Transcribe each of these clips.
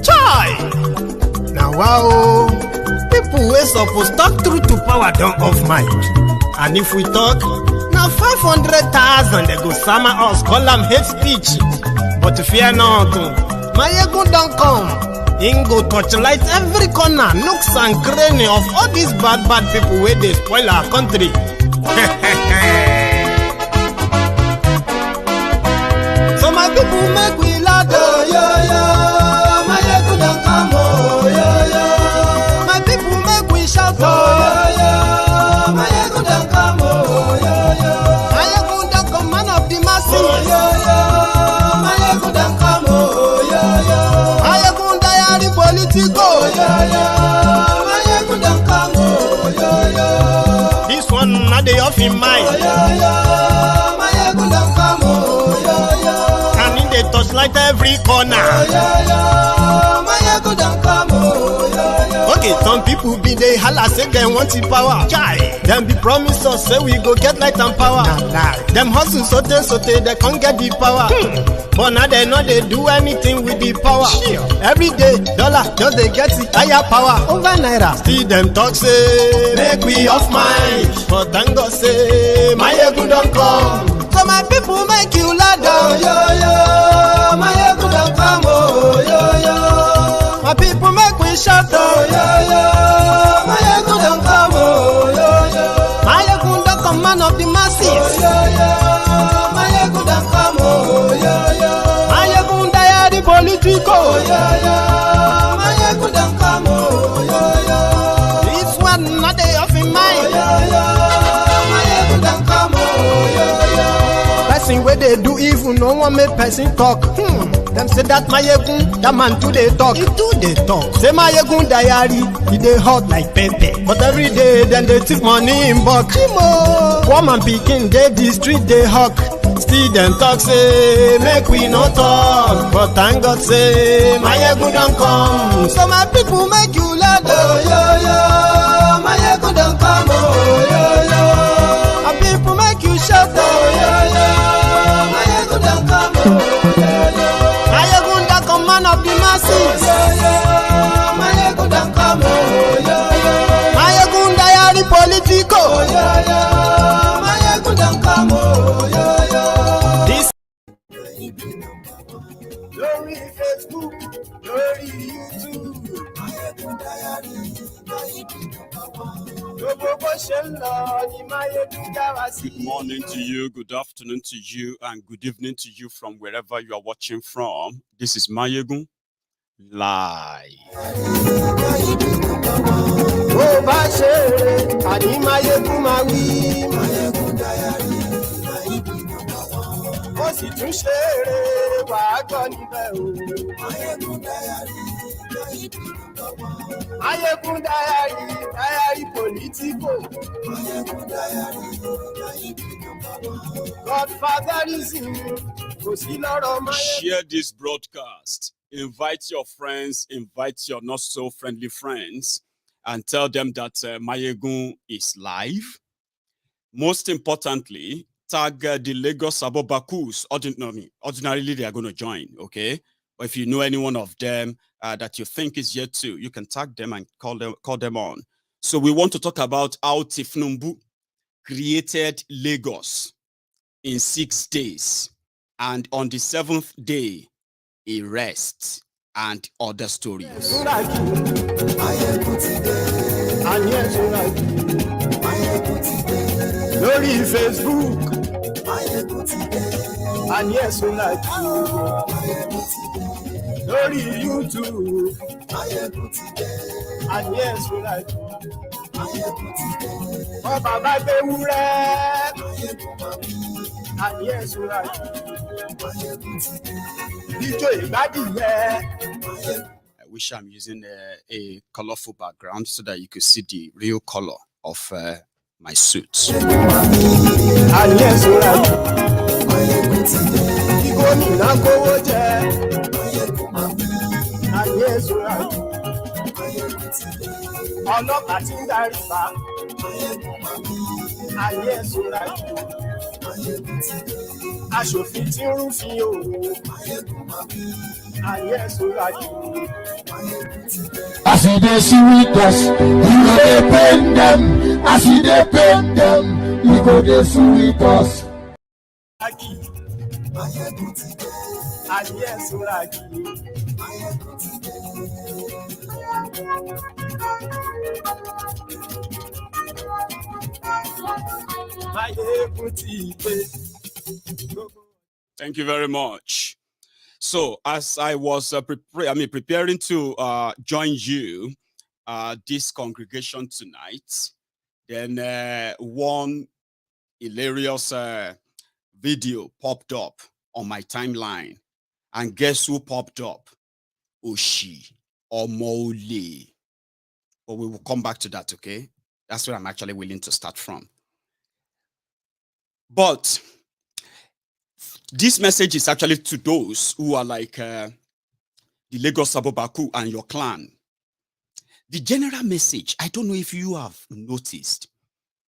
Chai! Now wow, people wey supposed talk truth to power don't off mic. And if we talk, now 500,000 they go summer us, call them hate speech. But fear not, Maiyegun don't come. Him go torchlight every corner, nooks and cranny of all these bad people where they spoil our country. So my people make we laugh, oh, yo yo. Maiyegun don't come, oh, yo yo. My people make we shout, oh, yo yo. Maiyegun don't come, oh, yo yo. Maiyegun don't come, man of the masses, oh, yo yo. Maiyegun don't come, oh, yo yo. Maiyegun diary Politico, yo yo. Maiyegun don't come, oh, yo yo. This one not the off in mind, oh, yo yo. Maiyegun don't come, oh, yo yo. Can in the touchlight every corner, oh, yo yo. Maiyegun don't come, oh, yo yo. Okay, some people be they holla say they want the power. Chai, them be promise us say we go get light and power. Nah. Them hustle so they can't get the power. But now they know they do anything with the power. Sure. Every day, dollar just they get the higher power over naira. Still them talk say make we off mind. But thank God say Maiyegun don't come. So my people make you laugh, oh, yo yo. Maiyegun don't come, oh, yo yo. My people make we shout, oh, yo yo. Maiyegun don't come, oh, yo yo. Maiyegun don't come, man of the masses, oh, yo yo. Maiyegun don't come, oh, yo yo. Maiyegun diary Politico, oh, yo yo. Maiyegun don't come, oh, yo yo. This one not they off in mind, oh, yo yo. Maiyegun don't come, oh, yo yo. Person where they do evil, no one make person talk. Them say that Maiyegun, that man too they talk. He too they talk. Say Maiyegun diary, he they hot like pepper. But every day then they take money in bulk. Poor man picking, they the street they hawk. Still them talk say make we no talk. But thank God say Maiyegun don't come. So my people make you laugh, oh yo yo. Maiyegun don't come, oh yo yo. My people make you shout, oh yo yo. Maiyegun don't come, oh yo yo. Maiyegun don't come, man of the masses, oh yo yo. Maiyegun don't come, oh yo yo. Maiyegun diary Politico, oh yo yo. Maiyegun don't come, oh yo yo. This lórí Facebook, lórí YouTube, Maiyegun diary, Good morning to you, good afternoon to you, and good evening to you from wherever you are watching from. This is Maiyegun Live. Maiyegun diary Politico. Godfatherism. Share this broadcast. Invite your friends, invite your not so friendly friends, and tell them that Maiyegun is live. Most importantly, tag the Lagos Sabotage. Ordinarily, they are going to join, okay? But if you know any one of them that you think is yet to, you can tag them and call them on. So we want to talk about how Tinubu created Lagos in 6 days. And on the 7th day, he rests and other stories. Lórí Facebook, and yes, we like lórí YouTube, and yes, we like oh Baba Bewure, and yes, we like I wish I'm using a colorful background so that you could see the real color of my suit. And yes, we like and yes, we like ọlọ́pàá tí ń darí bá and yes, we like Aṣòfin tí ń rúfin o. Ayé sọ́ra jù. As they see with us, we go dey pain them. As they pain them, we go dey see with us. Ayé sọ́ra jù. Thank you very much. So, as I was preparing to join you this congregation tonight, then one hilarious video popped up on my timeline, and guess who popped up? Oshiomole. But we will come back to that, okay? That's where I'm actually willing to start from. But this message is actually to those who are like the Lagos Sabobaku and your clan. The general message, I don't know if you have noticed,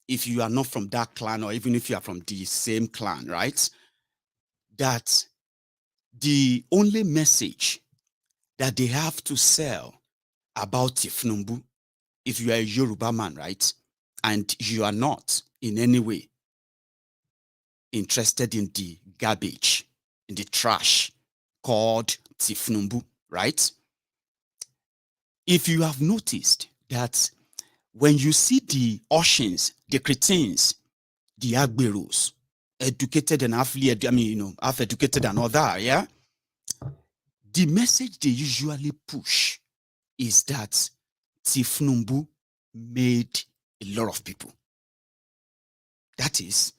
if you are not from that clan or even if you are from the same clan, right? That the only message that they have to sell about Tinubu, if you are a Yoruba man, right? And you are not in any way interested in the garbage, in the trash called Tinubu, right? If you have noticed that when you see the Oshins, the cretins, the Agberos, educated and half educated and all that, yeah? The message they usually push is that Tinubu made a lot of people. That is,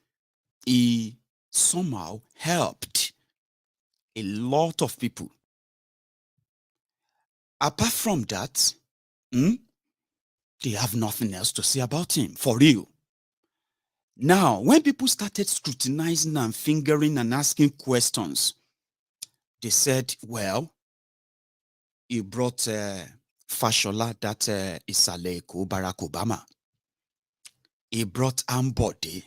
he somehow helped a lot of people. Apart from that, they have nothing else to say about him, for real. Now, when people started scrutinizing and fingering and asking questions, they said, well, he brought Fashola, that Isaleko, Barack Obama. He brought Ambode.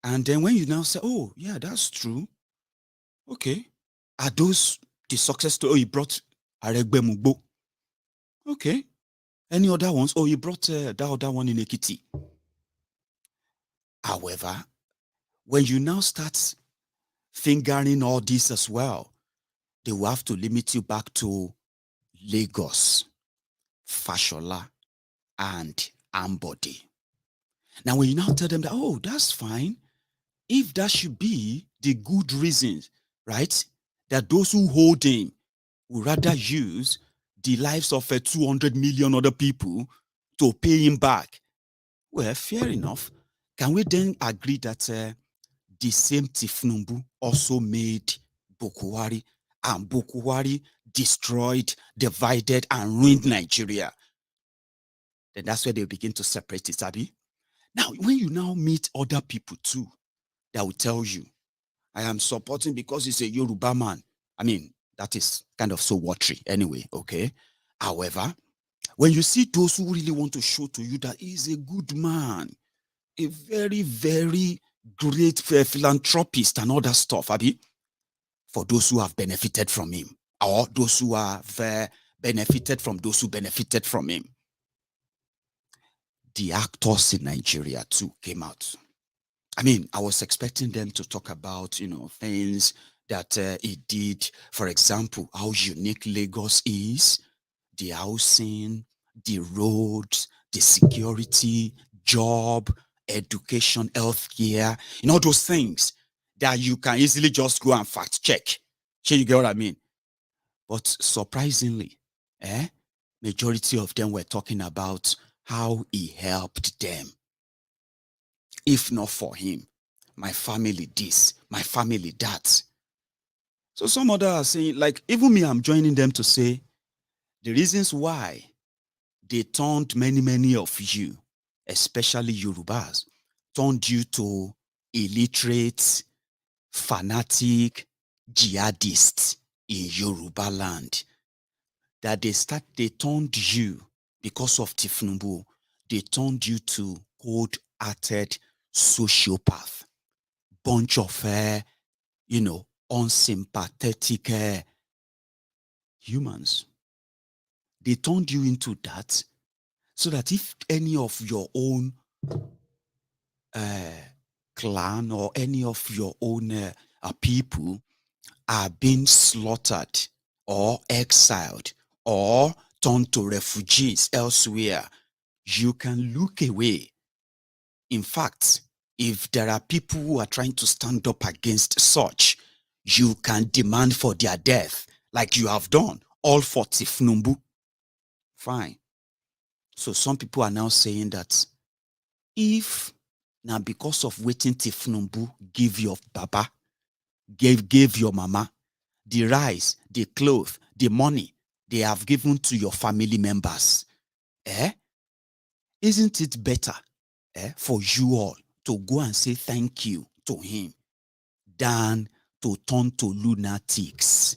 And then when you now say, oh, yeah, that's true. Okay. Are those the success story? Oh, he brought Aregbe Mugbo. Okay. Any other ones? Oh, he brought that other one in Ekiti. However, when you now start fingering all this as well, they will have to limit you back to Lagos, Fashola, and Ambode. Now, when you now tell them that, oh, that's fine, if that should be the good reasons, right, that those who hold him would rather use the lives of 200 million other people to pay him back, well, fair enough. Can we then agree that the same Tinubu also made Bokuwari, and Bokuwari destroyed, divided, and ruined Nigeria? Then that's where they begin to separate it, Abi. Now, when you now meet other people too, that will tell you, I am supporting because he's a Yoruba man. I mean, that is kind of so watery anyway, okay? However, when you see those who really want to show to you that he's a good man, a very, very great philanthropist and all that stuff, Abi, for those who have benefited from him, or those who have benefited from those who benefited from him, the actors in Nigeria too came out. I mean, I was expecting them to talk about, things that he did. For example, how unique Lagos is, the housing, the roads, the security, job, education, healthcare, all those things that you can easily just go and fact check. You get what I mean? But surprisingly, majority of them were talking about how he helped them. If not for him, my family this, my family that. So some others are saying, like, even me, I'm joining them to say the reasons why they turned many of you, especially Yorubas, turned you to illiterate, fanatic, jihadists in Yoruba land. That they turned you, because of Tinubu, they turned you to cold-hearted sociopath. bunch of, unsympathetic humans. They turned you into that so that if any of your own clan or any of your own people are being slaughtered or exiled or turned to refugees elsewhere, you can look away. In fact, if there are people who are trying to stand up against such, you can demand for their death, like you have done, all for Tinubu. Fine. So some people are now saying that if now because of waiting Tinubu give your papa, gave your mama, the rice, the clothes, the money they have given to your family members, isn't it better for you all to go and say thank you to him than to turn to lunatics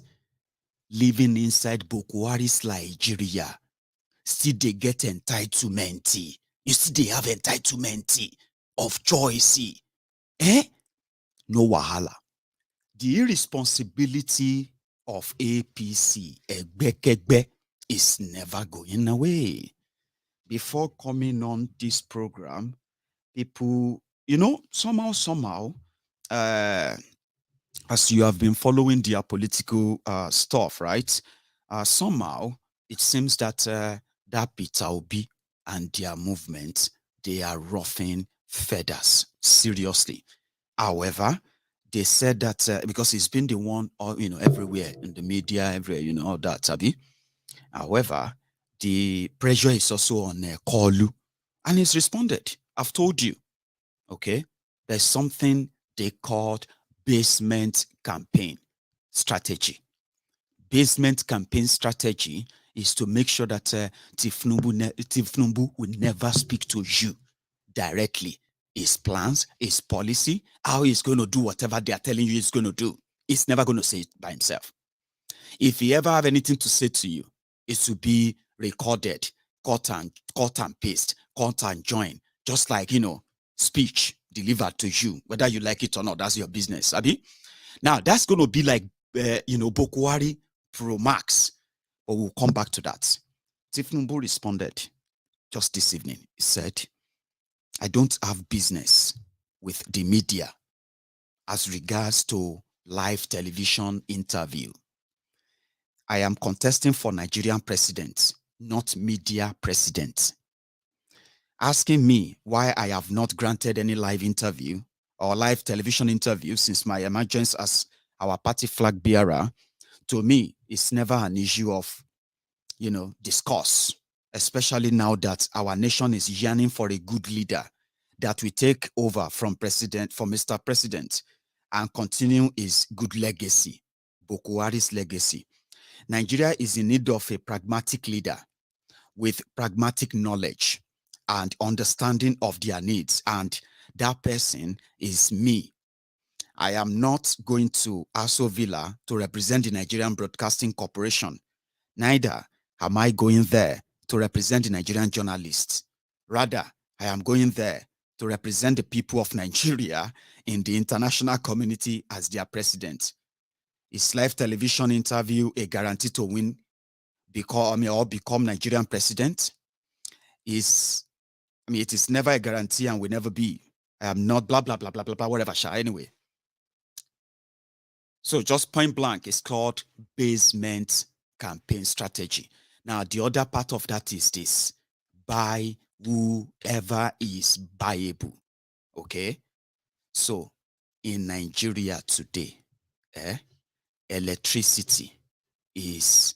living inside Bokwari's Nigeria? Still they get entitlement. You see, they have entitlement of choice. No wahala. The irresponsibility of APC, Egbekegbe, is never going away. Before coming on this program, people, somehow, as you have been following their political stuff, right? Somehow, it seems that that Peter Obi and their movement, they are roughing feathers, seriously. However, they said that because he's been the one, everywhere in the media, everywhere, all that, Sabi. However, the pressure is also on Kolu, and he's responded. I've told you, okay? There's something they called basement campaign strategy. Basement campaign strategy is to make sure that Tinubu will never speak to you directly. His plans, his policy, how he's going to do whatever they are telling you he's going to do. He's never going to say it by himself. If he ever have anything to say to you, it will be recorded, cut and paste, cut and join, just like, speech delivered to you, whether you like it or not. That's your business, Abi. Now, that's going to be like, Bokwari Pro Max, but we'll come back to that. Tinubu responded just this evening. He said, I don't have business with the media as regards to live television interview. I am contesting for Nigerian president, not media president. Asking me why I have not granted any live interview or live television interview since my emergence as our party flag bearer, to me, it's never an issue of, discourse, especially now that our nation is yearning for a good leader that will take over from Mr. President and continue his good legacy, Bokwari's legacy. Nigeria is in need of a pragmatic leader with pragmatic knowledge and understanding of their needs, and that person is me. I am not going to Aso Villa to represent the Nigerian Broadcasting Corporation. Neither am I going there to represent the Nigerian journalists. Rather, I am going there to represent the people of Nigeria in the international community as their president. Is live television interview a guarantee to win or become Nigerian president? It is never a guarantee and will never be. I am not blah, blah, blah, blah, blah, blah, whatever, anyway. So just point blank, it's called basement campaign strategy. Now, the other part of that is this: buy whoever is buyable. Okay? So, in Nigeria today, electricity is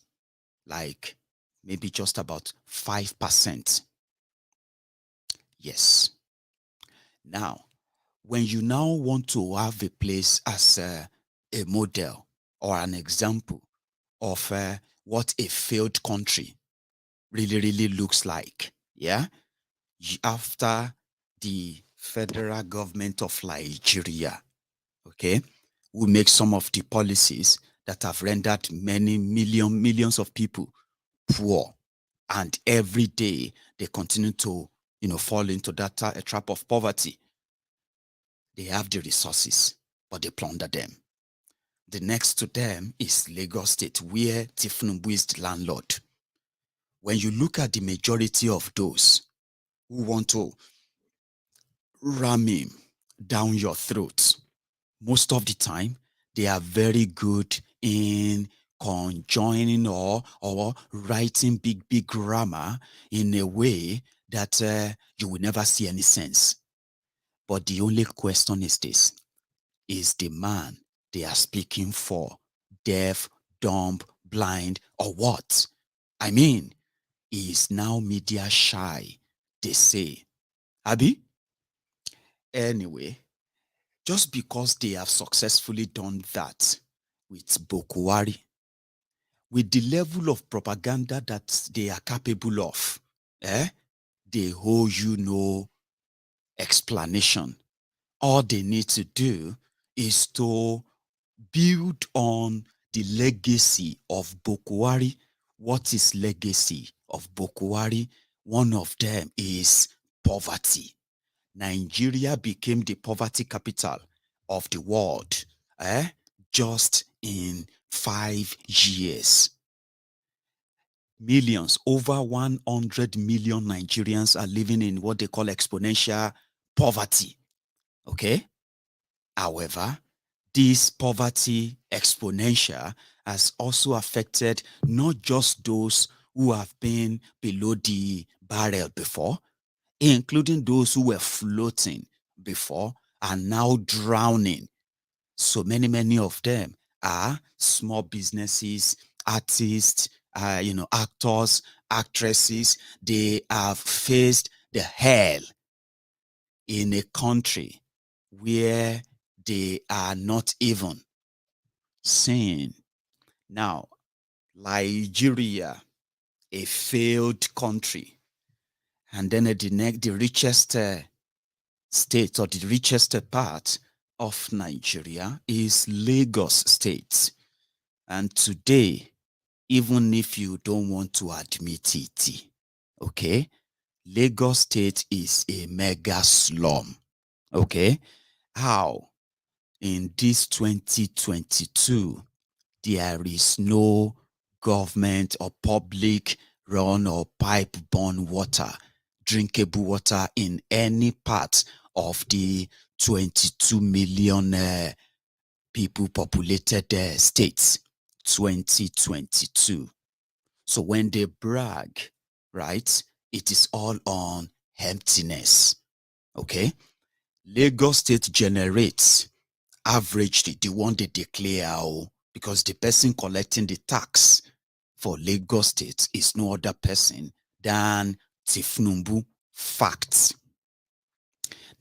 like maybe just about 5%. Yes. Now, when you now want to have a place as a model or an example of what a failed country really looks like, after the federal government of Nigeria, okay, will make some of the policies that have rendered many millions of people poor, and every day they continue to fall into that trap of poverty. They have the resources, but they plunder them. The next to them is Lagos State, where Tinubu is the landlord. When you look at the majority of those who want to ram him down your throat, most of the time, they are very good in conjoining or writing big grammar in a way that you will never see any sense. But the only question is this: is the man they are speaking for deaf, dumb, blind, or what? I mean, he is now media shy, they say. Abi? Anyway, just because they have successfully done that with Bokuwari, with the level of propaganda that they are capable of, they owe you no explanation. All they need to do is to build on the legacy of Bokuwari. What is legacy of Bokuwari? One of them is poverty. Nigeria became the poverty capital of the world just in 5 years. Millions, over 100 million Nigerians are living in what they call exponential poverty. Okay? However, this poverty exponential has also affected not just those who have been below the barrel before, including those who were floating before and now drowning. So many of them are small businesses, artists, actors, actresses. They have faced the hell in a country where they are not even seen. Now, Nigeria, a failed country, and then the richest state or the richest part of Nigeria is Lagos State. And today, even if you don't want to admit it, okay, Lagos State is a mega slum. Okay, how in this 2022 there is no government or public run or pipe borne water, drinkable water in any part of the 22 million people populated states 2022. So when they brag, right, it is all on emptiness. Okay, Lagos State generates averagely the one they declare, because the person collecting the tax for Lagos State is no other person than Tinubu. Facts.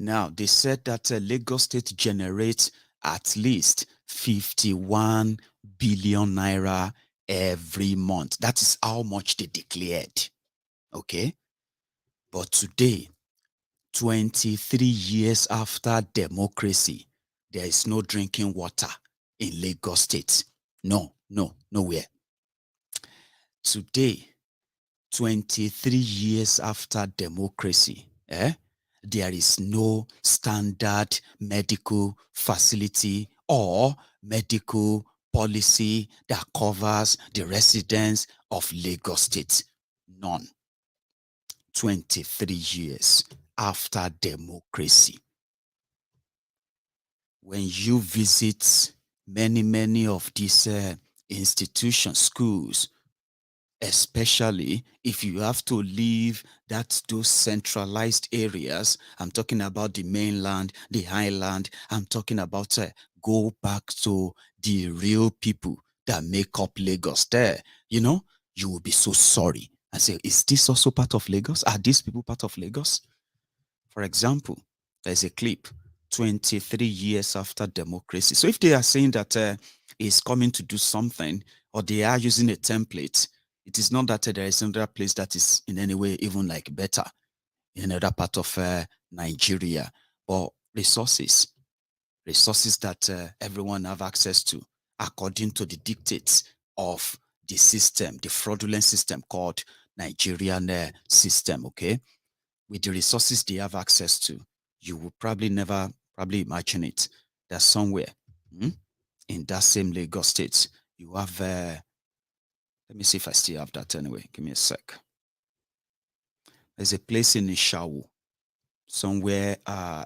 Now, they said that Lagos State generates at least 51 billion naira every month. That is how much they declared. Okay? But today, 23 years after democracy, there is no drinking water in Lagos State. No, nowhere. Today, 23 years after democracy, there is no standard medical facility or medical policy that covers the residents of Lagos State. None. 23 years after democracy. When you visit many of these institutions, schools, especially if you have to leave those centralized areas, I'm talking about the mainland, the highland, I'm talking about go back to the real people that make up Lagos there, you will be so sorry and say, is this also part of Lagos? Are these people part of Lagos? For example, there's a clip, 23 years after democracy. So if they are saying that it's coming to do something, or they are using a template, it is not that there is another place that is in any way even like better in another part of Nigeria, but resources that everyone have access to according to the dictates of the system, the fraudulent system called Nigerian system. Okay, with the resources they have access to, you will probably never imagine it that somewhere in that same Lagos state. You have, let me see if I still have that anyway. Give me a sec. There's a place in Ishawu, somewhere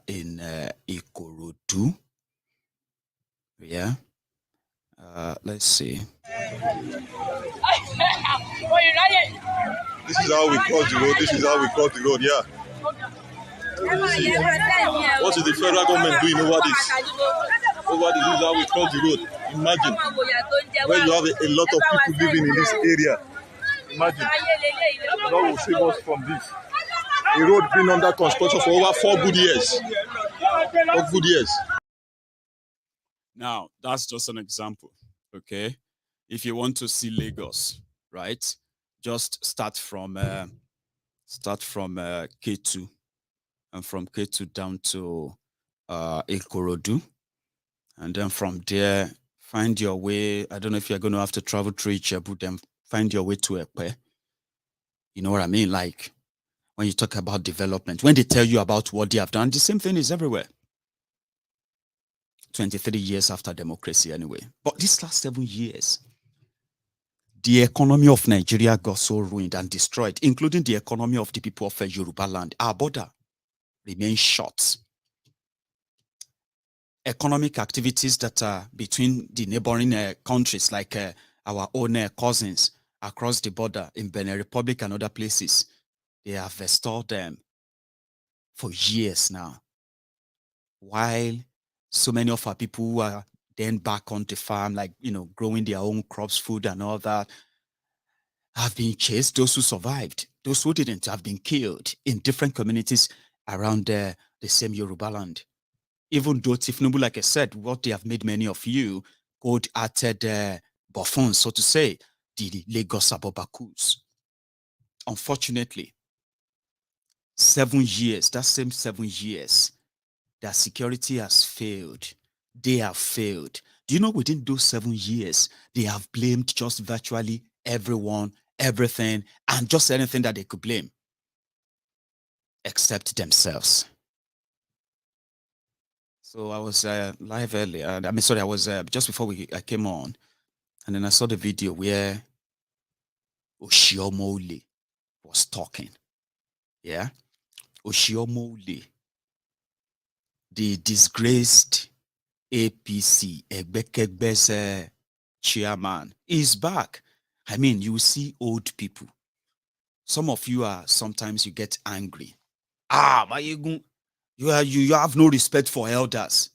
in Ikorodu. Yeah. Let's see. This is how we cross the road. This is how we cross the road. Yeah. What is the federal government doing over this? Over this is how we cross the road. Imagine where you have a lot of people living in this area. Imagine. God will save us from this. A road been under construction for over 4 good years. 4 good years. Now, that's just an example, okay? If you want to see Lagos, right, just start from K2, and from K2 down to Ikorodu, and then from there, find your way. I don't know if you're going to have to travel through Ijebu, then find your way to Ekpe. You know what I mean? Like, when you talk about development, when they tell you about what they have done, the same thing is everywhere. 23 years after democracy anyway. But these last 7 years, the economy of Nigeria got so ruined and destroyed, including the economy of the people of Yoruba land. Our border remains shut. Economic activities that are between the neighboring countries, like our own cousins across the border in Benin Republic and other places, they have restored them for years now. While so many of our people who are then back on the farm, like, you know, growing their own crops, food and all that, have been chased. Those who survived, those who didn't, have been killed in different communities around the same Yoruba land. Even though Tinubu, like I said, what they have made many of you cold-hearted buffoons, so to say, the Lagos Abobakus. Unfortunately, 7 years, that same 7 years, their security has failed. They have failed. Do you know within those 7 years, they have blamed just virtually everyone, everything, and just anything that they could blame, except themselves. So I was live earlier. I mean, sorry, I was just before I came on, and then I saw the video where Oshiomole was talking. Yeah, Oshiomole, the disgraced APC Egbekegbe's chairman, is back. I mean, you see old people. Some of you are, sometimes you get angry. Maiyegun, you have no respect for elders.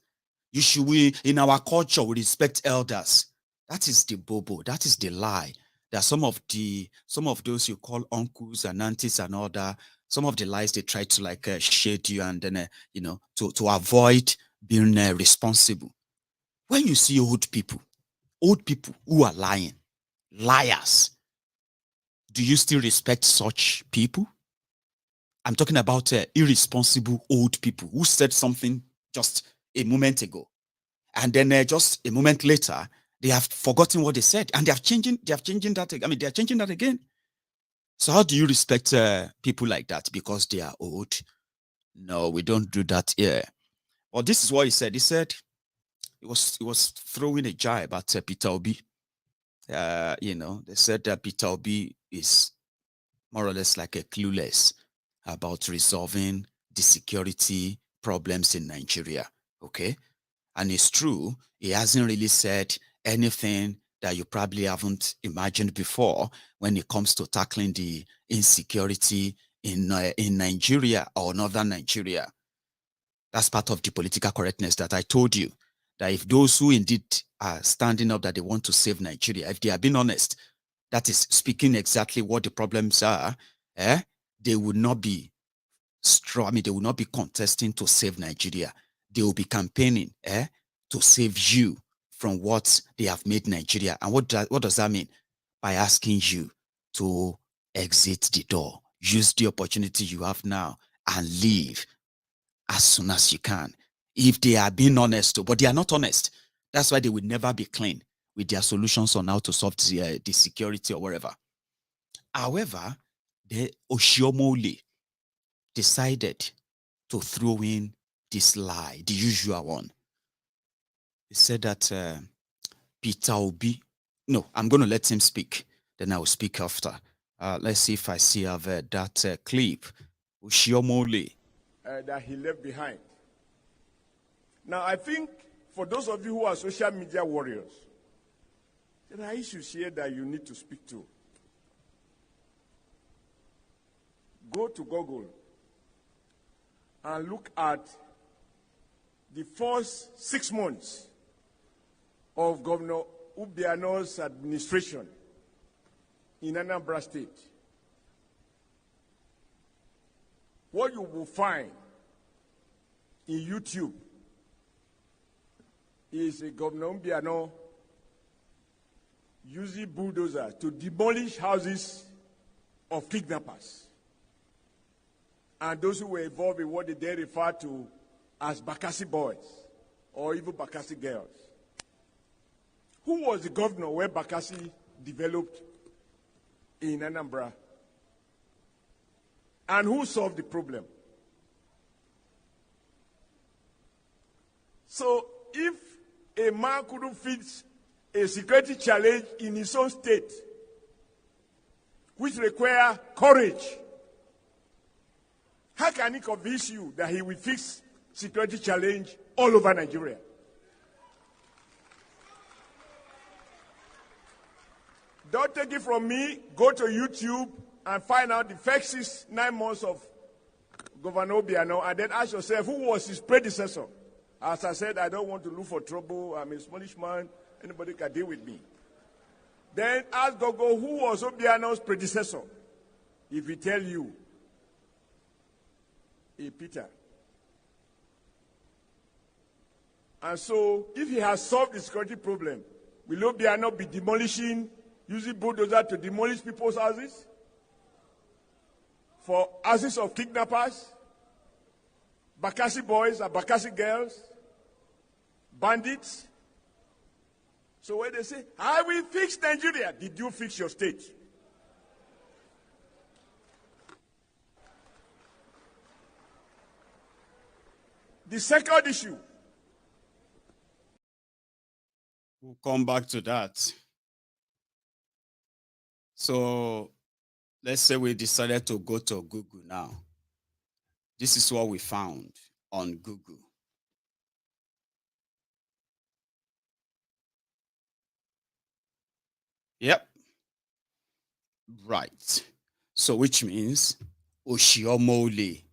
In our culture, we respect elders. That is the bobo. That is the lie. There are some of those you call uncles and aunties and all that. Some of the lies they try to like shade you, and then to avoid being responsible. When you see old people who are lying, liars, do you still respect such people? I'm talking about irresponsible old people who said something just a moment ago, and then just a moment later they have forgotten what they said, and they are changing that. I mean, they are changing that again. So how do you respect people like that because they are old? No, we don't do that here. Well, this is what he said. He said he was throwing a jibe at Peter Obi. They said that Peter Obi is more or less like a clueless about resolving the security problems in Nigeria. Okay. And it's true, he hasn't really said anything that you probably haven't imagined before when it comes to tackling the insecurity in Nigeria or northern Nigeria. That's part of the political correctness that I told you, that if those who indeed are standing up that they want to save Nigeria, if they are being honest, that is speaking exactly what the problems are, they would not be strong. I mean, they will not be contesting to save Nigeria. They will be campaigning to save you from what they have made Nigeria. And what does that mean? By asking you to exit the door, use the opportunity you have now and leave as soon as you can. If they are being honest, but they are not honest, that's why they will never be clean with their solutions on how to solve the security or whatever. However, the Oshiomole decided to throw in this lie, the usual one. He said that Peter Obi, no, I'm going to let him speak. Then I will speak after. Let's see if I see that clip. Oshiomole. That he left behind. Now, I think for those of you who are social media warriors, there are issues here that you need to speak to. Go to Google and look at the first 6 months of Governor Obiano's administration in Anambra State. What you will find in YouTube is a Governor Obiano using bulldozers to demolish houses of kidnappers and those who were involved in what they refer to as Bakassi boys or even Bakassi girls. Who was the governor where Bakassi developed in Anambra? And who solved the problem? So if a man couldn't fix a security challenge in his own state, which require courage, how can he convince you that he will fix security challenge all over Nigeria? Don't take it from me. Go to YouTube and find out the first 9 months of Governor Obiano, and then ask yourself, who was his predecessor? As I said, I don't want to look for trouble. I'm a smallish man. Anybody can deal with me. Then ask Gogo, who was Obiano's predecessor? If he tell you, Peter. And so, if he has solved the security problem, will Obiano be demolishing, using bulldozer to demolish people's houses? For houses of kidnappers, Bakassi boys and Bakassi girls, bandits? So when they say, I will fix Nigeria, did you fix your state? The second issue. We'll come back to that. So let's say we decided to go to Google now. This is what we found on Google. Yep. Right. So which means Oshiomole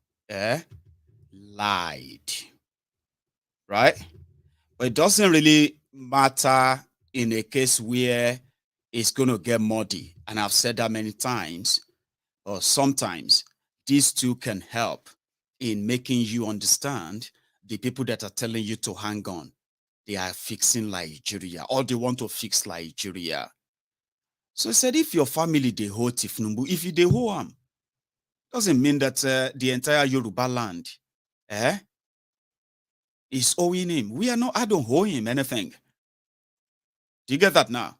lied. Right? But it doesn't really matter in a case where it's going to get muddy. And I've said that many times, or sometimes these two can help in making you understand the people that are telling you to hang on. They are fixing Nigeria, or they want to fix Nigeria. So I said, if your family, they hold Tinubu, if you they hold him, doesn't mean that the entire Yoruba land is owing him. I don't owe him anything. Do you get that now?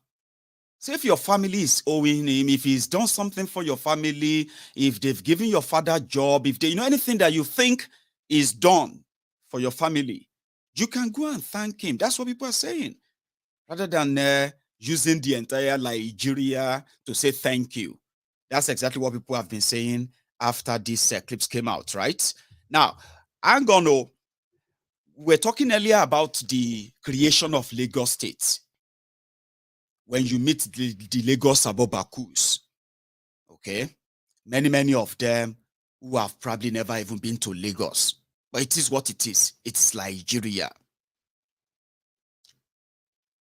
So if your family is owing him, if he's done something for your family, if they've given your father a job, if they, anything that you think is done for your family, you can go and thank him. That's what people are saying. Rather than using the entire Nigeria to say thank you. That's exactly what people have been saying after these clips came out, right? Now, we're talking earlier about the creation of Lagos State. When you meet the Lagos Abobakus, okay? Many of them who have probably never even been to Lagos. But it is what it is. It's Nigeria.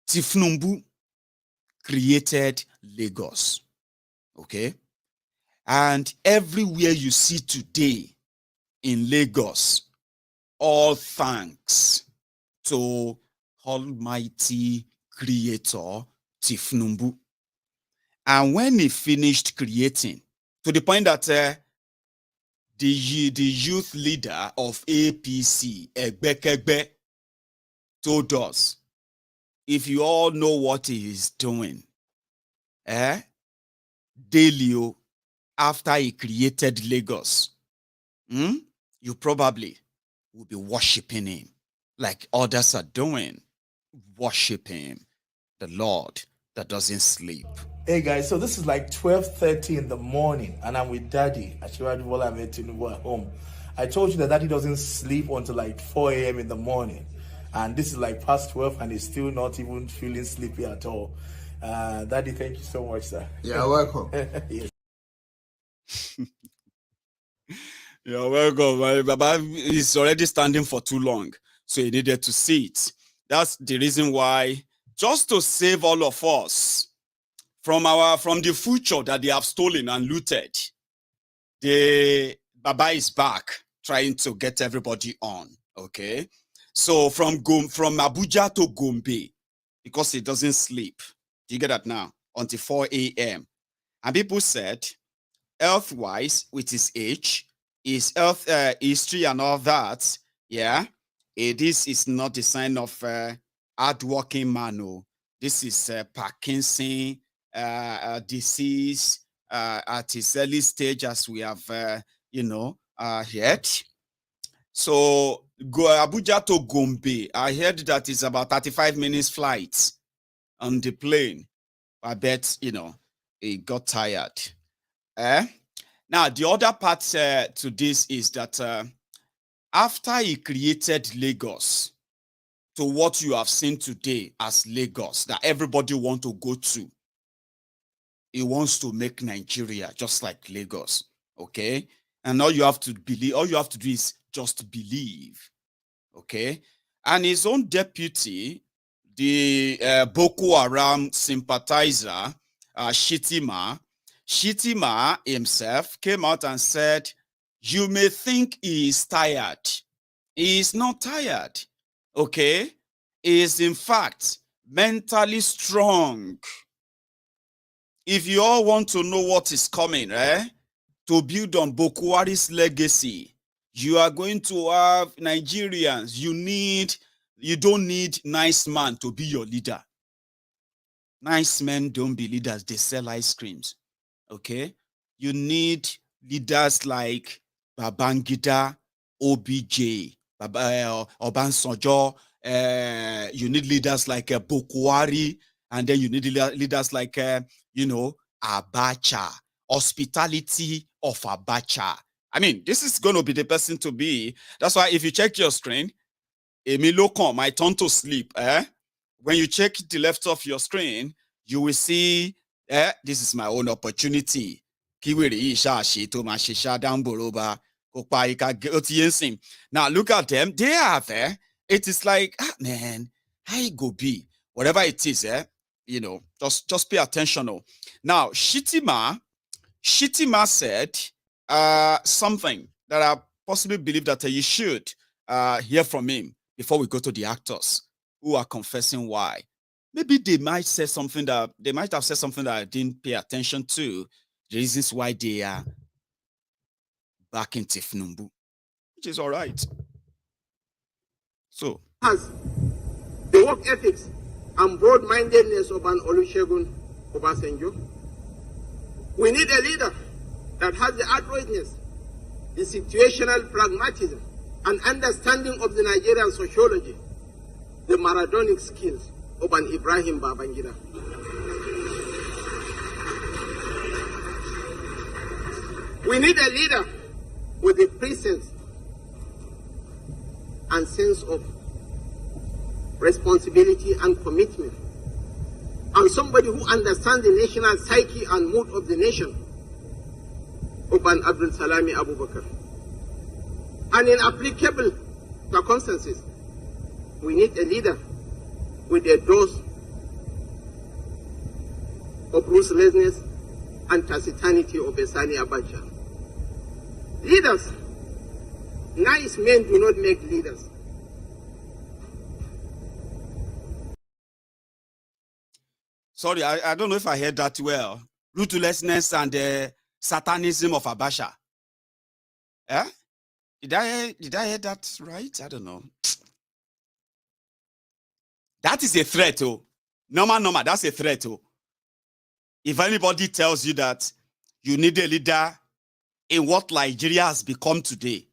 Tinubu created Lagos, okay? And everywhere you see today in Lagos, all thanks to Almighty Creator Tinubu. And when he finished creating, to the point that the youth leader of APC, Egbekegbe, told us, if you all know what he is doing, daily, after he created Lagos, you probably will be worshiping him like others are doing. worship him, the Lord that doesn't sleep. Hey guys, so this is like 12:30 in the morning, and I'm with Daddy. Actually, while I'm at Tinubu at home, I told you that Daddy doesn't sleep until like 4 a.m. in the morning, and this is like past 12, and he's still not even feeling sleepy at all. Daddy, thank you so much, sir. You're welcome. Yes. You're welcome. My Baba is already standing for too long, so he needed to sit. That's the reason why, just to save all of us from the future that they have stolen and looted, the Baba is back trying to get everybody on. Okay, so from Abuja to Gombe, because he doesn't sleep. Do you get that now? Until 4 a.m. And people said, health-wise, with his age, his health history and all that, yeah, this is not the sign of hard-working man. Oh. This is Parkinson disease at its early stage, as we have, heard. So go Abuja to Gombe. I heard that it's about 35 minutes flight on the plane. I bet, he got tired. Now, the other part to this is that after he created Lagos to what you have seen today as Lagos, that everybody wants to go to, he wants to make Nigeria just like Lagos, okay? And all you have to do is just believe, okay? And his own deputy, the Boko Haram sympathizer, Shitima himself came out and said, you may think he is tired. He is not tired, okay? He is, in fact, mentally strong. If you all want to know what is coming, to build on Boko Haram's legacy, you are going to have Nigerians. You don't need nice man to be your leader. Nice men don't be leaders. They sell ice creams. Okay? You need leaders like Babangida, OBJ, Obansojo. You need leaders like Boko Haram, and then you need leaders like, Abacha, hospitality of Abacha. I mean, this is going to be the person to be. That's why if you check your screen, Emilokon might turn to sleep. When you check the left of your screen, you will see, this is my own opportunity. Now look at them. They are there. It is like, man, how it go be? Whatever it is, just pay attention. Now, Shitima said something that I possibly believe that you should hear from him before we go to the actors who are confessing why. Maybe they might have said something that I didn't pay attention to. The reasons why they are back in Tinubu, which is all right. So, has the work ethics and broad-mindedness of an Olusegun Obasanjo. We need a leader that has the adroitness, the situational pragmatism, and understanding of the Nigerian sociology, the Maradonic skills of an Ibrahim Babangida. We need a leader with a presence and sense of responsibility and commitment, and somebody who understands the national psyche and mood of the nation, Oban Abdul Salami Abu Bakr. And in applicable circumstances, we need a leader with a dose of ruthlessness and taciturnity of a Sani Abacha. Leaders, nice men do not make leaders. Sorry, I don't know if I heard that well. Ruthlessness and satanism of Abacha. Yeah? Did I hear that right? I don't know. That is a threat, oh. Normal, that's a threat, oh. If anybody tells you that you need a leader in what Nigeria has become today,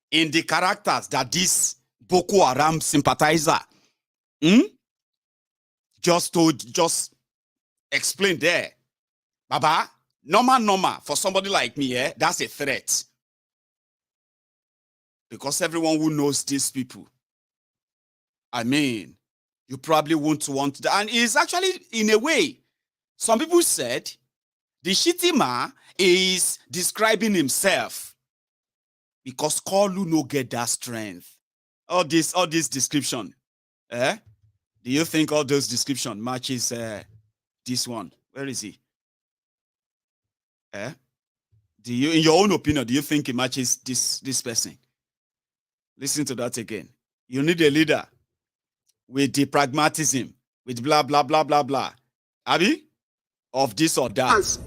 in the characters that this Boko Haram sympathizer just explained there. Baba, normal for somebody like me, that's a threat. Because everyone who knows these people, I mean, you probably won't want that. And it's actually, in a way, some people said the shitty man is describing himself because Kolu no get that strength. All this description. Do you think all those description matches this one? Where is he? Do you, in your own opinion, do you think it matches this person? Listen to that again. You need a leader with the pragmatism, with blah, blah, blah, blah, blah. Abi? Of this or that.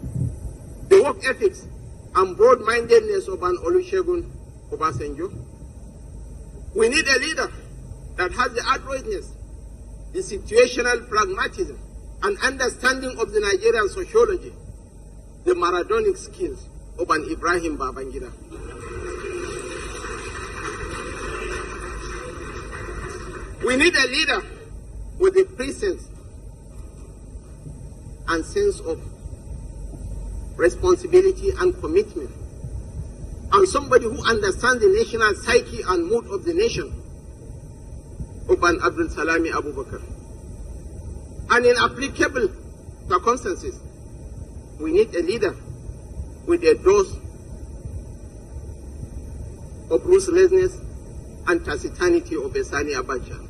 The work ethics and broad-mindedness of an Olusegun Obasanjo. We need a leader that has the adroitness, the situational pragmatism, and understanding of the Nigerian sociology, the Maradonic skills of an Ibrahim Babangida. We need a leader with a presence and sense of responsibility and commitment, and somebody who understands the national psyche and mood of the nation, Oban Abdul Salami Abu Bakr. And in applicable circumstances, we need a leader with a dose of ruthlessness and taciturnity of Sani Abacha.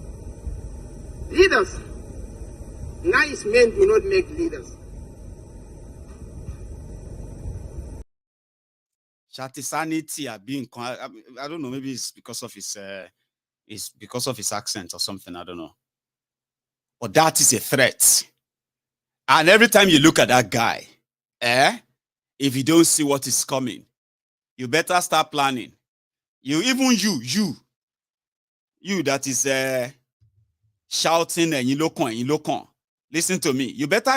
Leaders, nice men do not make leaders. Shatisanity being, I don't know, maybe it's because of his accent or something, I don't know. But that is a threat. And every time you look at that guy, if you don't see what is coming, you better start planning. You that is shouting and you look on. Listen to me. You better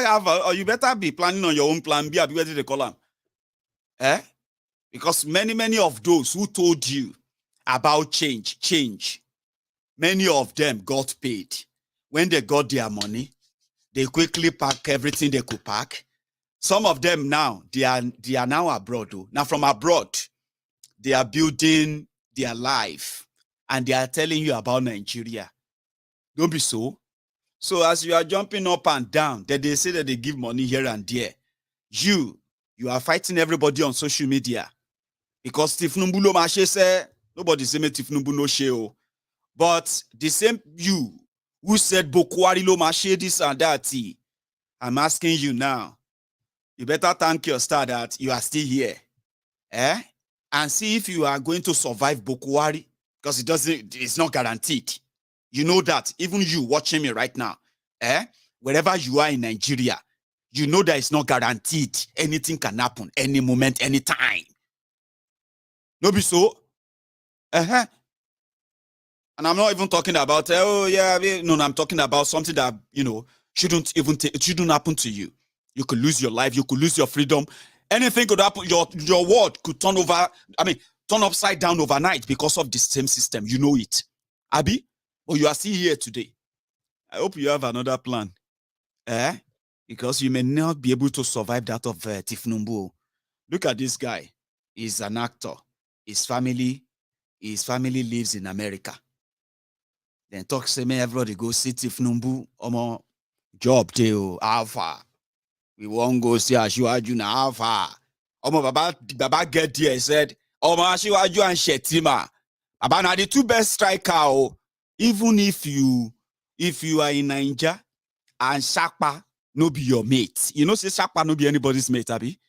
you better be planning on your own plan B. Where did they call them? Because many of those who told you about change, many of them got paid. When they got their money, they quickly pack everything they could pack. Some of them now, they are now abroad. Now from abroad, they are building their life and they are telling you about Nigeria. Don't be so. So as you are jumping up and down, that they say that they give money here and there. You are fighting everybody on social media. Because Tinubu lo mashe say, nobody say me Tinubu no sheo. But the same you who said Bokwari lo mashe this and that, I'm asking you now. You better thank your star that you are still here. And see if you are going to survive Bokwari. Because it's not guaranteed. You know that. Even you watching me right now. Wherever you are in Nigeria, you know that it's not guaranteed. Anything can happen any moment, any time. No be so. And I'm not even talking about, no, I'm talking about something that, shouldn't happen to you. You could lose your life. You could lose your freedom. Anything could happen. Your world could turn upside down overnight because of the same system. You know it. Abi, but you are still here today. I hope you have another plan. Because you may not be able to survive that of Tinubu. Look at this guy. He's an actor. His family lives in America. Then talk say me everybody go see Tinubu. Omo job too. Alpha. We won't go see Ashiwaju na Alpha. Omo Baba get there. He said, Omo Ashiwaju and Shetima. Baba na the two best striker. Even if you are in Nigeria and Shakpa no be your mate. You know say Shakpa no be anybody's mate, abi?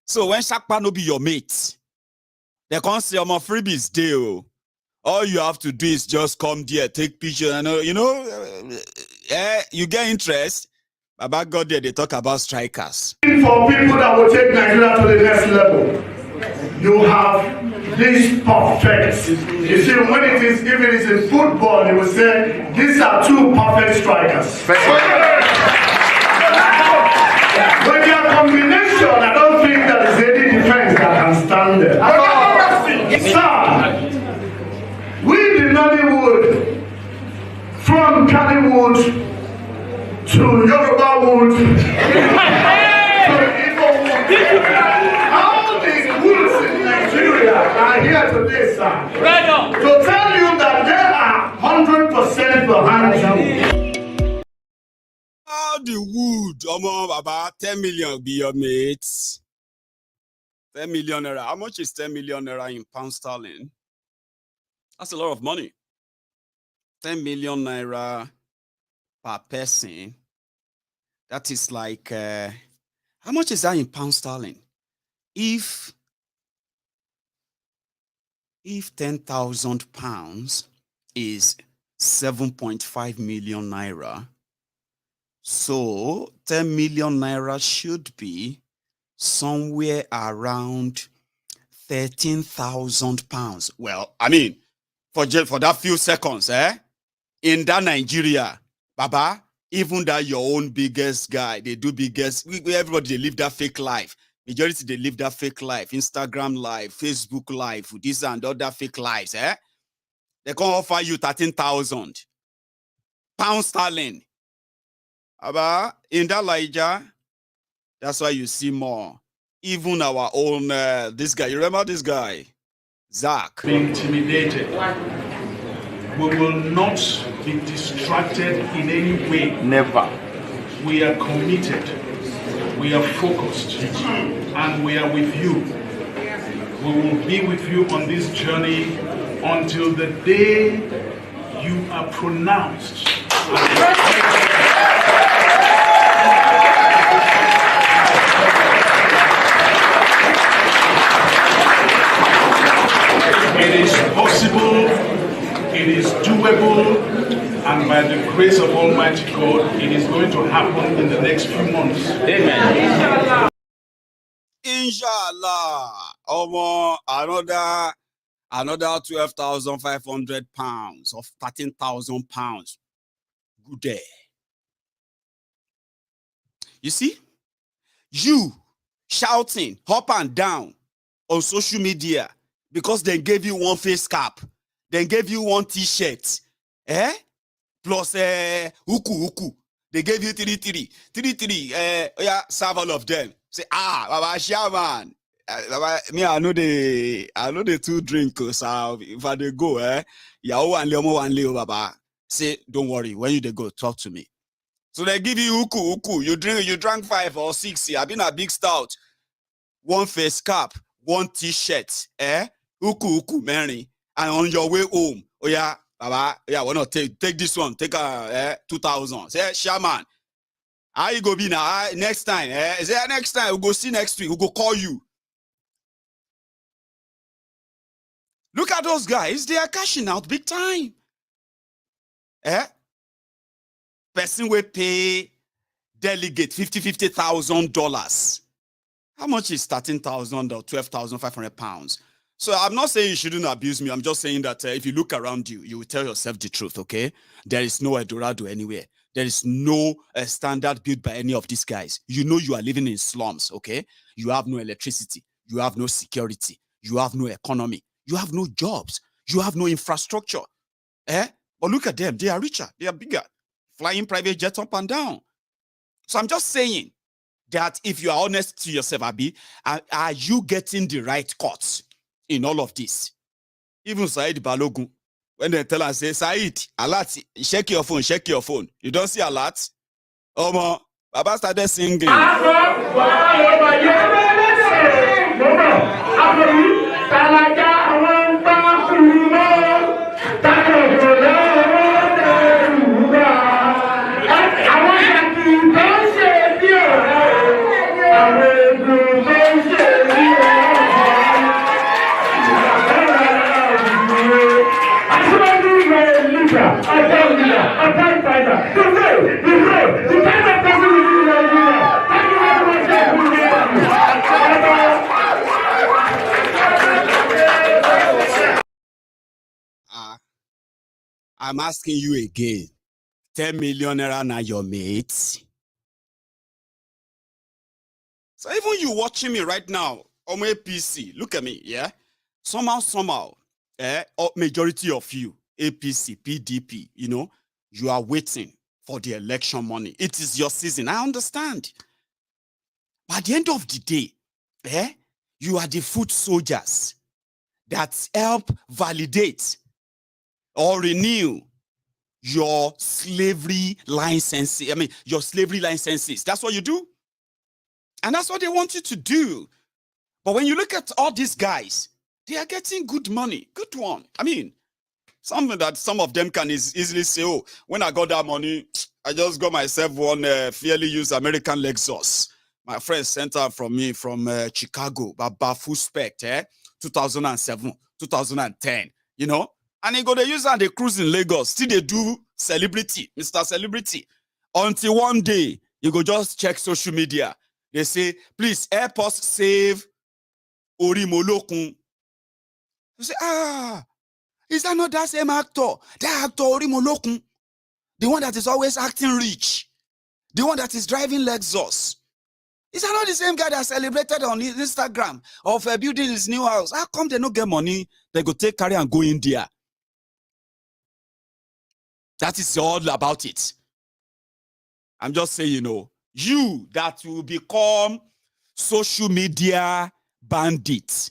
So when Shakpa no be your mate, they can't say I'm a freebies deal. All you have to do is just come there, take picture, and you get interest. Baba got there, they talk about strikers. For people that will take Nigeria to the next level, you have this perfect. You see, when it is, if it is in football, they will say these are two perfect strikers. With their combination, I don't think there is any defense that can stand there. Sir, we the Nollywood from Hollywood to Yoruba wood, to Igbo wood. All these woods in Nigeria are here today, sir, to tell you that they are 100% behind you. All the wood, about 10 million be your mates. 10 million naira. How much is 10 million naira in pound sterling? That's a lot of money. 10 million naira per person. That is like, how much is that in pound sterling? If 10,000 pounds is 7.5 million naira, so 10 million naira should be somewhere around 13,000 pounds. Well, I mean, for that few seconds, in that Nigeria, Baba, even that your own biggest guy, they do biggest, everybody, they live that fake life. Majority, they live that fake life. Instagram life, Facebook life, this and other fake lives, They can offer you 13,000 pounds sterling. Baba, in that Elijah, that's why you see more. Even our own, this guy, you remember this guy? Zach. Be intimidated. We will not be distracted in any way. Never. We are committed. We are focused. And we are with you. We will be with you on this journey until the day you are pronounced. It is possible, it is doable, and by the grace of Almighty God, it is going to happen in the next few months. Amen. Inshallah. Another 12,500 pounds of 13,000 pounds. Good day. You see? You shouting up and down on social media because they gave you one face cap, they gave you one t-shirt, plus huku. They gave you 3. Yeah, serve all of them. Say, Baba Shaman. Me, I know the two drinkers. If I they go, Yao and Leomo and Leo Baba. Say, don't worry. When you they go, talk to me. So they give you huku. You drank 5 or 6. I've been a big stout. One face cap, one t-shirt, huku, Mary. And on your way home, oh yeah, Baba, yeah, why not take this one? Take 2,000. Say, Shaman. How you go be now? Next time, is there next time? We'll go see next week. We'll go call you. Look at those guys. They are cashing out big time. Person will pay delegate $50,000. How much is 13,000 or 12,500 pounds? So I'm not saying you shouldn't abuse me. I'm just saying that if you look around you, you will tell yourself the truth, okay? There is no Eldorado anywhere. There is no standard built by any of these guys. You know you are living in slums, okay? You have no electricity. You have no security. You have no economy. You have no jobs. You have no infrastructure. But look at them. They are richer. They are bigger. Flying private jets up and down. So I'm just saying that if you are honest to yourself, Abi, are you getting the right cuts in all of this? Even Said Balogun, when they tell us, say, Said, alert, check your phone. You don't see alert? Baba started singing. I'm asking you again. 10 million naira na your mates. So even you watching me right now on my PC, look at me, yeah? Somehow, majority of you, APC, PDP, you know, you are waiting for the election money. It is your season. I understand. But at the end of the day, you are the foot soldiers that help validate or renew your slavery licenses. I mean, your slavery licenses. That's what you do. And that's what they want you to do. But when you look at all these guys, they are getting good money. Good one. I mean, something that some of them can easily say, oh, when I got that money, I just got myself one fairly used American Lexus. My friend sent her from me from Chicago, Baba full spec, 2007, 2010, you know? And he go to use and they cruise in Lagos. Still they do celebrity, Mr. Celebrity. Until one day, you go just check social media. They say, please help us save Orimolokun. You say, is that not that same actor? That actor Orimolokun. The one that is always acting rich. The one that is driving Lexus. Is that not the same guy that celebrated on his Instagram of building his new house? How come they don't get money? They go take carry and go India. That is all about it. I'm just saying, you know, you that will become social media bandit,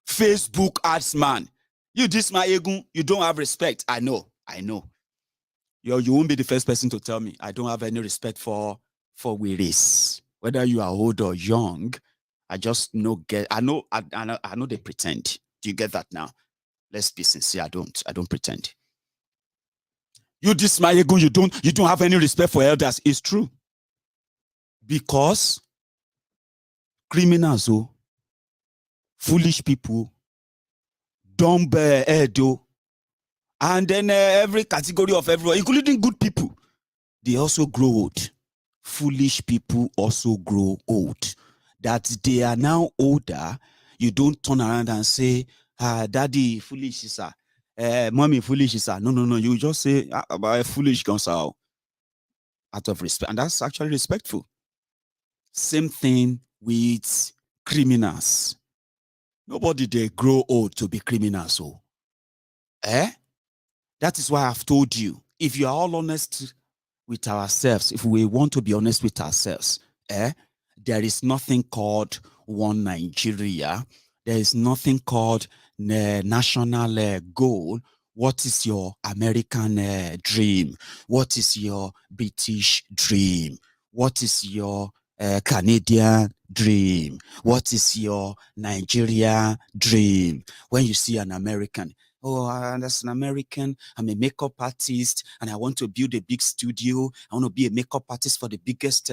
Facebook ads man. You this Maiyegun, you don't have respect. I know. You won't be the first person to tell me I don't have any respect for wearies. Whether you are old or young, I just know I know they pretend. Do you get that now? Let's be sincere. I don't pretend. You this Maiyegun, you don't have any respect for elders. It's true. Because criminals, foolish people, dumb edo, and then every category of everyone, including good people, they also grow old. Foolish people also grow old. That they are now older, you don't turn around and say, daddy foolish, sir. Mommy foolish, sir. No. You just say, foolish guns out of respect. And that's actually respectful. Same thing with criminals. Nobody they grow old to be criminals. That is why I've told you, if you are all honest with ourselves, if we want to be honest with ourselves, there is nothing called one Nigeria. There is nothing called national goal. What is your American dream? What is your British dream? What is your Canadian dream? What is your Nigeria dream? When you see an American, that's an American, I'm a makeup artist and I want to build a big studio. I want to be a makeup artist for the biggest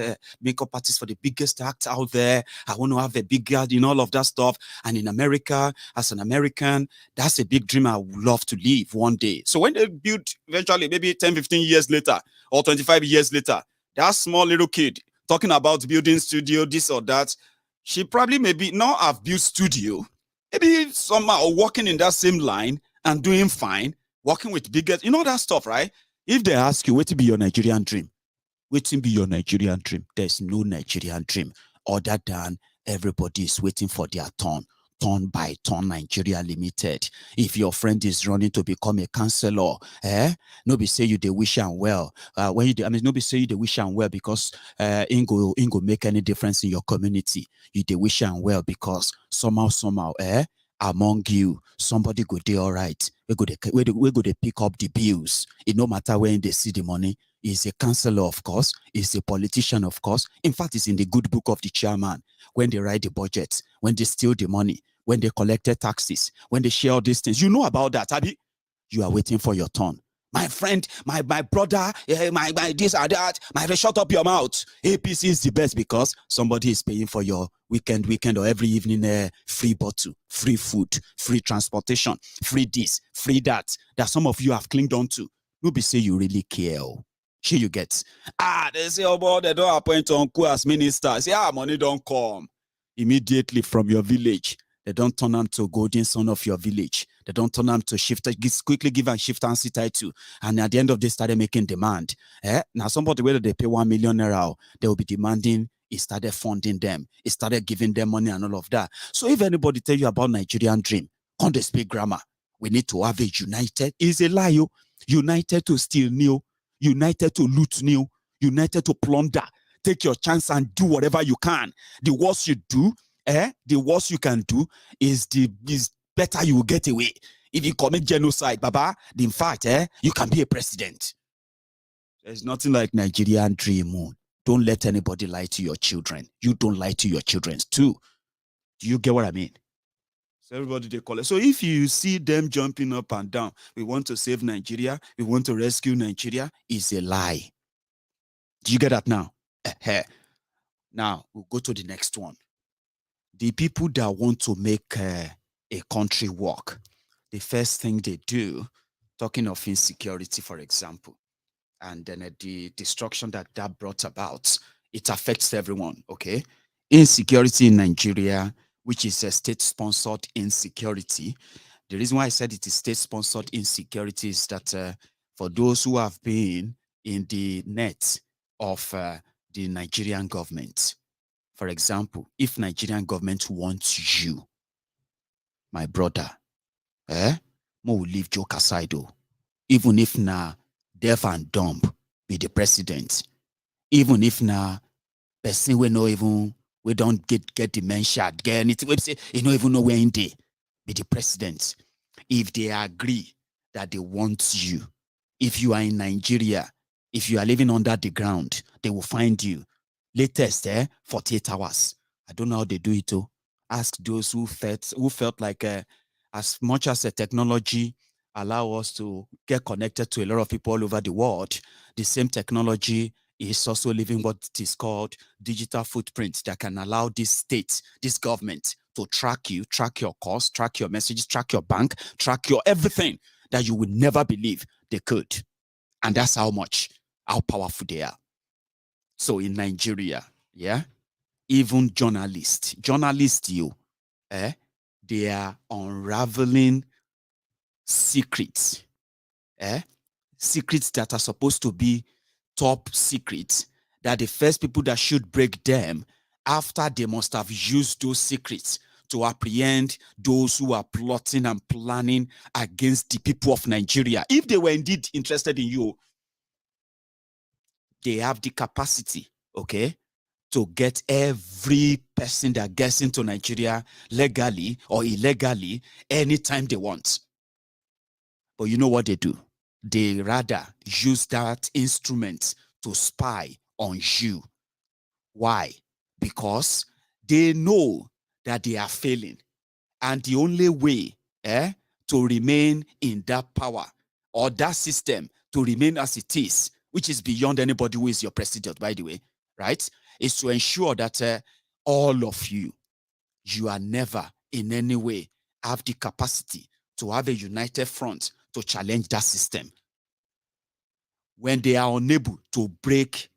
act out there. I want to have a big garden, all of that stuff. And in America, as an American, that's a big dream I would love to live one day. So when they build eventually, maybe 10, 15 years later or 25 years later, that small little kid talking about building studio, this or that, she probably maybe not have built studio, maybe somehow working in that same line and doing fine, working with bigger, that stuff, right? If they ask you, what will be your Nigerian dream? What will be your Nigerian dream? There's no Nigerian dream other than everybody is waiting for their turn by turn, Nigeria Limited. If your friend is running to become a counselor, no be say you they wish and well. No be say you they wish and well because ain't go make any difference in your community. You they wish and well because somehow, among you, somebody go do all right. We go to pick up the bills. It no matter when they see the money. Is a counselor, of course. Is a politician, of course. In fact, it's in the good book of the chairman. When they write the budget, when they steal the money, when they collected taxes, when they share all these things. You know about that, Abby. You are waiting for your turn. My friend, my brother, my this or that, shut up your mouth. APC is the best because somebody is paying for your weekend or every evening free bottle, free food, free transportation, free this, free that some of you have clinged on to. No be say you really care. Here you get. They say, boy, they don't appoint uncle as minister. Say, money don't come. Immediately from your village. They don't turn them to golden son of your village. They don't turn them to shift, quickly give and shift and sit title. And at the end of this, started making demand. Now somebody, whether they pay 1 million naira, they will be demanding. He started funding them. He started giving them money and all of that. So if anybody tell you about Nigerian dream, can't they speak grammar? We need to have a united. Is a lie. United to still new. united to loot new, united to plunder. Take your chance and do whatever you can. The worst you do, the worst you can do is better you will get away. If you commit genocide, Baba, in fact, you can be a president. There's nothing like Nigerian dream. Don't let anybody lie to your children. You don't lie to your children too. Do you get what I mean? So everybody they call it. So if you see them jumping up and down, we want to save Nigeria, we want to rescue Nigeria, is a lie. Do you get that now? Now we'll go to the next one. The people that want to make a country work, the first thing they do, talking of insecurity, for example, and then the destruction that brought about, it affects everyone, okay? Insecurity in Nigeria, which is a state-sponsored insecurity. The reason why I said it is state-sponsored insecurity is that for those who have been in the net of the Nigerian government, for example, if Nigerian government wants you, my brother, mo will leave joke aside though. Even if na deaf and dumb be the president, even if na person we don't get dementia, get anything, we say you don't even know where in they be the president. If they agree that they want you, if you are in Nigeria, if you are living under the ground, they will find you. Latest, 48 hours. I don't know how they do it too. Ask those who felt like as much as the technology allow us to get connected to a lot of people all over the world, the same technology is also leaving what is called digital footprint that can allow this state, this government to track you, track your costs, track your messages, track your bank, track your everything that you would never believe they could. And that's how powerful they are. So in Nigeria, even journalists, they are unraveling secrets, secrets that are supposed to be top secrets, that the first people that should break them after they must have used those secrets to apprehend those who are plotting and planning against the people of Nigeria. If they were indeed interested in you, they have the capacity, to get every person that gets into Nigeria legally or illegally anytime they want. But you know what they do? They rather use that instrument to spy on you. Why? Because they know that they are failing. And the only way to remain in that power or that system to remain as it is, which is beyond anybody who is your president, by the way, right, is to ensure that all of you are never in any way have the capacity to have a united front to challenge that system. When they are unable to break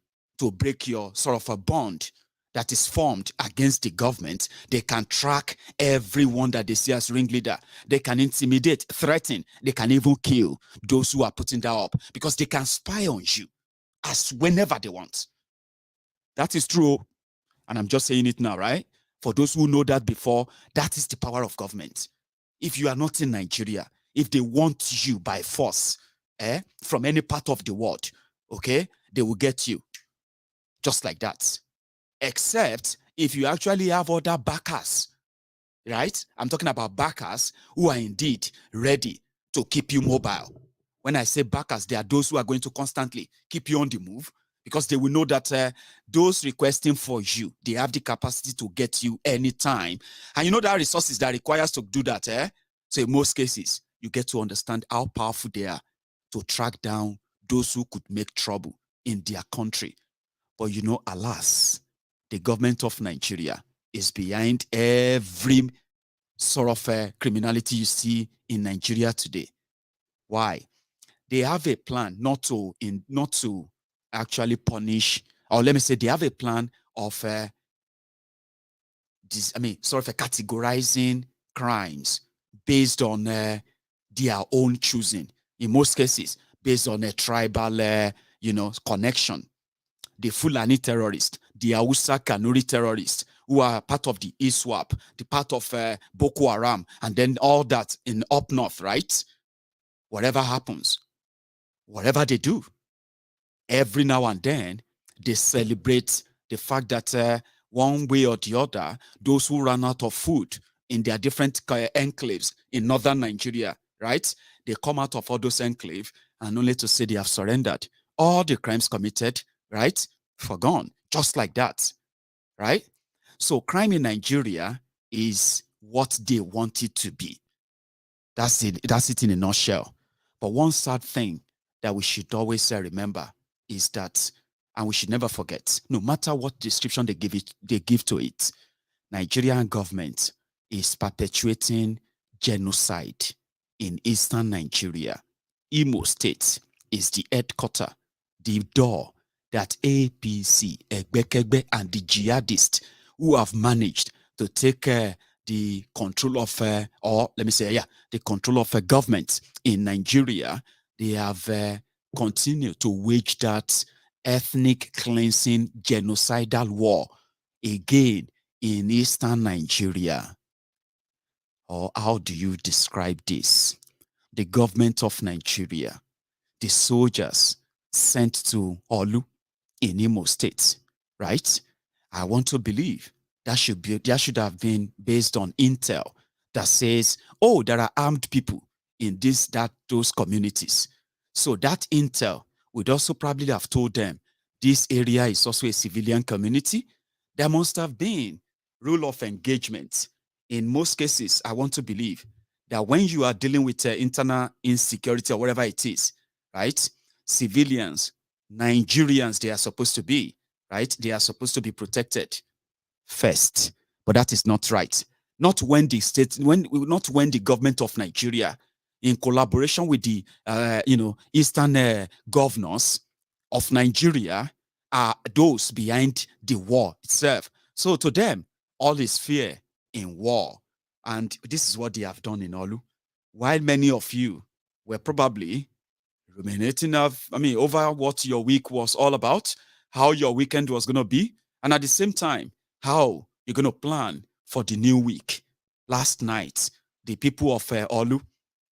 your sort of a bond that is formed against the government, they can track everyone that they see as ringleader. They can intimidate, threaten, they can even kill those who are putting that up because they can spy on you as whenever they want. That is true. And I'm just saying it now, right? For those who know that before, that is the power of government. If you are not in Nigeria, if they want you by force, from any part of the world, they will get you. Just like that. Except if you actually have other backers, right? I'm talking about backers who are indeed ready to keep you mobile. When I say backers, they are those who are going to constantly keep you on the move because they will know that those requesting for you, they have the capacity to get you anytime. And you know that resources that requires to do that, So in most cases, you get to understand how powerful they are to track down those who could make trouble in their country. But you know, alas, the government of Nigeria is behind every sort of criminality you see in Nigeria today. Why? They have a plan not to actually punish, or let me say, they have a plan of categorizing crimes based on their own choosing. In most cases, based on a tribal, connection. The Fulani terrorists, the Hausa Kanuri terrorists, who are part of the ISWAP, the part of Boko Haram, and then all that in up north, right? Whatever happens, whatever they do, Every now and then, they celebrate the fact that one way or the other, those who run out of food in their different enclaves in northern Nigeria, right? They come out of all those enclaves and only to say they have surrendered. All the crimes committed, right? Forgone, just like that, right? So crime in Nigeria is what they want it to be. That's it in a nutshell. But one sad thing that we should always remember is that, and we should never forget, no matter what description they give to it, Nigerian government is perpetuating genocide in eastern Nigeria. Imo State is the headquarters, the door that APC, Egbekegbe, and the jihadists who have managed to take the control of, the control of a government in Nigeria, they have continued to wage that ethnic cleansing genocidal war again in eastern Nigeria. Or how do you describe this? The government of Nigeria, the soldiers sent to Olu in Imo State, right? I want to believe that should have been based on intel that says, oh, there are armed people in those communities. So that intel would also probably have told them this area is also a civilian community. There must have been rule of engagement. In most cases, I want to believe that when you are dealing with internal insecurity or whatever it is, right? Civilians, Nigerians, they are supposed to be, right? They are supposed to be protected first. But that is not right. Not when the government of Nigeria, in collaboration with the eastern governors of Nigeria, are those behind the war itself. So to them, all is fear in war. And this is what they have done in Olu. While many of you were probably ruminating over what your week was all about, how your weekend was going to be, and at the same time, how you're going to plan for the new week. Last night, the people of Olu,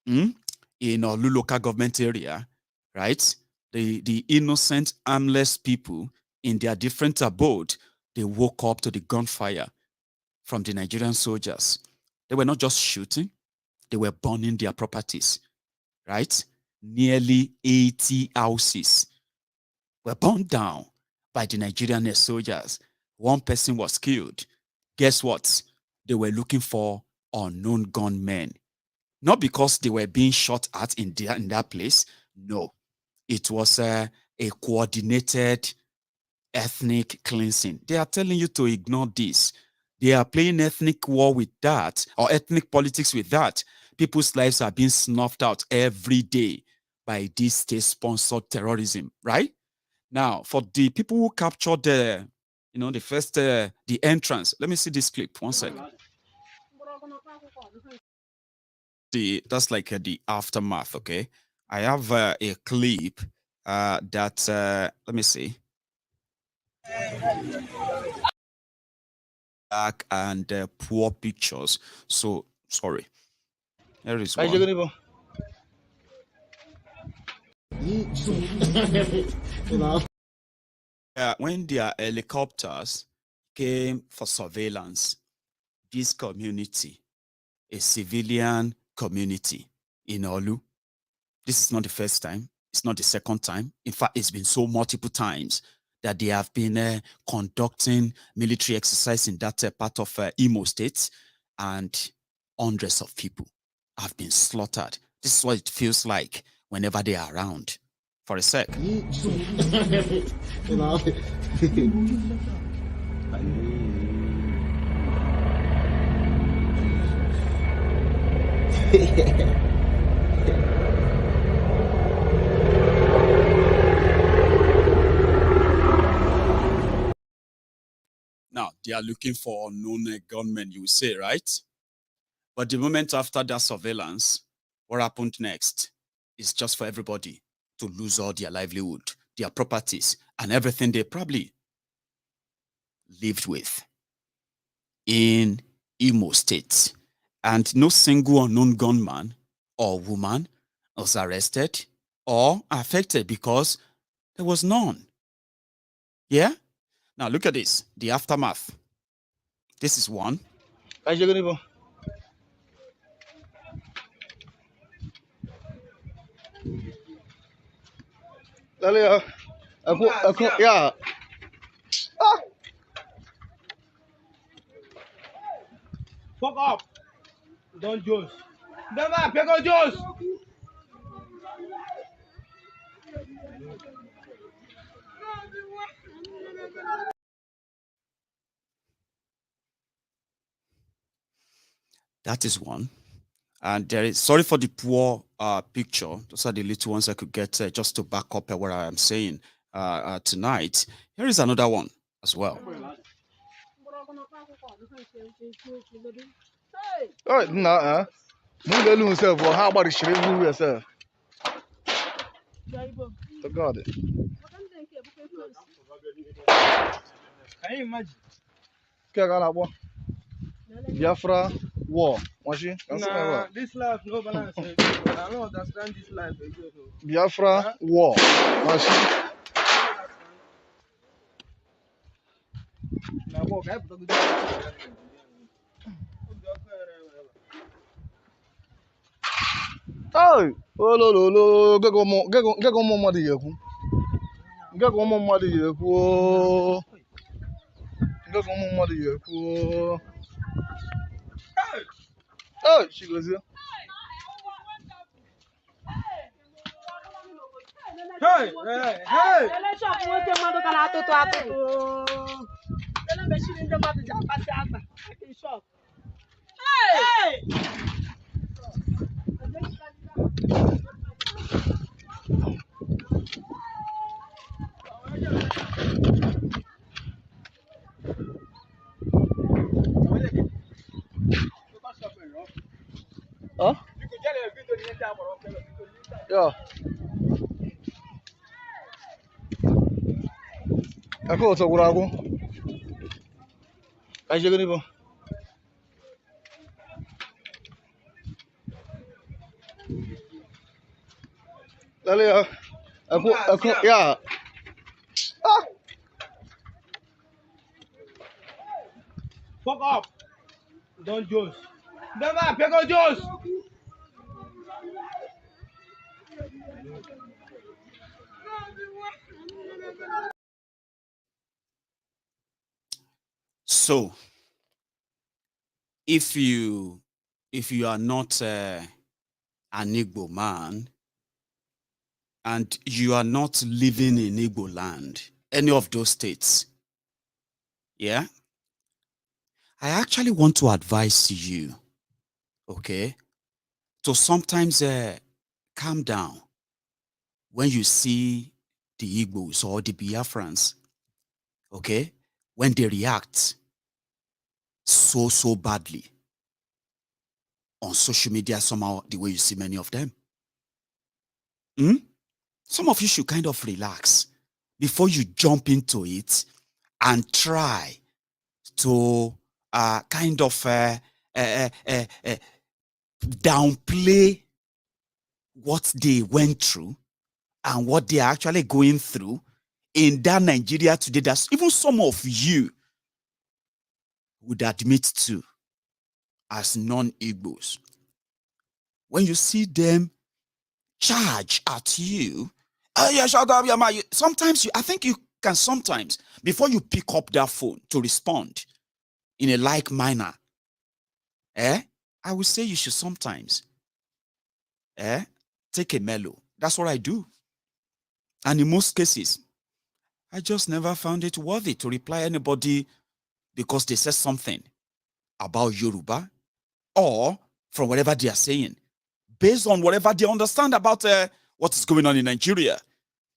in Olu local government area, right? The innocent, armless people in their different abode, they woke up to the gunfire from the Nigerian soldiers. They were not just shooting, they were burning their properties, right? Nearly 80 houses were burned down by the Nigerian soldiers. One person was killed. Guess what? They were looking for unknown gunmen. Not because they were being shot at in that place. No. It was a coordinated ethnic cleansing. They are telling you to ignore this. They are playing ethnic war with that, or ethnic politics with that. People's lives are being snuffed out every day by this state-sponsored terrorism, right? Now, for the people who captured the entrance, let me see this clip. One second. That's like the aftermath, okay? I have a clip that, let me see. Dark and poor pictures. So, sorry. There is one. When their helicopters came for surveillance, this community, a civilian community in Olu, this is not the first time. It's not the second time. In fact, it's been so multiple times that they have been conducting military exercise in that part of Imo State, and hundreds of people have been slaughtered. This is what it feels like whenever they are around. For a sec. Now, they are looking for unknown gunmen, you say, right? But the moment after that surveillance, what happened next is just for everybody to lose all their livelihood, their properties, and everything they probably lived with in Imo State. And no single unknown gunman or woman was arrested or affected because There was none. Yeah? Now look at this, the aftermath. This is one. Yeah. Fuck up. Don't juice. Never pick on juice. That is one. And there is, sorry for the poor picture. Those are the little ones I could get just to back up what I am saying tonight. Here is another one as well. Oh, no. Move alone yourself. Or how about the shit? Move yourself. I got it. Can you imagine? Biafra war. Washi? Nah, this life no balance. I don't understand this life again. Biafra war. Washi? Oh, lo. Get go more money here. Get go more money here. Get go more money here. Oh, she goes here. Hey! Huh? Yeah. I call it a Urago. I should go. Yeah. Fuck up. Don't juice. Never pick on juice. So, if you are not an Igbo man and you are not living in Igbo land, any of those states, yeah, I actually want to advise you, okay, to sometimes calm down when you see the Igbos or the Biafrans, okay, when they react so badly on social media, somehow the way you see many of them. Some of you should kind of relax before you jump into it and try to kind of downplay what they went through and what they are actually going through in that Nigeria today that even some of you would admit to as non-Igbos. When you see them charge at you, yeah, shut up, yeah, man. Sometimes I think you can sometimes, before you pick up that phone to respond in a like manner, I would say you should sometimes take a mellow. That's what I do. And in most cases, I just never found it worthy to reply anybody because they said something about Yoruba or from whatever they are saying, based on whatever they understand about what is going on in Nigeria.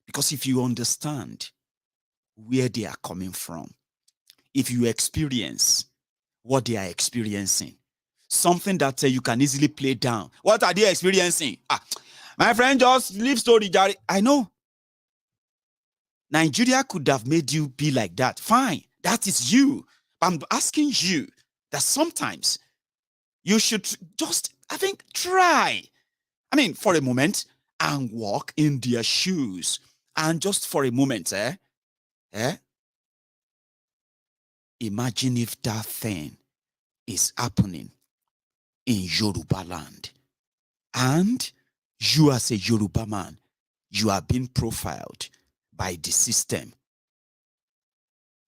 Because if you understand where they are coming from, if you experience what they are experiencing, something that you can easily play down. What are they experiencing? My friend, just leave story, Jari. I know. Nigeria could have made you be like that. Fine. That is you. I'm asking you that sometimes you should just, I think, try. I mean, for a moment and walk in their shoes And just for a moment, imagine if that thing is happening in Yoruba land. And you as a Yoruba man, you are being profiled by the system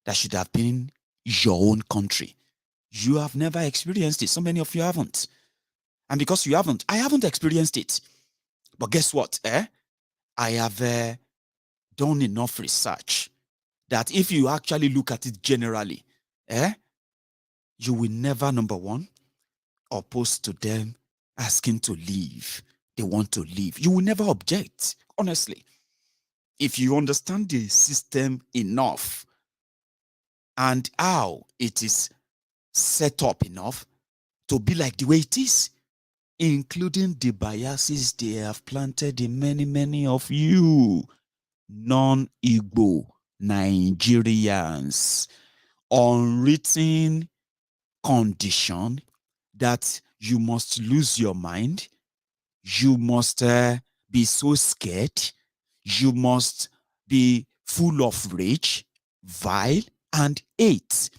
that should have been your own country. You have never experienced it. So many of you haven't. And because you haven't, I haven't experienced it. But guess what? I have done enough research that if you actually look at it generally, you will never, number one, oppose to them asking to leave. They want to leave. You will never object, honestly. If you understand the system enough and how it is set up enough to be like the way it is, including the biases they have planted in many, many of you non-Igbo Nigerians, unwritten condition that you must lose your mind, you must be so scared, you must be full of rage, vile, and hate.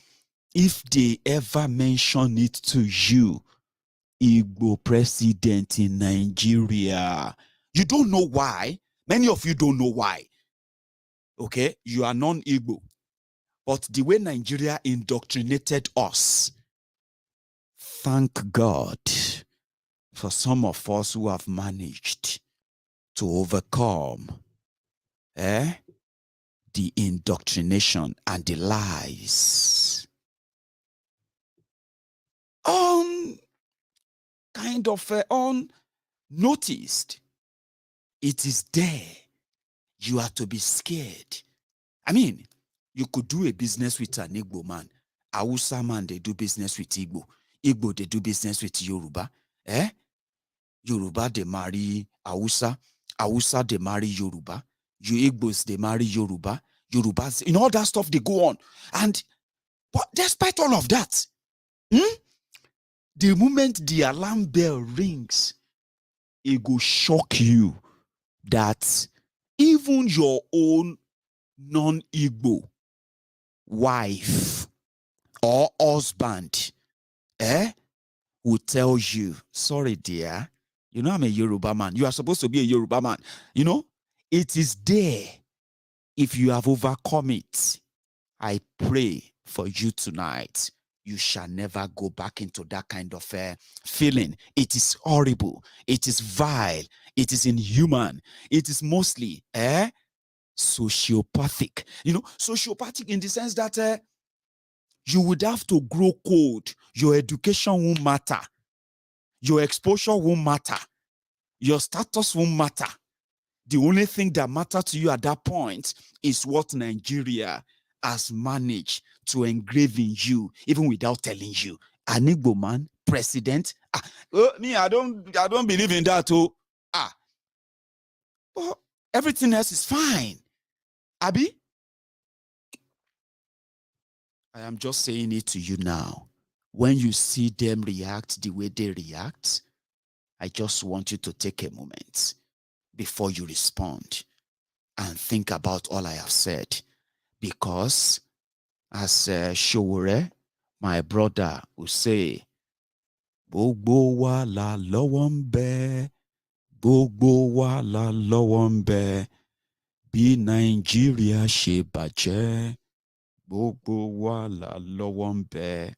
If they ever mention it to you, Igbo president in Nigeria, you don't know why. Many of you don't know why. Okay, you are non-Igbo. But the way Nigeria indoctrinated us, thank God for some of us who have managed to overcome the indoctrination and the lies. Kind of unnoticed. It is there. You are to be scared. I mean, you could do a business with an Igbo man. Hausa man, they do business with Igbo. Igbo, they do business with Yoruba. Yoruba, they marry Hausa. Hausa, they marry Yoruba. You Igbos, they marry Yoruba. Yorubas, all that stuff, they go on. But despite all of that, the moment the alarm bell rings, it will shock you that even your own non-Igbo wife or husband will tell you, sorry dear, I'm a Yoruba man. You are supposed to be a Yoruba man. It is there. If you have overcome it, I pray for you tonight, you shall never go back into that kind of feeling. It is horrible. It is vile. It is inhuman. It is mostly sociopathic. Sociopathic in the sense that you would have to grow cold. Your education won't matter. Your exposure won't matter. Your status won't matter. The only thing that matters to you at that point is what Nigeria has managed to engrave in you, even without telling you. An Igbo man, president. Me, I don't believe in that. But everything else is fine. Abi? I am just saying it to you now. When you see them react the way they react, I just want you to take a moment before you respond and think about all I have said. Because as Showore, my brother, will say, Gbogbo wa la lọ́wọ́ ń bẹ, gbogbo wa la lọ́wọ́ ń bẹ, bí Nàìjíríà ṣe bàjẹ́, gbogbo wa la lọ́wọ́ ń bẹ,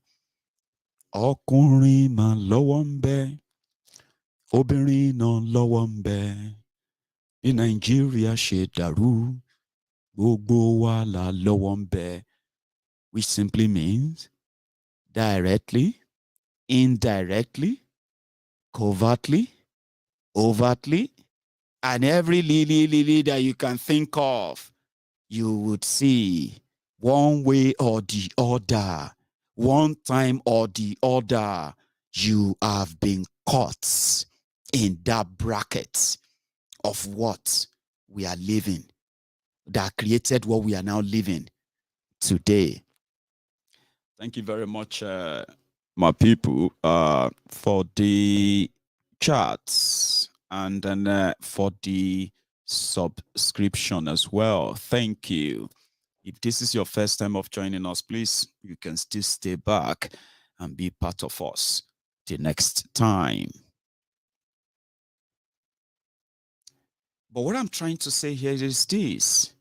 ọkùnrin mà lọ́wọ́ ń bẹ, obìnrin náà lọ́wọ́ ń bẹ, bí Nàìjíríà ṣe dàrú, gbogbo wa la lọ́wọ́ ń bẹ, which simply means directly, indirectly, covertly, overtly, and every lily that you can think of, you would see one way or the other, one time or the other, you have been caught in that bracket of what we are living, that created what we are now living today. Thank you very much, my people, for the charts and then for the subscription as well. Thank you. If this is your first time of joining us, please, you can still stay back and be part of us the next time. But what I'm trying to say here is this.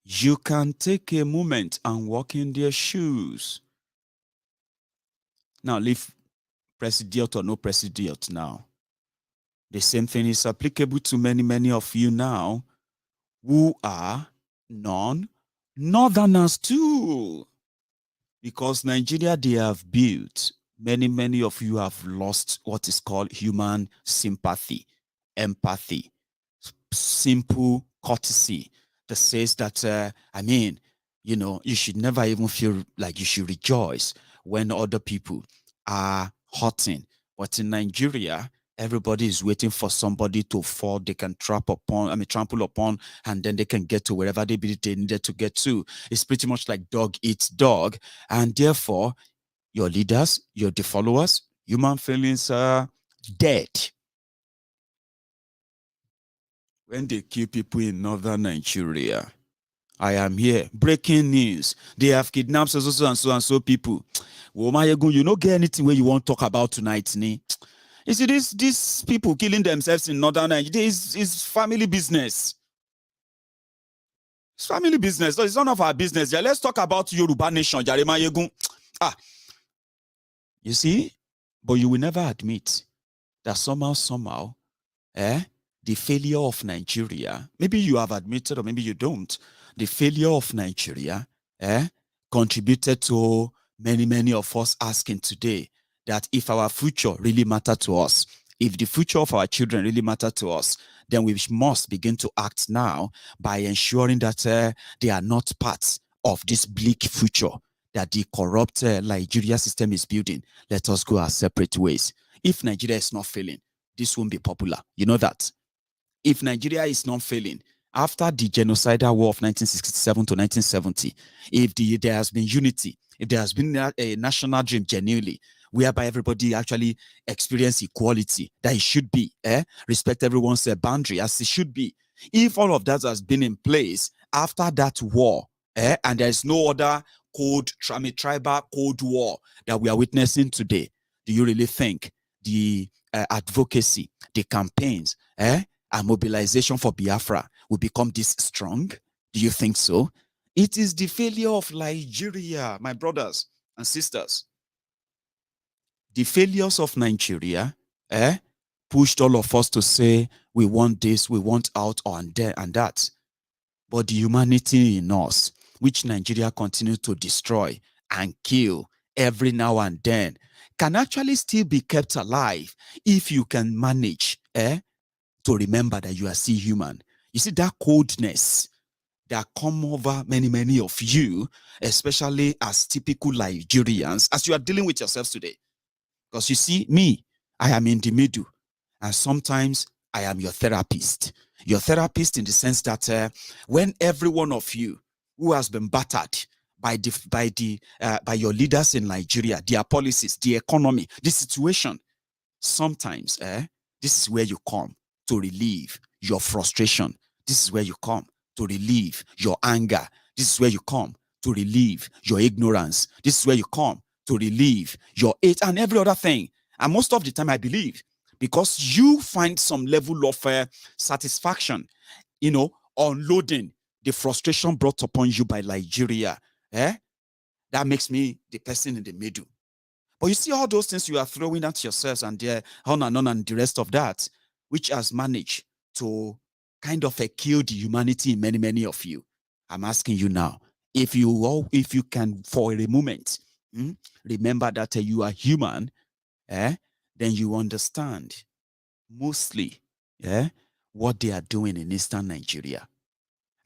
You can take a moment and walk in their shoes. Now, leave presidiot or no presidiot now. The same thing is applicable to many of you now who are non-northerners too. Because Nigeria, they have built, many of you have lost what is called human sympathy, empathy, simple courtesy that says that, I mean, you know, you should never even feel like you should rejoice when other people are hurting. But in Nigeria, everybody is waiting for somebody to fall they can trample upon, and then they can get to wherever they believe they needed to get to. It's pretty much like dog eats dog. And therefore, your leaders, your followers, human feelings are dead. When they kill people in northern Nigeria, I am here. Breaking news. They have kidnapped so and so people. Well, Maiyegun, you don't get anything where you want to talk about tonight, ni? You see, these people killing themselves in northern Nigeria is family business. It's family business. So it's none of our business. Yeah, let's talk about Yoruba nation, Jare Maiyegun. You see, but you will never admit that somehow, the failure of Nigeria, maybe you have admitted or maybe you don't, the failure of Nigeria contributed to many of us asking today that if our future really matters to us, if the future of our children really matters to us, then we must begin to act now by ensuring that they are not part of this bleak future that the corrupt Nigeria system is building. Let us go our separate ways. If Nigeria is not failing, this won't be popular. You know that. If Nigeria is not failing, after the genocidal war of 1967 to 1970, if there has been unity, if there has been a national dream genuinely, whereby everybody actually experience equality, that it should be, respect everyone's boundary as it should be. If all of that has been in place after that war, and there is no other tribal cold war that we are witnessing today, do you really think the advocacy, the campaigns, and mobilization for Biafra will become this strong? Do you think so? It is the failure of Nigeria, my brothers and sisters. The failures of Nigeria pushed all of us to say, we want this, we want out, and there and that. But the humanity in us, which Nigeria continues to destroy and kill every now and then, can actually still be kept alive if you can manage to remember that you are still human. You see, that coldness that come over many of you, especially as typical Nigerians, as you are dealing with yourselves today. Because you see, me, I am in the middle. And sometimes I am your therapist. Your therapist in the sense that when every one of you who has been battered by your leaders in Nigeria, their policies, the economy, the situation, sometimes this is where you come to relieve your frustration. This is where you come to relieve your anger. This is where you come to relieve your ignorance. This is where you come to relieve your hate and every other thing. And most of the time, I believe, because you find some level of satisfaction, unloading the frustration brought upon you by Nigeria. That makes me the person in the middle. But you see all those things you are throwing at yourselves and on and the rest of that, which has managed to kind of kill the humanity in many of you. I'm asking you now, if you can for a moment remember that you are human, then you understand mostly what they are doing in Eastern Nigeria.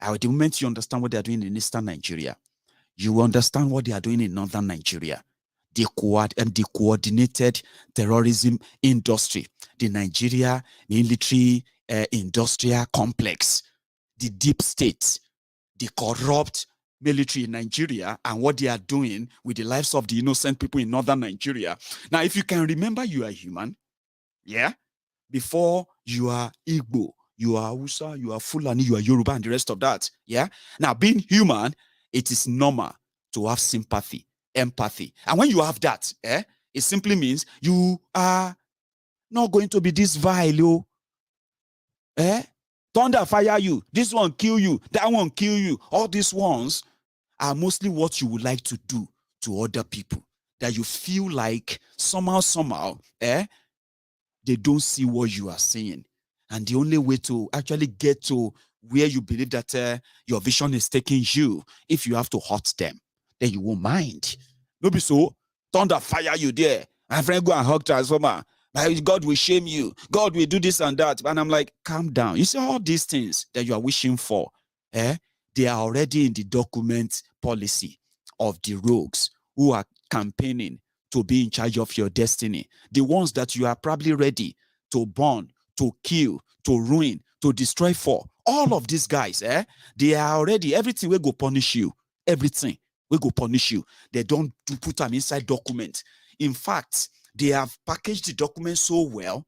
At the moment you understand what they are doing in Eastern Nigeria, you understand what they are doing in Northern Nigeria. The coordinated terrorism industry, the Nigeria military industrial complex, the deep state, the corrupt military in Nigeria, and what they are doing with the lives of the innocent people in Northern Nigeria. Now, if you can remember you are human, before you are Igbo, You are Hausa, you are Fulani, you are Yoruba, and the rest of that. Yeah. Now, being human, it is normal to have sympathy, empathy. And when you have that, it simply means you are not going to be this vile. Thunder fire you. This one kill you. That one kill you. All these ones are mostly what you would like to do to other people. That you feel like somehow, they don't see what you are saying. And the only way to actually get to where you believe that your vision is taking you, if you have to hurt them, then you won't mind. No be so, thunder fire you there. My friend go and hug transformer. God will shame you. God will do this and that. And I'm like, calm down. You see all these things that you are wishing for, they are already in the document policy of the rogues who are campaigning to be in charge of your destiny. The ones that you are probably ready to burn, to kill, to ruin, to destroy for. All of these guys, they are already, everything will go punish you. Everything will go punish you. They don't put them inside document. In fact, they have packaged the document so well,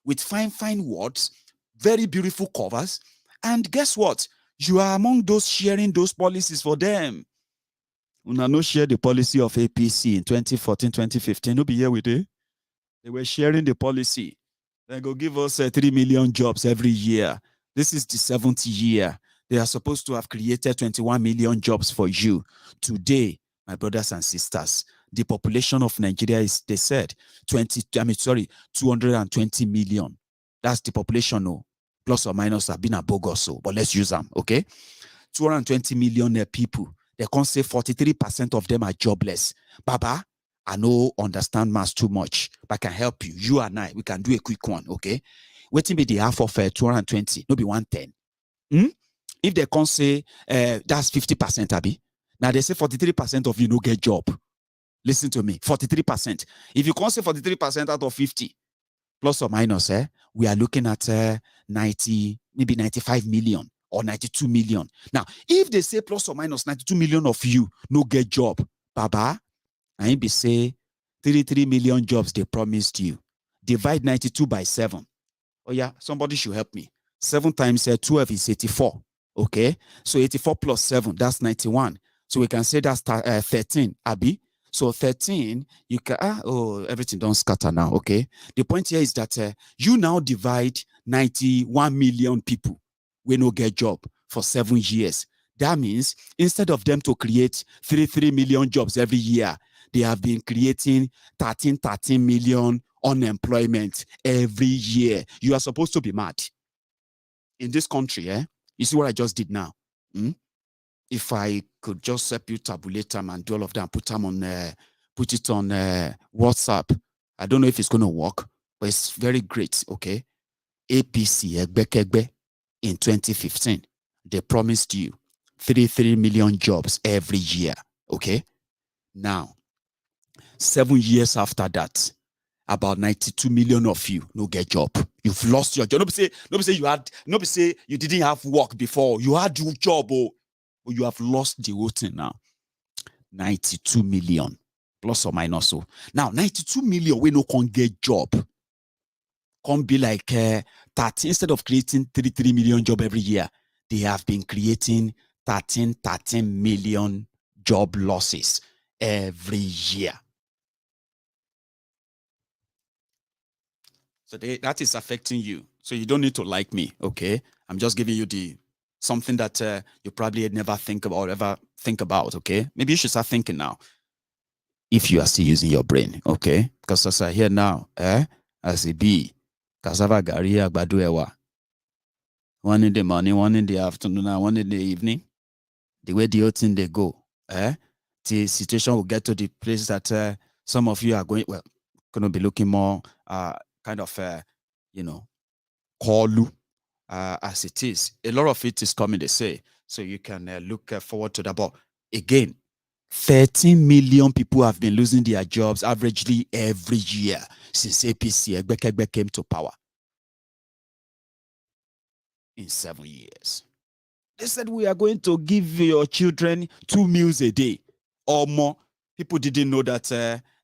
with fine words, very beautiful covers. And guess what? You are among those sharing those policies for them. Una no share the policy of APC in 2014, 2015. No be here with it. They were sharing the policy. They go give us 3 million jobs every year. This is the 7th year. They are supposed to have created 21 million jobs for you. Today, my brothers and sisters, the population of Nigeria is, they said, 220 million. That's the population, no, plus or minus have been a bogus, but let's use them, okay? 220 million people. They can't say 43% of them are jobless. Baba, I know understand maths too much, but I can help you. You and I, we can do a quick one, okay? Waiting be the half of 220, no be 110. If they can't say that's 50%, Abi. Now they say 43% of you no get job. Listen to me, 43%. If you can't say 43% out of 50, plus or minus, we are looking at 90, maybe 95 million or 92 million. Now, if they say plus or minus 92 million of you no get job, Baba, I be say 33 million jobs they promised you. Divide 92 by 7. Oh yeah, somebody should help me. 7 times 12 is 84. Okay, so 84 plus 7, that's 91. So we can say that's 13, Abi. So 13, you can, everything don't scatter now, okay? The point here is that you now divide 91 million people who no get job for 7 years. That means instead of them to create 3 million jobs every year, they have been creating 13 million unemployment every year. You are supposed to be mad. In this country, you see what I just did now? If I could just help you tabulate them and do all of them, put it on WhatsApp. I don't know if it's going to work, but it's very great, okay? APC, Egbekegbe, in 2015, they promised you 3 million jobs every year, okay? Now, 7 years after that, about 92 million of you no get job. You've lost your job. Nobody say you didn't have work before. You had your job, but you have lost the whole thing now. 92 million, plus or minus. So now 92 million we no can get job. Can be like 30, instead of creating 3 million job every year, they have been creating 13 million job losses every year. So that is affecting you. So you don't need to like me, okay? I'm just giving you something that you probably never think about, okay? Maybe you should start thinking now. If you are still using your brain, okay? Because as I hear now, as it be, cassava gari agbado ewa. One in the morning, one in the afternoon, and one in the evening. The way the whole thing they go, the situation will get to the place that some of you are going to be looking more kind of call as it is. A lot of it is coming, they say. So you can look forward to that. But again, 13 million people have been losing their jobs averagely every year since APC Egbekegbe came to power. In 7 years. They said we are going to give your children 2 meals a day or more. People didn't know that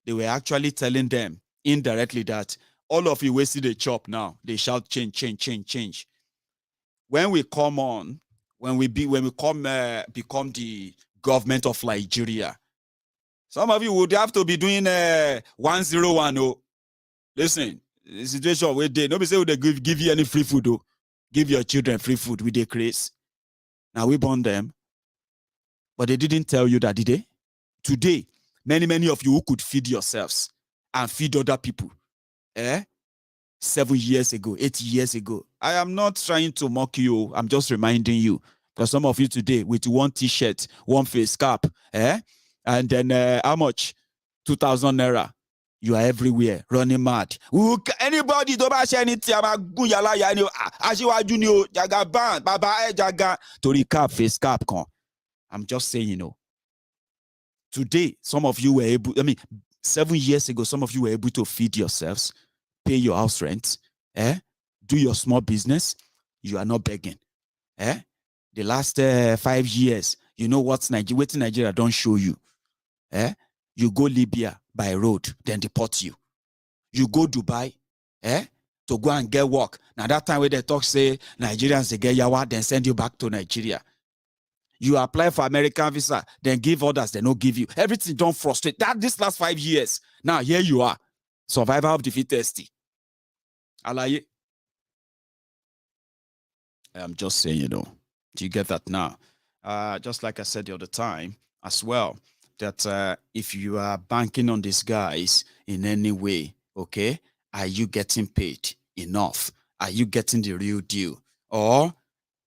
they were actually telling them indirectly that all of you wasted a chop now. They shout change. when we come on, when we become the government of Nigeria, some of you would have to be doing 101. Oh, listen, the situation where they nobody say they give you any free food. Oh, give your children free food with their craze. Now we burn them, but they didn't tell you that, did they? Today, many of you who could feed yourselves and feed other people, 7 years ago, 8 years ago. I am not trying to mock you. I'm just reminding you. Because some of you today with one t-shirt, one face cap, and then how much? 2,000 naira. You are everywhere, running mad. Anybody don't buy anything? To recap, face cap. I'm just saying, you know. Today, some of you were able, 7 years ago, some of you were able to feed yourselves, pay your house rent, do your small business. You are not begging. The last 5 years, you know what Nigeria don't show you. You go Libya by road, then deport you. You go Dubai, to go and get work. Now that time where they talk say Nigerians they get yawa, then send you back to Nigeria. You apply for American visa, then give others, they don't give you. Everything don't frustrate. That this last 5 years. Now here you are, survivor of the fittest. Alaye. I'm just saying, you know. Do you get that now? Just like I said the other time as well, that if you are banking on these guys in any way, okay, are you getting paid enough? Are you getting the real deal? Or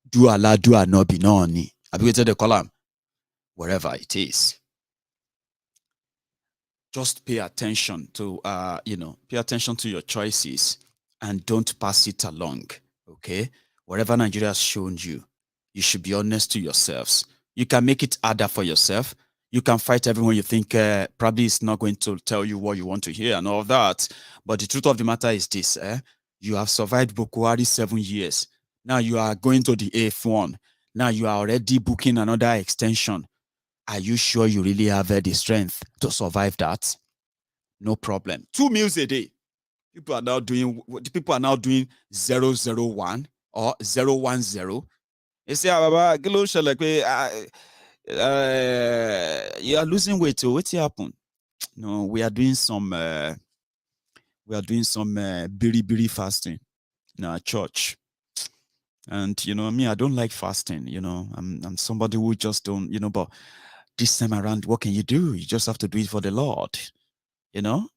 do Allah do not be noni? I be to the column, wherever it is. Just pay attention to pay attention to your choices and don't pass it along. Okay, whatever Nigeria has shown you, you should be honest to yourselves. You can make it harder for yourself. You can fight everyone you think probably is not going to tell you what you want to hear and all of that. But the truth of the matter is this: you have survived Boko Haram 7 years. Now you are going to the 8th one. Now you are already booking another extension. Are you sure you really have the strength to survive that? No problem. 2 meals a day. People are now doing 001 or 010. You say, you are losing weight. So what's happened? No, we are doing some biri fasting in our church. And you know me, I don't like fasting. You know, I'm somebody who just don't, but this time around, what can you do? You just have to do it for the Lord. You know?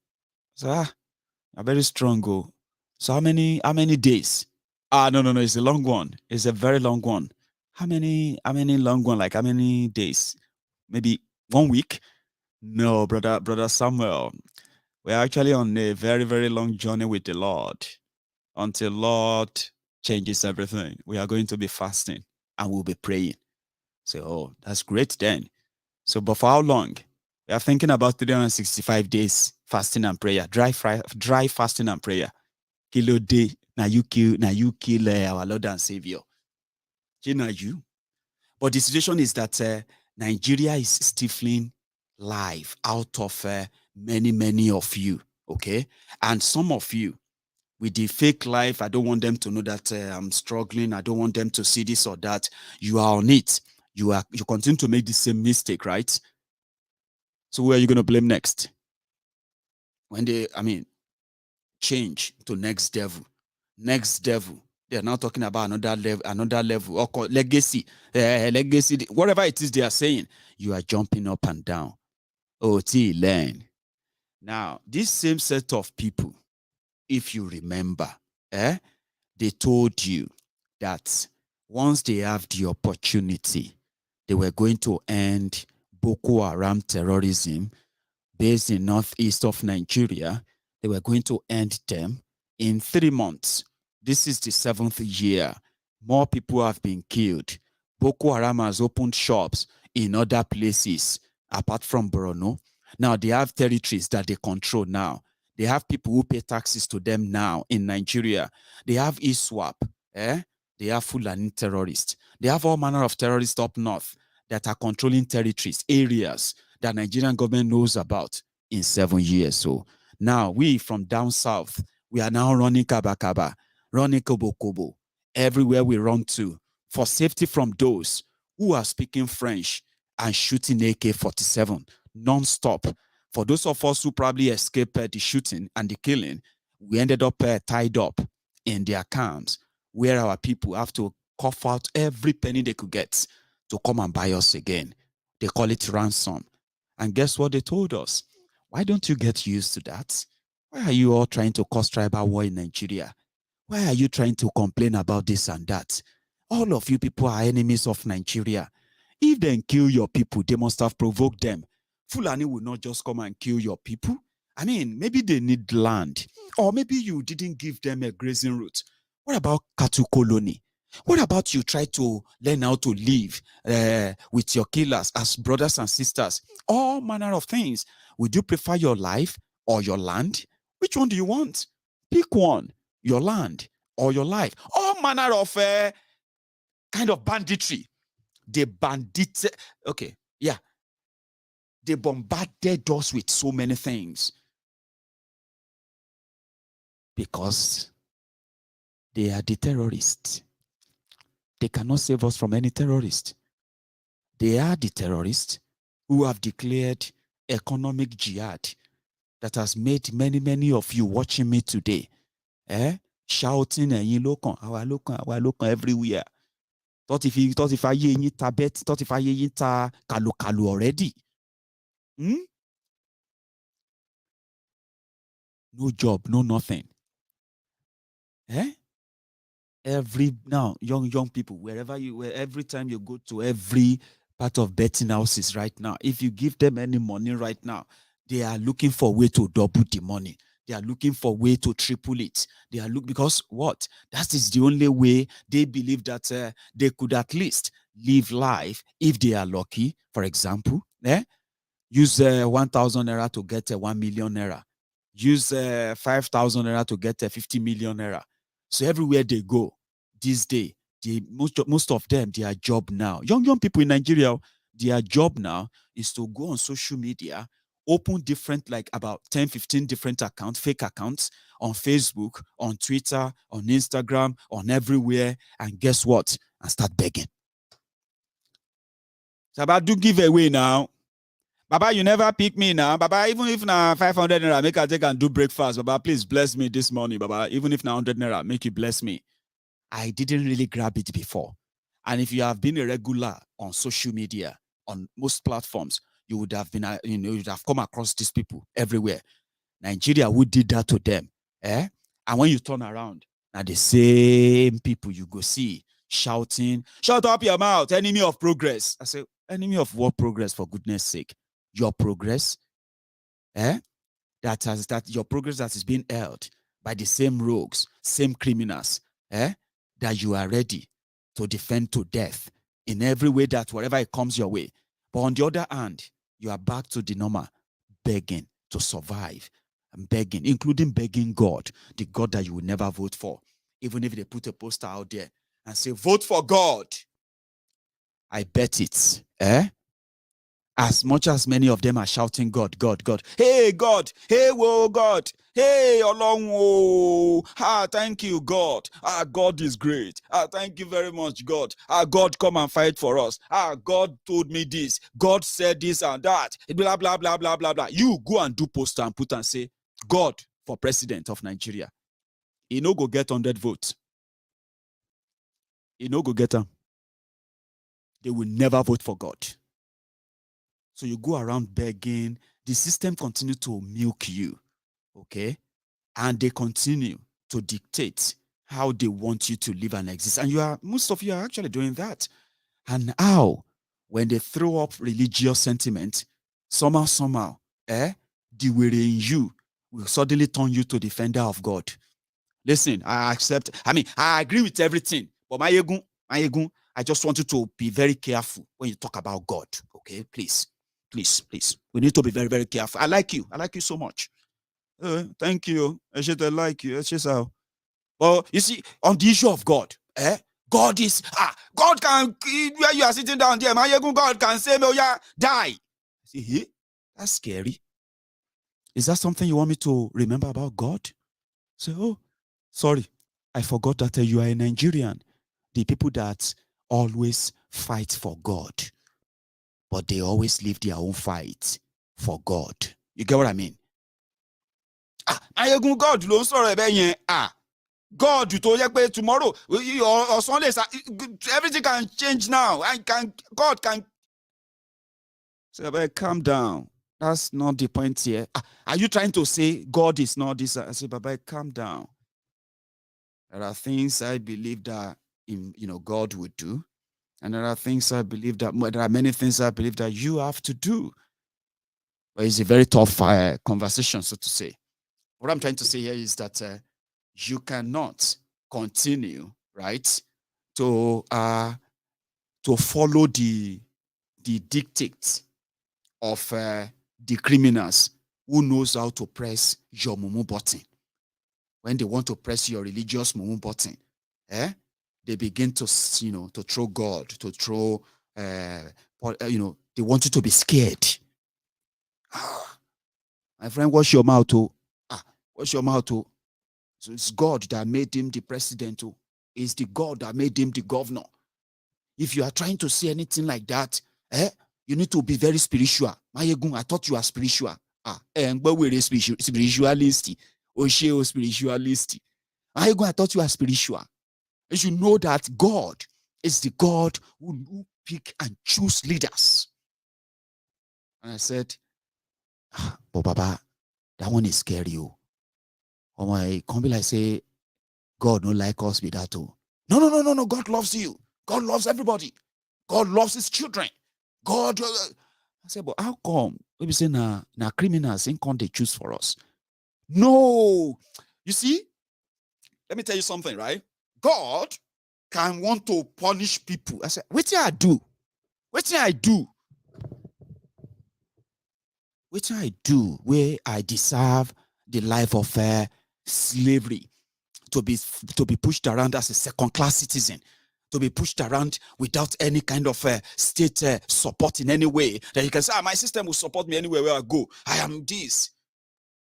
So I'm very strong. Go. So how many days? No, it's a long one. It's a very long one. How many long one? Like how many days? Maybe 1 week? No, brother Samuel. We're actually on a very, very long journey with the Lord. Until Lord changes everything. We are going to be fasting and we'll be praying. So, oh, that's great then. So, but for how long? We are thinking about 365 days fasting and prayer, dry fasting and prayer. Kilo day, now you kill our Lord and Savior. You. But the situation is that Nigeria is stifling life out of many of you, okay? And some of you, with the fake life, I don't want them to know that I'm struggling. I don't want them to see this or that. You are on it. You continue to make the same mistake, right? So who are you going to blame next? When they, change to next devil. They're now talking about another level, or legacy, whatever it is they are saying. You are jumping up and down. learn. Now, this same set of people, if you remember, they told you that once they have the opportunity, they were going to end Boko Haram terrorism based in northeast of Nigeria. They were going to end them in 3 months. This is the 7th year. More people have been killed. Boko Haram has opened shops in other places apart from Borno. Now they have territories that they control now. They have people who pay taxes to them now in Nigeria. They have ISWAP. They have Fulani terrorists. They have all manner of terrorists up north that are controlling territories, areas that Nigerian government knows about in 7 years. So now we from down south, we are now running Kaba, running Kobo Kobo. everywhere we run to, for safety from those who are speaking French and shooting AK-47 non-stop. For those of us who probably escaped the shooting and the killing, we ended up tied up in their camps, where our people have to cough out every penny they could get to come and buy us again. They call it ransom. And guess what they told us? Why don't you get used to that? Why are you all trying to cause tribal war in Nigeria? Why are you trying to complain about this and that? All of you people are enemies of Nigeria. If they kill your people, they must have provoked them. Fulani will not just come and kill your people. I mean, maybe they need land, or maybe you didn't give them a grazing route. What about cattle colony? What about you try to learn how to live with your killers as brothers and sisters? All manner of things. Would you prefer your life or your land? Which one do you want? Pick one, your land or your life. All manner of kind of banditry. They okay, yeah. They bombarded us with so many things because they are the terrorists. They cannot save us from any terrorist. They are the terrorists who have declared economic jihad that has made many of you watching me today shouting our local everywhere. Thought if I hear you tabet, thought if I hear you ta kalu already. No job, no nothing. Young people, every time you go to every part of betting houses right now, if you give them any money right now, they are looking for a way to double the money. They are looking for a way to triple it. They are because what? That is the only way they believe that they could at least live life if they are lucky. For example, use 1,000 naira to get 1 million naira. Use 5,000 naira to get 50 million naira. So everywhere they go this day, most of them, their job now, young people in Nigeria, their job now is to go on social media, open different, like about 10, 15 different accounts, fake accounts on Facebook, on Twitter, on Instagram, on everywhere. And guess what? And start begging. So about do giveaway now. Baba, you never pick me now. Baba, even if now 500 naira, make I take and do breakfast. Baba, please bless me this morning. Baba, even if now 100 naira, make you bless me. I didn't really grab it before. And if you have been a regular on social media, on most platforms, you would have been, you would have come across these people everywhere. Nigeria, who did that to them? And when you turn around, now the same people you go see shouting, shut up your mouth, enemy of progress. I say, enemy of what progress, for goodness sake? Your progress, that your progress that is being held by the same rogues, same criminals, that you are ready to defend to death in every way that whatever it comes your way. But on the other hand, you are back to the normal, begging to survive, and begging, including begging God, the God that you will never vote for, even if they put a poster out there and say, vote for God. I bet it, as much as many of them are shouting, God, God, God. Hey, God. Hey, whoa, God. Hey, along, whoa. Thank you, God. God is great. Thank you very much, God. God, come and fight for us. God told me this. God said this and that. Blah, blah, blah, blah, blah, blah. You go and do poster and put and say, God for president of Nigeria. He no go get 100 votes. He no go get them. They will never vote for God. So you go around begging. The system continue to milk you, okay? And they continue to dictate how they want you to live and exist. And most of you are actually doing that. And how, when they throw up religious sentiment, somehow, the way in you will suddenly turn you to defender of God. Listen, I agree with everything, but Maiyegun, I just want you to be very careful when you talk about God, okay? Please. We need to be very, very careful. I like you so much. Thank you. I like you. Well, you see, on the issue of God, God is, God can, where you are sitting down there, God can say, oh yeah, die. See, that's scary. Is that something you want me to remember about God? Say, oh, sorry. I forgot that you are a Nigerian. The people that always fight for God, but they always leave their own fight for God. You get what I mean? Maiyegun God ló ń sọ̀rọ̀ ẹ̀bẹ̀ yẹn. God tó yẹ pé tomorrow or Sunday everything can change now. God can. So calm down. That's not the point here. Are you trying to say God is not this? I say, Baba, calm down. There are things I believe that God would do, and there are things I believe that there are many things I believe that you have to do. But it's a very tough conversation, so to say. What I'm trying to say here is that you cannot continue, right, to follow the dictates of the criminals who knows how to press your mumu button. When they want to press your religious mumu button, they begin to throw God, to throw, they want you to be scared. My friend, wash your mouth, wash your mouth, So it's God that made him the president, It's the God that made him the governor. If you are trying to say anything like that, you need to be very spiritual. Maiyegun, I thought you are spiritual. But we're spiritualist. Spiritualist. Maiyegun, I thought you are spiritual. You should know that God is the God who pick and choose leaders. And I said, but Baba, that one is scary. Oh my, can't be like say, God don't like us with that too. No. God loves you. God loves everybody. God loves his children. God. I said, but how come? We say na criminals ain't can't they choose for us? No. You see, let me tell you something, right? God can want to punish people. I said, what did I do? What did I do? What did I do where I deserve the life of slavery, to be pushed around as a second-class citizen, to be pushed around without any kind of state support in any way, that you can say, my system will support me anywhere where I go. I am this.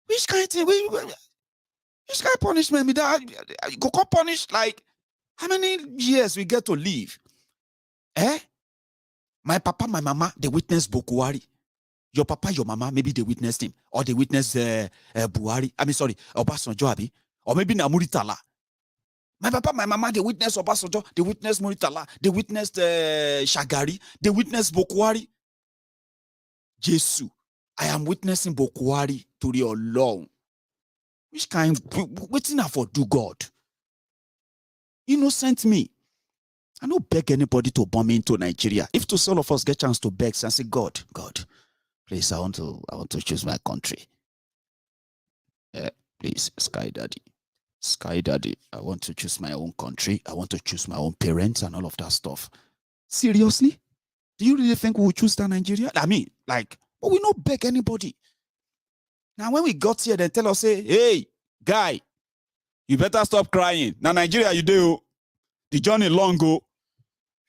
Which kind of thing? Which kind of punishment? You go punish, like, how many years we get to live? My papa, my mama, they witnessed Bokuwari. Your papa, your mama, maybe they witnessed him, or they witnessed Buhari. Obasanjo Abi, or maybe Namuritala. My papa, my mama, they witnessed Obasanjo, they witnessed Muritala, they witnessed Shagari, they witnessed Bokuwari. Jesus, I am witnessing Bokuwari to your law. Which kind? Waiting for do God? Innocent me. I don't beg anybody to bomb into Nigeria. If to all of us get chance to beg and say, God, please, I want to choose my country. Please, Sky Daddy, I want to choose my own country. I want to choose my own parents and all of that stuff. Seriously? Do you really think we will choose that Nigeria? I mean, but we don't beg anybody. Now, when we got here, they tell us, say, hey, guy, you better stop crying. Now, Nigeria, you do. The journey long go.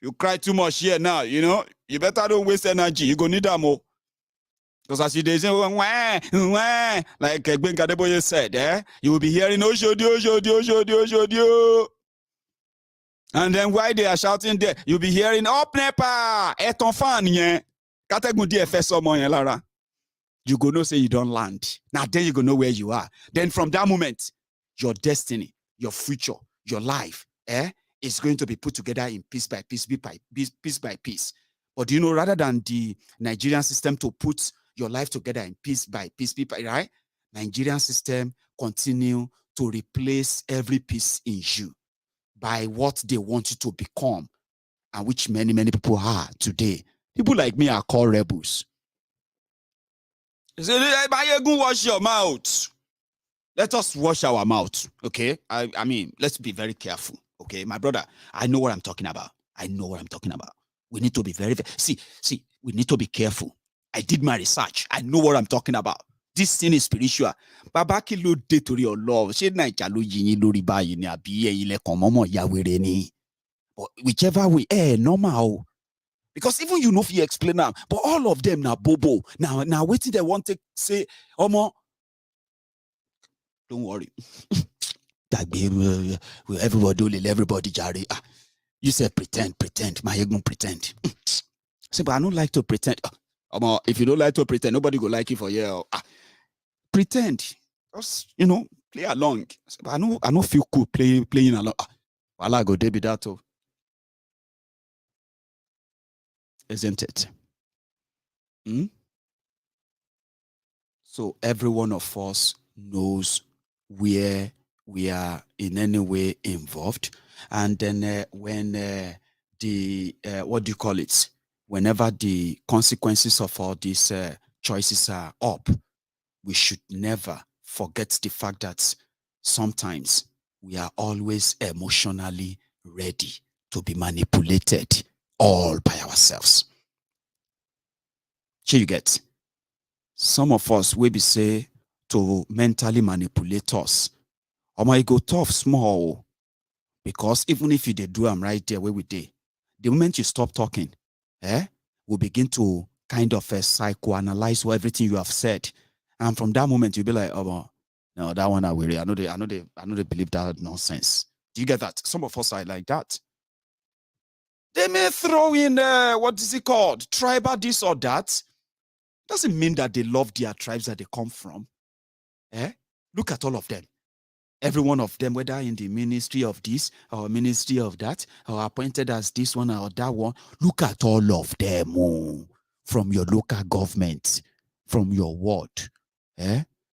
You cry too much here now, you better don't waste energy. You go need that more. Because as you say, like Ben Kadeboye said, you will be hearing Oshodio. And then while they are shouting there, you'll be hearing up Nepa, eton fan yen. Kategundi efeso mo yen lara. You go know say you don't land. Now then you go know where you are. Then from that moment, your destiny, your future, your life, is going to be put together in piece by piece by piece. But do you know, rather than the Nigerian system to put your life together in piece by piece, right? Nigerian system continue to replace every piece in you by what they want you to become, and which many people are today. People like me are called rebels. They say, Maiyegun, wash your mouth. Let us wash our mouth, okay? I mean, let's be very careful, okay? My brother, I know what I'm talking about. We need to be very see, we need to be careful. I did my research. I know what I'm talking about. This thing is spiritual. Baba ki lo de tori Ọlọ́run. Ṣé Naija ló yin yín lórí báyìí ni àbí ẹ̀yin lẹ́kàn mọ́mọ́ ya wèrè ni? But whichever way, normal. Because even you know if you explain now, but all of them now bobo. Now waiting they want to say, Omo, don't worry. everybody will everybody jari. You said pretend, Maiyegun pretend. Say, but I don't like to pretend. If you don't like to pretend, nobody will like you for you. Pretend. Just, play along. Say, but I don't feel cool playing along. I go David that too. Isn't it? So every one of us knows where we are in any way involved. And then when what do you call it? Whenever the consequences of all these choices are up, we should never forget the fact that sometimes we are always emotionally ready to be manipulated all by ourselves. Here you get. Some of us will be say to mentally manipulate us. It go tough small, because even if you do them right there where we did, the moment you stop talking, we'll begin to kind of psychoanalyze everything you have said, and from that moment you'll be like, oh no, that one I will. I know they believe that nonsense. Do you get that? Some of us are like that. They may throw in what is it called, tribal this or that. Doesn't mean that they love their tribes that they come from. Look at all of them. Every one of them, whether in the ministry of this or ministry of that, or appointed as this one or that one, look at all of them from your local government, from your ward,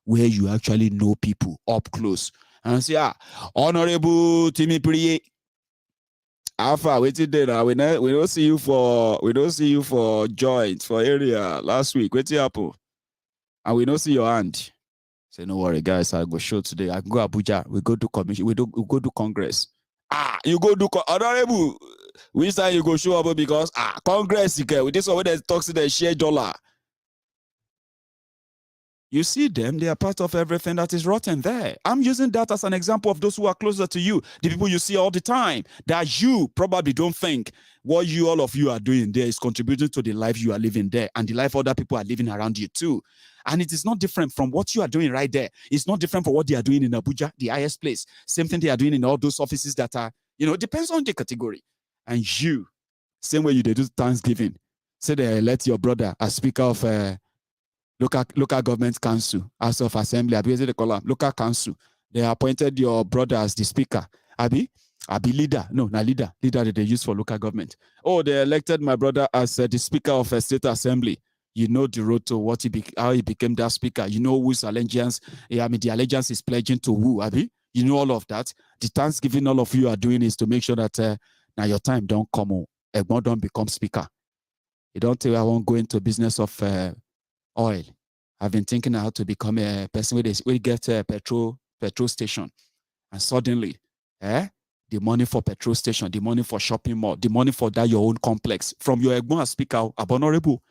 where you actually know people up close. And say, Honorable Timmy Priye, Alpha, waiting there. We don't see you for joints for area last week. Waiting happen, and we don't see your hand. Say, no worry, guys. I go show today. I go Abuja. We go do commission. We go do Congress. You go do Honorable. Which time you go show up because Congress. With this one, when they talk to the share dollar. You see them, they are part of everything that is rotten there. I'm using that as an example of those who are closer to you, the people you see all the time, that you probably don't think what all of you are doing there is contributing to the life you are living there and the life other people are living around you too. And it is not different from what you are doing right there. It's not different from what they are doing in Abuja, the highest place. Same thing they are doing in all those offices that are, depends on the category. And you, same way you do Thanksgiving, say they let your brother as Speaker of local government council, House of Assembly, they call them local council. They appointed your brother as the speaker. Abi leader. No, not leader. Leader that they use for local government. Oh, they elected my brother as the speaker of a state assembly. You know the road to how he became that speaker. You know whose allegiance. The allegiance is pledging to who. Abi, you know all of that. The Thanksgiving all of you are doing is to make sure that now your time don't come. Egbon don't become speaker. You don't tell I won't go into business of oil. I've been thinking how to become a person where we get a petrol station, and suddenly, the money for petrol station, the money for shopping mall, the money for that your own complex from your Egbon as speaker, Honorable,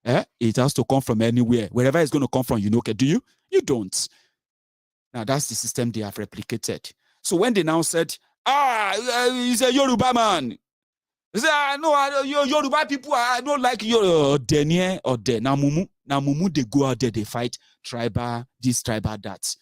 it has to come from anywhere, wherever it's going to come from. Okay, do you? You don't. Now that's the system they have replicated. So when they now said, he's a Yoruba man. They say, no, Yoruba people, I don't like your Denier or De Namumu. Namumu, they go out there, they fight tribal, this, tribal, that.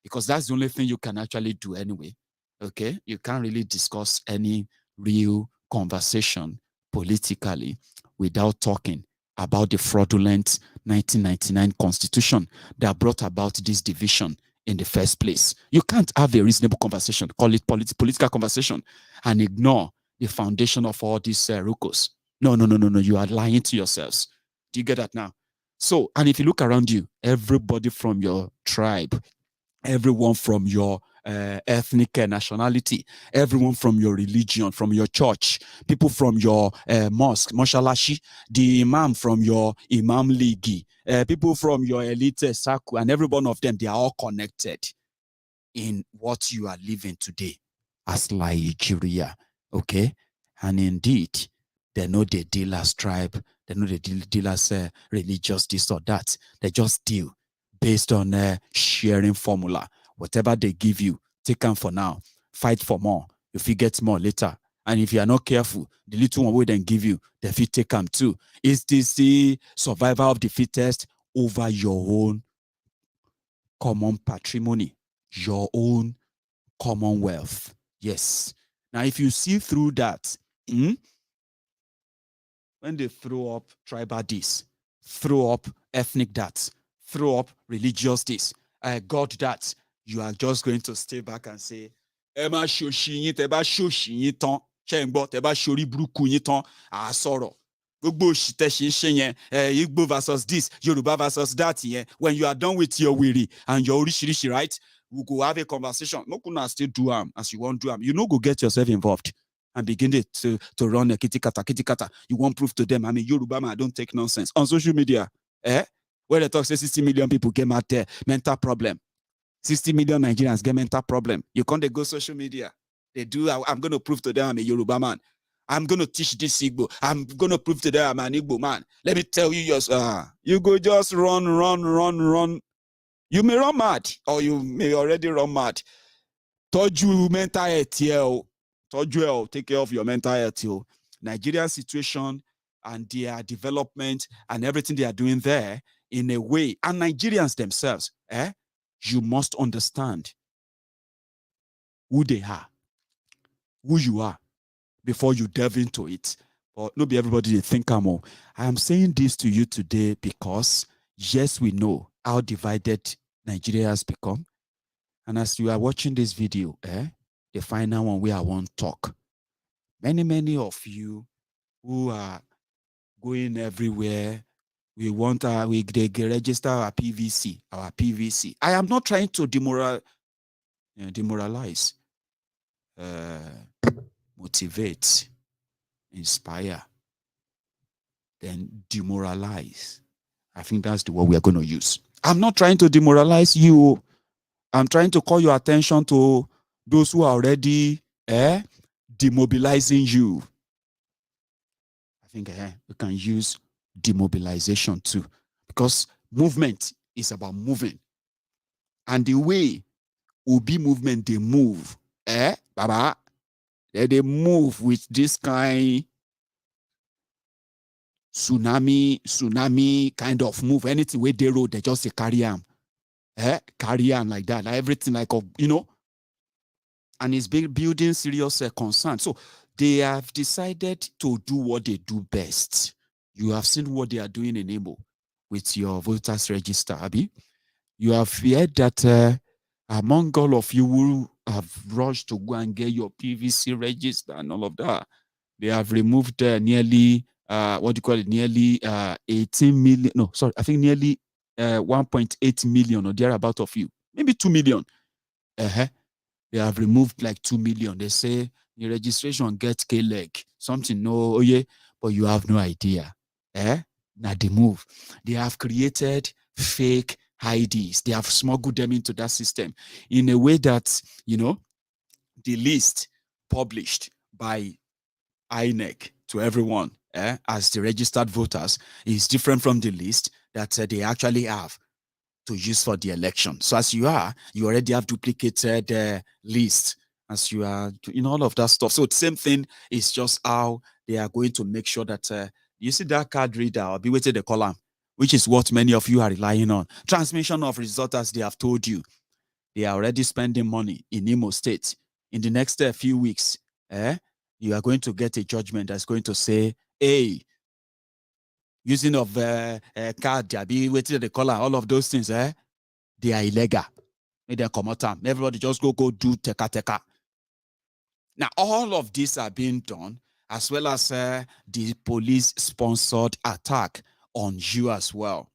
Because that's the only thing you can actually do anyway. Okay? You can't really discuss any real conversation politically without talking about the fraudulent 1999 constitution that brought about this division in the first place. You can't have a reasonable conversation, call it political conversation, and ignore the foundation of all these rucos. No. You are lying to yourselves. Do you get that now? So, and if you look around you, everybody from your tribe, everyone from your ethnic nationality, everyone from your religion, from your church, people from your mosque, Moshalashi, the imam from your Imam League, people from your elite circle, and every one of them, they are all connected in what you are living today as Nigeria. Okay? And indeed, they know they deal as tribe, they know they deal as religious, this or that. They just deal based on sharing formula. Whatever they give you, take them for now. Fight for more. If you get more later. And if you are not careful, the little one will then give you, they will take them too. Is this the survival of the fittest over your own common patrimony, your own commonwealth. Yes. Now, if you see through that, when they throw up tribal this, throw up ethnic that, throw up religious this, God that, you are just going to stay back and say, Emma Shoshin, Teba Shoshin, Ton, Chengbo, Teba Shori Bruku, Ton, Soro. Igbo versus this, Yoruba versus that. Yeah. When you are done with your weary and your Orishirishi, right? We'll go have a conversation. No kuna still do as you want to do. You know, go get yourself involved and begin to run a kitty kata. You won't prove to them, I'm a Yoruba man, I don't take nonsense. On social media, where they talk say 60 million people came out there, mental problem. 60 million Nigerians get mental problem. You can't go social media. They do, I'm going to prove to them I'm a Yoruba man. I'm going to teach this Igbo. I'm going to prove to them I'm an Igbo man. Let me tell you yours. You go just run. You may run mad, or you may already run mad. Told you mental health here. Told you take care of your mental health here. Nigerian situation and their development and everything they are doing there in a way, and Nigerians themselves, you must understand who they are, who you are, before you delve into it. But not be everybody they think I'm all. I am saying this to you today because, yes, we know how divided Nigeria has become. And as you are watching this video, the final one where I want to talk, many of you who are going everywhere, we want we register our PVC. I am not trying to demoralize, motivate, inspire, then demoralize. I think that's the word we are going to use. I'm not trying to demoralize you. I'm trying to call your attention to those who are already demobilizing you. I think we can use demobilization too, because movement is about moving. And the way Obi movement, they move, Baba, they move with this kind tsunami kind of move. Anything where they road, they just say carry on. Carry on like that. Like everything like, and it's building serious concern. So they have decided to do what they do best. You have seen what they are doing in Imo with your voters register, Abi. You have heard that among all of you who have rushed to go and get your PVC register and all of that, they have removed nearly, nearly 18 million. No, sorry, I think nearly 1.8 million or thereabout of you. Maybe 2 million. They have removed like 2 million. They say the registration gets K-leg. Something, no, but you have no idea. Now they move. They have created fake IDs. They have smuggled them into that system in a way that, the list published by INEC to everyone as the registered voters is different from the list that they actually have to use for the election. So as you already have duplicated lists as you are in all of that stuff. So the same thing is just how they are going to make sure that you see that card reader or be waiting the column, which is what many of you are relying on. Transmission of results, as they have told you. They are already spending money in Imo State. In the next few weeks, you are going to get a judgment that's going to say, hey, using of card, be waiting the color, all of those things, they are illegal. May they come out. Everybody just go do teka. Now, all of these are being done, as well as the police-sponsored attack on you as well.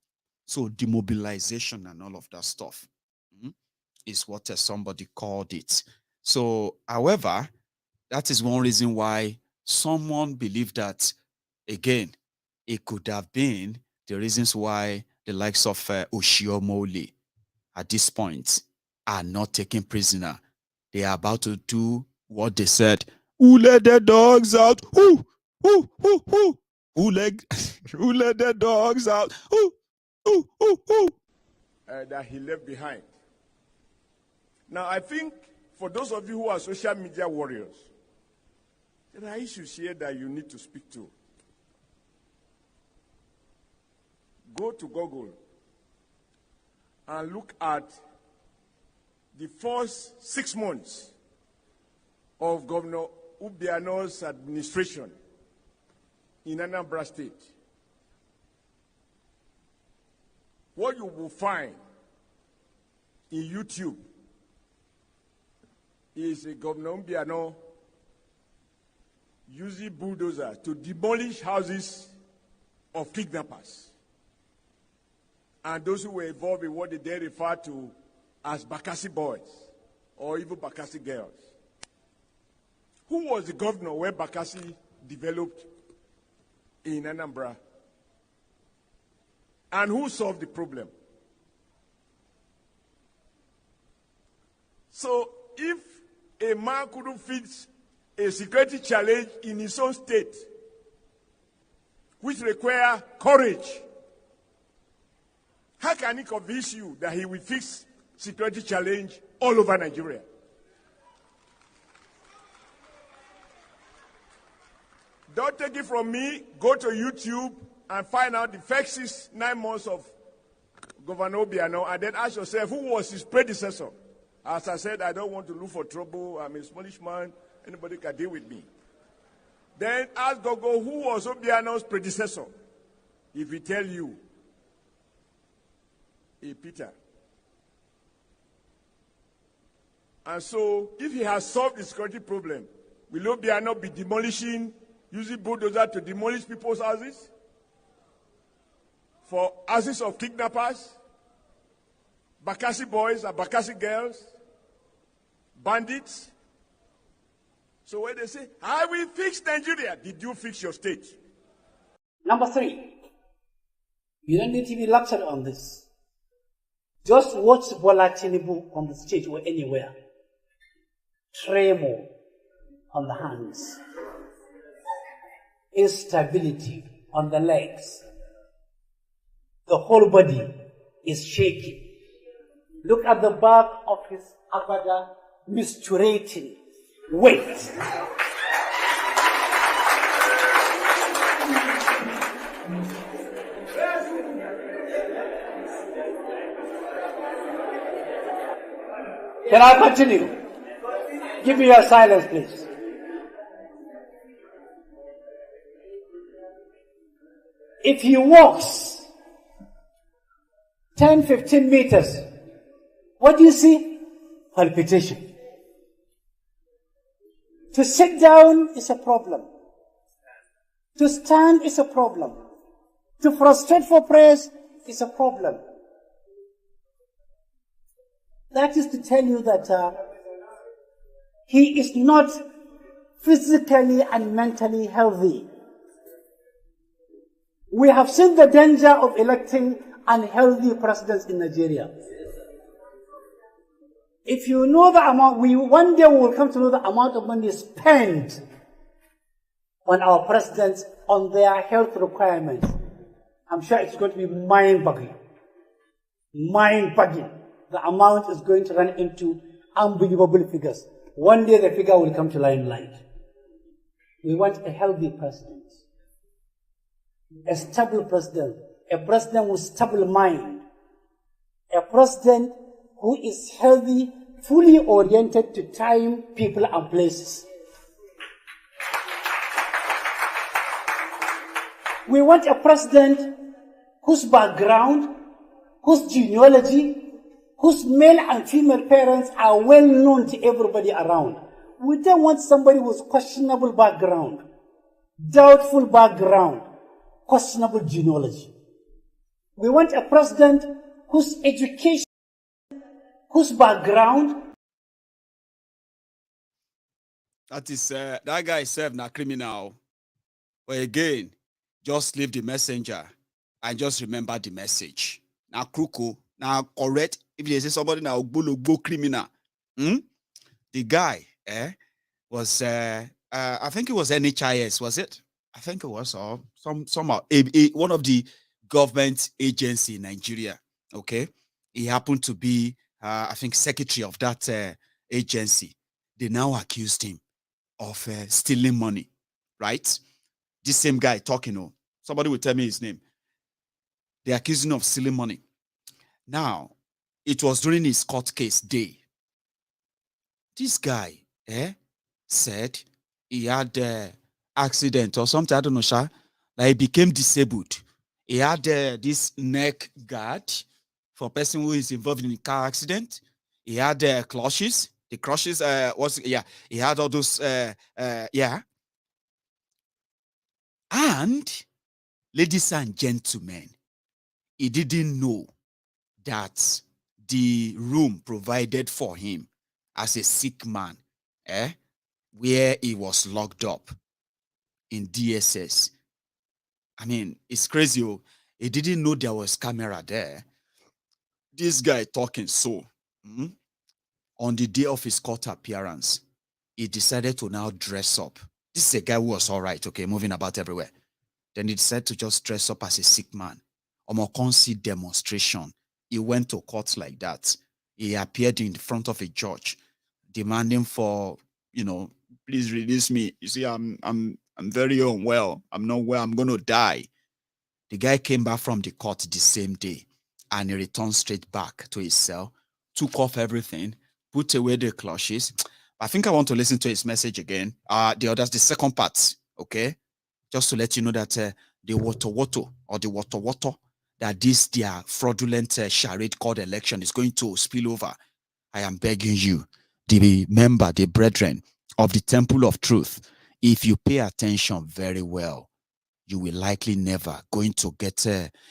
So demobilization and all of that stuff is what somebody called it. So, however, that is one reason why someone believed that, again, it could have been the reasons why the likes of Oshiomole at this point are not taken prisoner. They are about to do what they said. Who let the dogs out? Who let the dogs out? Who? That he left behind. Now, I think for those of you who are social media warriors, there are issues here that you need to speak to. Go to Google and look at the first 6 months of Governor Ubiano's administration in Anambra State, what you will find in YouTube is a Governor Ubiano using bulldozers to demolish houses of kidnappers and those who were involved in what they refer to as Bakassi boys or even Bakassi girls. Who was the governor where Bakassi developed in Anambra? And who solved the problem? So if a man couldn't fix a security challenge in his own state, which require courage, how can he convince you that he will fix security challenge all over Nigeria? Don't take it from me. Go to YouTube and find out the first 9 months of Governor Obiano, and then ask yourself, who was his predecessor? As I said, I don't want to look for trouble. I'm a smallish man. Anybody can deal with me. Then ask Gogo, who was Obiano's predecessor? If he tell you, Peter. And so, if he has solved the security problem, will Obiano be demolishing, using bulldozer to demolish people's houses? For houses of kidnappers, Bakassi boys and Bakassi girls, bandits? So when they say, I will fix Nigeria, did you fix your state? Number 3, you don't need to be lectured on this. Just watch Bola Tinubu on the stage or anywhere. Tremor on the hands. Instability on the legs. The whole body is shaking. Look at the back of his agbada, misturating. Wait. Can I continue? Give me your silence, please. If he walks 10, 15 meters, what do you see? Palpitation. To sit down is a problem. To stand is a problem. To prostrate for prayers is a problem. That is to tell you that he is not physically and mentally healthy. We have seen the danger of electing unhealthy presidents in Nigeria. If you know the amount, one day we will come to know the amount of money spent on our presidents on their health requirements. I'm sure it's going to be mind-boggling. Mind-boggling. The amount is going to run into unbelievable figures. One day the figure will come to limelight. We want a healthy president, a stable president, a president with stable mind, a president who is healthy, fully oriented to time, people, and places. We want a president whose background, whose genealogy, whose male and female parents are well known to everybody around. We don't want somebody with questionable background, doubtful background, questionable genealogy. We want a president whose education, whose background. That is, that guy is served a criminal. But again, just leave the messenger and just remember the message. Now, Kruko, now correct. If they say somebody now go criminal, the guy was I think it was NHIS, was it? I think it was somehow one of the government agency in Nigeria. Okay, he happened to be I think secretary of that agency. They now accused him of stealing money, right? This same guy talking. Somebody will tell me his name. They accused him of stealing money. Now, it was during his court case day. This guy, said he had accident or something, I don't know, sha, like he became disabled. He had this neck guard for a person who is involved in a car accident. He had clutches. The crushes he had all those and ladies and gentlemen, he didn't know that the room provided for him as a sick man, where he was locked up in DSS. I mean, it's crazy. He didn't know there was camera there. This guy talking so. On the day of his court appearance, he decided to now dress up. This is a guy who was all right, okay, moving about everywhere. Then he decided to just dress up as a sick man. Omokonsi demonstration. He went to court like that. He appeared in front of a judge, demanding for, please release me. You see, I'm very unwell. I'm not well. I'm going to die. The guy came back from the court the same day, and he returned straight back to his cell, took off everything, put away the clutches. I think I want to listen to his message again. The second part, okay? Just to let you know that the water, that this their fraudulent charade called election is going to spill over. I am begging you, the brethren of the Temple of Truth, if you pay attention very well, you will likely never going to get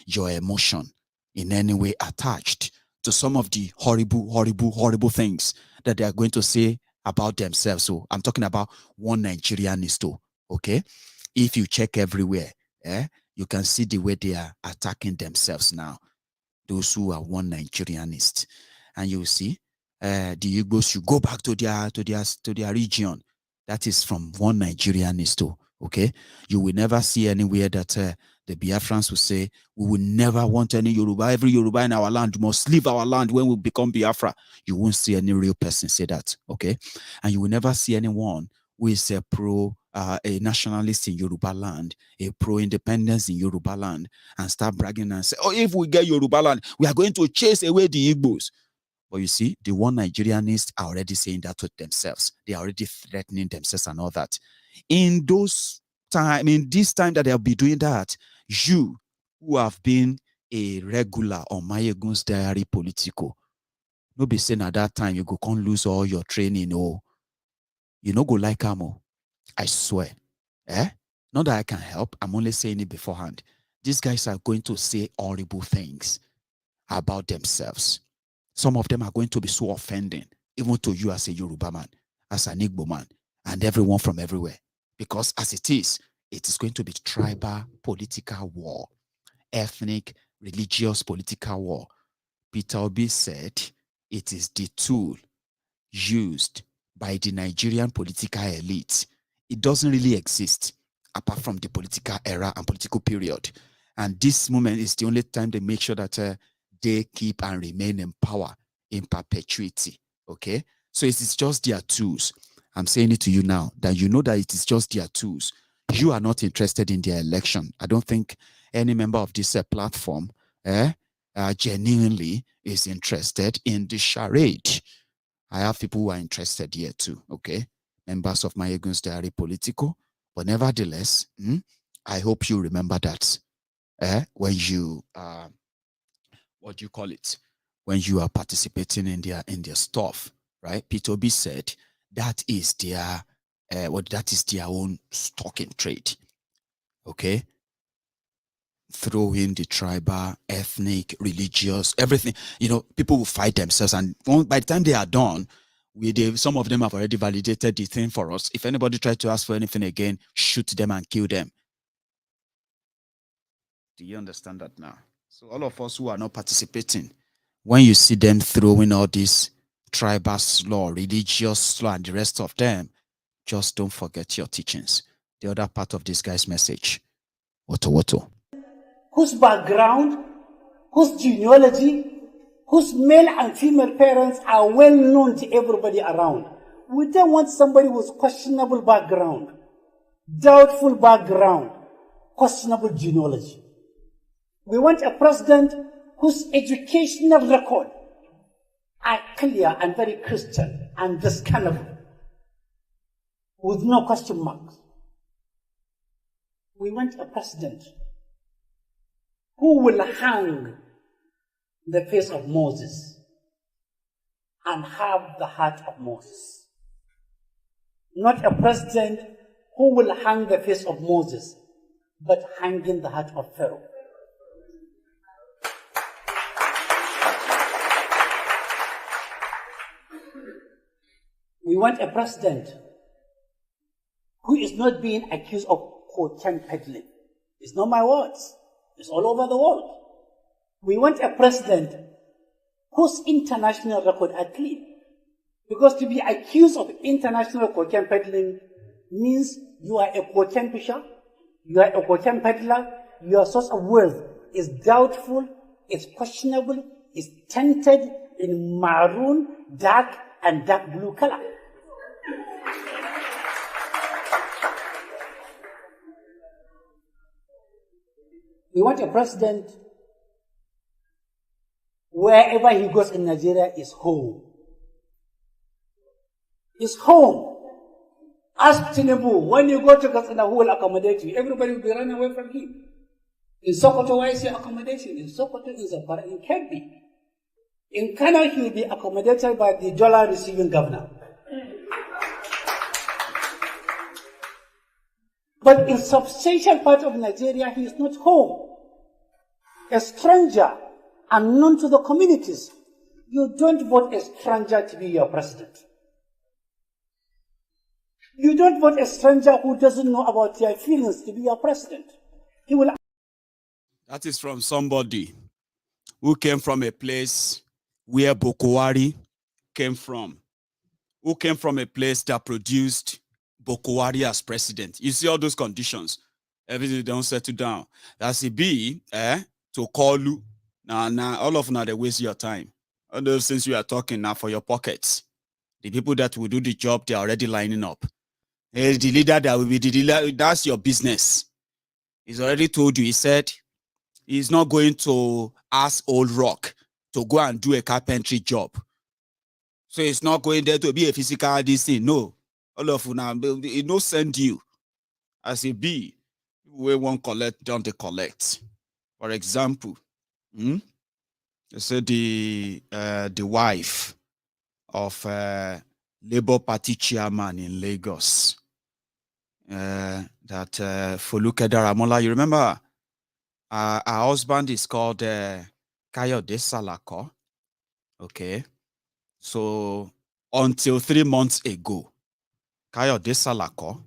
your emotion in any way attached to some of the horrible things that they are going to say about themselves. So I'm talking about one Nigerianist, okay? If you check everywhere, you can see the way they are attacking themselves now. Those who are one Nigerianist, and you will see the Yorubas should go back to their region. That is from one Nigerianist, okay? You will never see anywhere that the Biafrans will say, we will never want any Yoruba. Every Yoruba in our land must leave our land when we become Biafra. You won't see any real person say that, okay? And you will never see anyone who is a nationalist in Yoruba land, a pro-independence in Yoruba land, and start bragging and say, if we get Yoruba land, we are going to chase away the Igbos. But you see, the one Nigerianists are already saying that to themselves. They are already threatening themselves and all that. In this time that they'll be doing that, you who have been a regular on MaiyegunsDiary Politico, no be saying at that time you go can't lose all your training, you no go like Amo. I swear. Not that I can help. I'm only saying it beforehand. These guys are going to say horrible things about themselves. Some of them are going to be so offending, even to you as a Yoruba man, as an Igbo man, and everyone from everywhere. Because as it is going to be tribal political war, ethnic, religious political war. Peter Obi said it is the tool used by the Nigerian political elite. It doesn't really exist apart from the political era and political period. And this moment is the only time they make sure that they keep and remain in power in perpetuity. Okay? So it is just their tools. I'm saying it to you now that you know that it is just their tools. You are not interested in their election. I don't think any member of this platform genuinely is interested in the charade. I have people who are interested here too, okay? Members of MaiyegunsDiary Politico. But nevertheless, I hope you remember that when you, what do you call it? When you are participating in their stuff, right? Peter Obi said that is their, that is their own stock in trade, okay? Throw in the tribal, ethnic, religious, everything. People will fight themselves, and by the time they are done, some of them have already validated the thing for us. If anybody tries to ask for anything again, shoot them and kill them. Do you understand that now? So all of us who are not participating, when you see them throwing all this tribal law, religious law, and the rest of them, just don't forget your teachings. The other part of this guy's message. Woto. Whose background, whose genealogy, whose male and female parents are well known to everybody around. We don't want somebody with questionable background, doubtful background, questionable genealogy. We want a president whose educational record are clear and very Christian and this kind of. with no question marks. We want a president who will hang the face of Moses and have the heart of Moses. Not a president who will hang the face of Moses, but hanging the heart of Pharaoh. We want a president who is not being accused of cocaine peddling. It's not my words. It's all over the world. We want a president whose international record are clean. Because to be accused of international cocaine peddling means you are a cocaine pusher, you are a cocaine peddler, your source of wealth is doubtful, it's questionable, it's tinted in maroon, dark, and dark blue color. We want a president wherever he goes in Nigeria is home. Is home. Ask Tinubu, when you go to Katsina, who will accommodate you? Everybody will be running away from him. In Sokoto, why is he accommodation? In Sokoto, in Zamfara, in Kebbi. In Kano, he will be accommodated by the dollar-receiving governor. But in substantial part of Nigeria, he is not home. A stranger, unknown to the communities. You don't vote a stranger to be your president. You don't want a stranger who doesn't know about your feelings to be your president. He will. That is from somebody who came from a place where Boko came from. Who came from a place that produced Boko as president. You see all those conditions. Everything don't settle down. That's a B, to call you. Now, all of now they waste your time. All those things you are talking now for your pockets. The people that will do the job, they're already lining up. The leader that will be the leader, that's your business. He's already told you, he said, he's not going to ask Old Rock to go and do a carpentry job. So it's not going there to be a physical this thing. No. All of you now, he no send you. As a B, we won't collect, don't they collect. For example, they say the wife of Labour Party chairman in Lagos, that Foluke Daramola, you remember, her husband is called Kayode Salako. Okay. So until 3 months ago, Kayode Salako,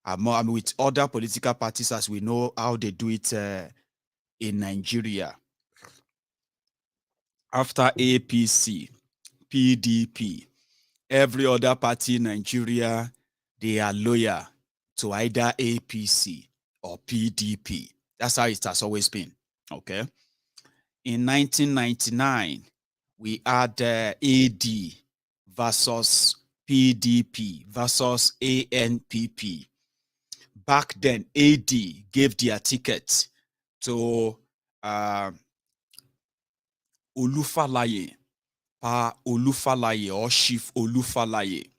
I'm with other political parties as we know how they do it in Nigeria. After APC, PDP, every other party in Nigeria, they are loyal to either APC or PDP. That's how it has always been. Okay. In 1999, we had AD versus PDP versus ANPP. Back then, AD gave their ticket to Olufalaye, Pa Olufalaye or Chief Olufalaye,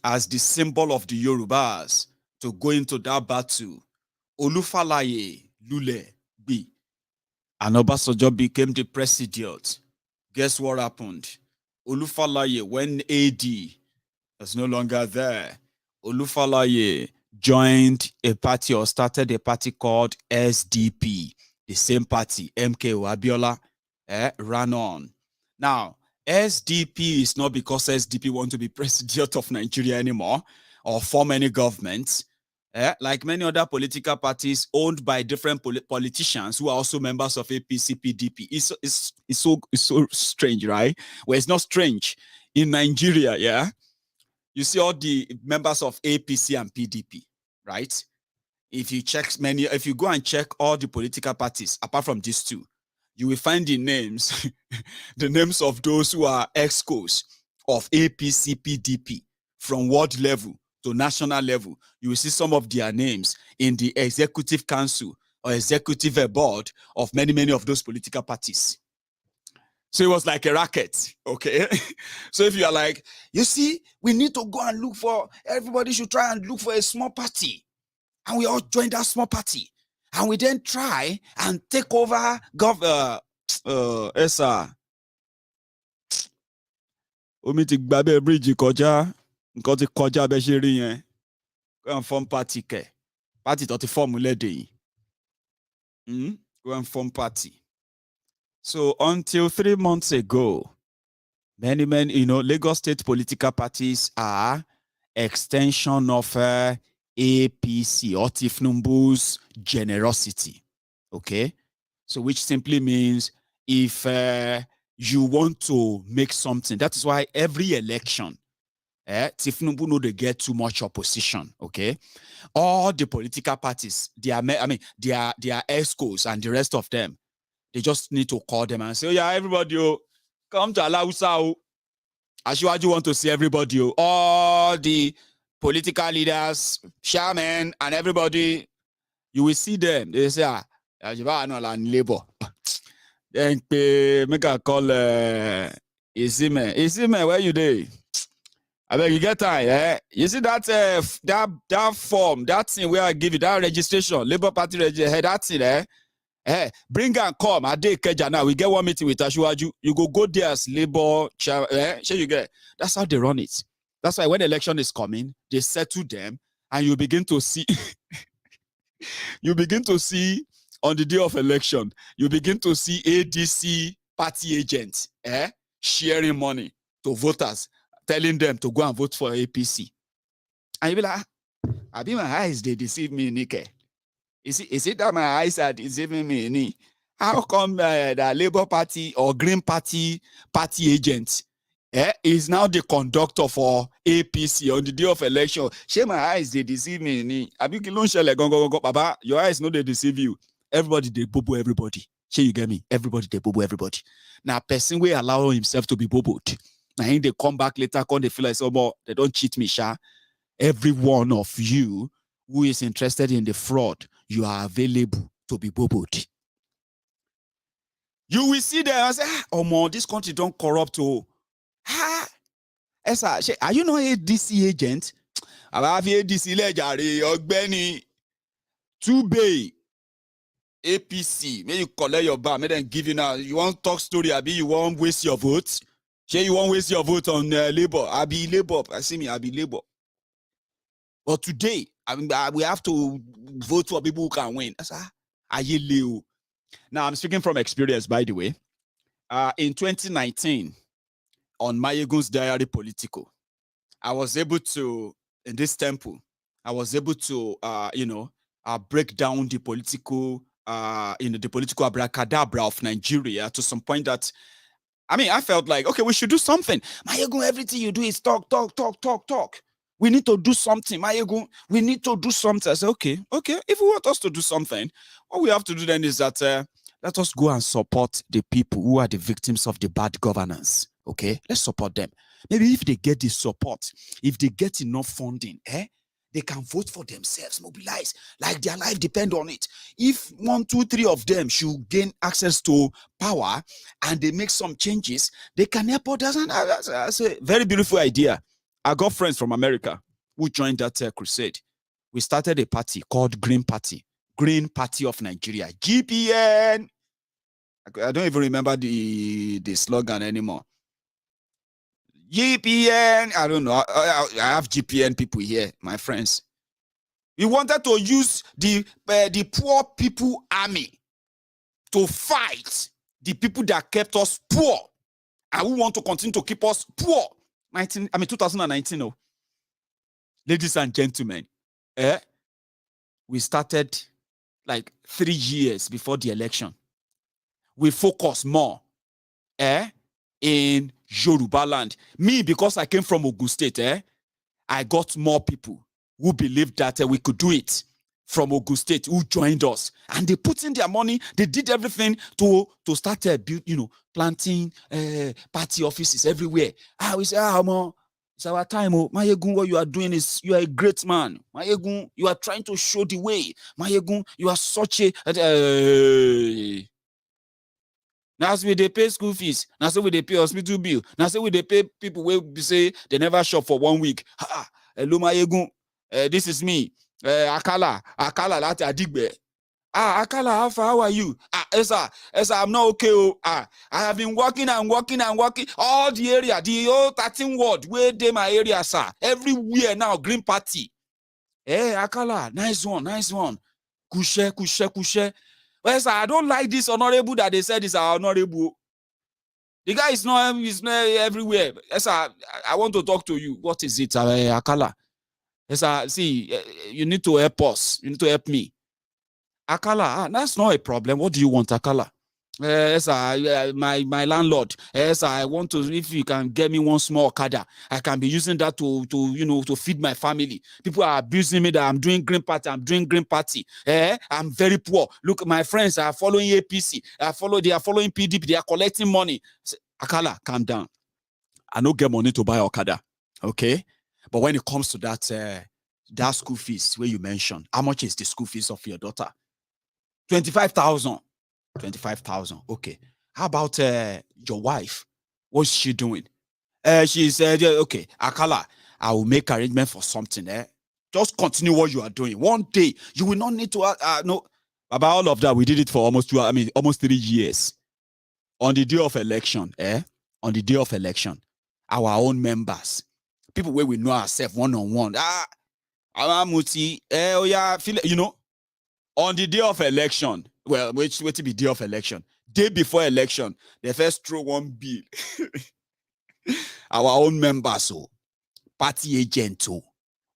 as the symbol of the Yorubas to go into that battle. Olufalaye Lule B. And Obasanjo became the president. Guess what happened? Olufalaye, when AD was no longer there, Olufalaye joined a party or started a party called SDP. The same party, MKO Abiola ran on. Now, SDP is not because SDP want to be president of Nigeria anymore or form any government. Like many other political parties owned by different politicians who are also members of APC, PDP. It's so strange, right? Well, it's not strange. In Nigeria, yeah, you see all the members of APC and PDP, right? If you go and check all the political parties, apart from these two, you will find the names, the names of those who are excos of APC, PDP from world level to national level. You will see some of their names in the executive council or executive board of many of those political parties. So it was like a racket, okay? So if you are like, you see, we need to go and look for, everybody should try and look for a small party. And we all join that small party. And we then try and take over omi ti gbabe bridge koja, nkan ti koja be se ri yen. Go and form party ke. Party to ti form lede yin. Go and form party. So until 3 months ago, many, Lagos State political parties are extension of APC or Tinubu's generosity. Okay? So which simply means if you want to make something, that is why every election, Tinubu know they get too much opposition. Okay? All the political parties, their ESCOs and the rest of them, they just need to call them and say, oh, yeah, everybody, come to Alausa. Ashiwaju want to see everybody. All the political leaders, chairmen, and everybody, you will see them. They say, labor. Then make a call Isime, where you there? I beg you get time, eh? You see that that form, that thing where I give you, that registration, Labour Party registration, that thing, eh? Hey, bring and come. I did Keja now. We get one meeting with Ashiwaju. You go there as labor. Sure you get. That's how they run it. That's why when the election is coming, they settle them, and you begin to see. You begin to see on the day of election. You begin to see ADC party agents, sharing money to voters, telling them to go and vote for APC. And you be like, I be my eyes they deceive me, Nike. Is it that my eyes are deceiving me? How come the Labour Party or Green Party agent is now the conductor for APC on the day of election? Share my eyes, they deceive me. Baba, your eyes know they deceive you. Everybody, they bobo everybody. Share you get me? Everybody, they bobo everybody. Now, person will allow himself to be boboed. Now, they come back later, they feel like, oh, they don't cheat me, sha. Every one of you who is interested in the fraud, you are available to be boboed. You will see them and say, oh, man, this country don't corrupt. Oh, are you not a DC agent? I have a DC ledger, Benny, 2Bay, APC. May you collect your bar, may them give you now. You want talk story, Abi, you want waste your votes? Say you want waste your vote on Labour. I be Labour. I see me, I be Labour. But today, we have to vote for people who can win. Now, I'm speaking from experience, by the way. In 2019, on MaiyegunsDiary Politico, I was able to, in this temple, I was able to, break down the political, the political abracadabra of Nigeria to some point that, I felt like, okay, we should do something. Maiyegun, everything you do is talk. We need to do something, Maiyegun. We need to do something. I said, okay. If you want us to do something, what we have to do then is that let us go and support the people who are the victims of the bad governance. Okay, let's support them. Maybe if they get the support, if they get enough funding, they can vote for themselves, mobilize, like their life depend on it. If 1, 2, 3 of them should gain access to power and they make some changes, they can help others. And that's a very beautiful idea. I got friends from America who joined that crusade. We started a party called Green Party of Nigeria, GPN. I don't even remember the slogan anymore. GPN, I don't know. I have GPN people here, my friends. We wanted to use the poor people army to fight the people that kept us poor, and we want to continue to keep us poor. 2019. Oh. Ladies and gentlemen, we started like 3 years before the election. We focus more in Yoruba land. Me, because I came from Ogun State, I got more people who believed that we could do it from Ogun State, who joined us. And they put in their money, they did everything to start planting party offices everywhere. We say, it's our time. Maiyegun, what you are doing is, you are a great man. Maiyegun, you are trying to show the way. Maiyegun, you are such a... Now so we they pay school fees. Now so we they pay hospital bill. Now so we they pay people who say they never shop for 1 week. Hello, Maiyegun. This is me. Akala, that Adigbe. Akala, how are you? Esa, I'm not okay. I have been working and working all the area, the whole 13 ward where they my area, sir. Everywhere now, Green Party. Akala, nice one. Kushe. Well, sir, I don't like this honorable that they said is our honorable. The guy is not everywhere. Yes, sir, I want to talk to you. What is it, Akala? Yes, sir, see, you need to help us. You need to help me. Akala, that's not a problem. What do you want, Akala? Yes, my landlord. Yes, I want to, if you can get me one small Okada, I can be using that to feed my family. People are abusing me that I'm doing Green Party. I'm very poor. Look, my friends are following APC. They are following PDP. They are collecting money. Akala, calm down. I don't get money to buy Okada. Okay? But when it comes to that school fees where you mentioned, how much is the school fees of your daughter? 25,000. 25,000. Okay. How about your wife? What's she doing? She said, okay, Akala, I will make arrangement for something. Just continue what you are doing. One day, you will not need to no. About all of that, we did it for almost 3 years. On the day of election, our own members, people where we know ourselves one-on-one. On the day of election, well, wait to be day of election. Day before election, they first throw one bill. Our own members, party agent,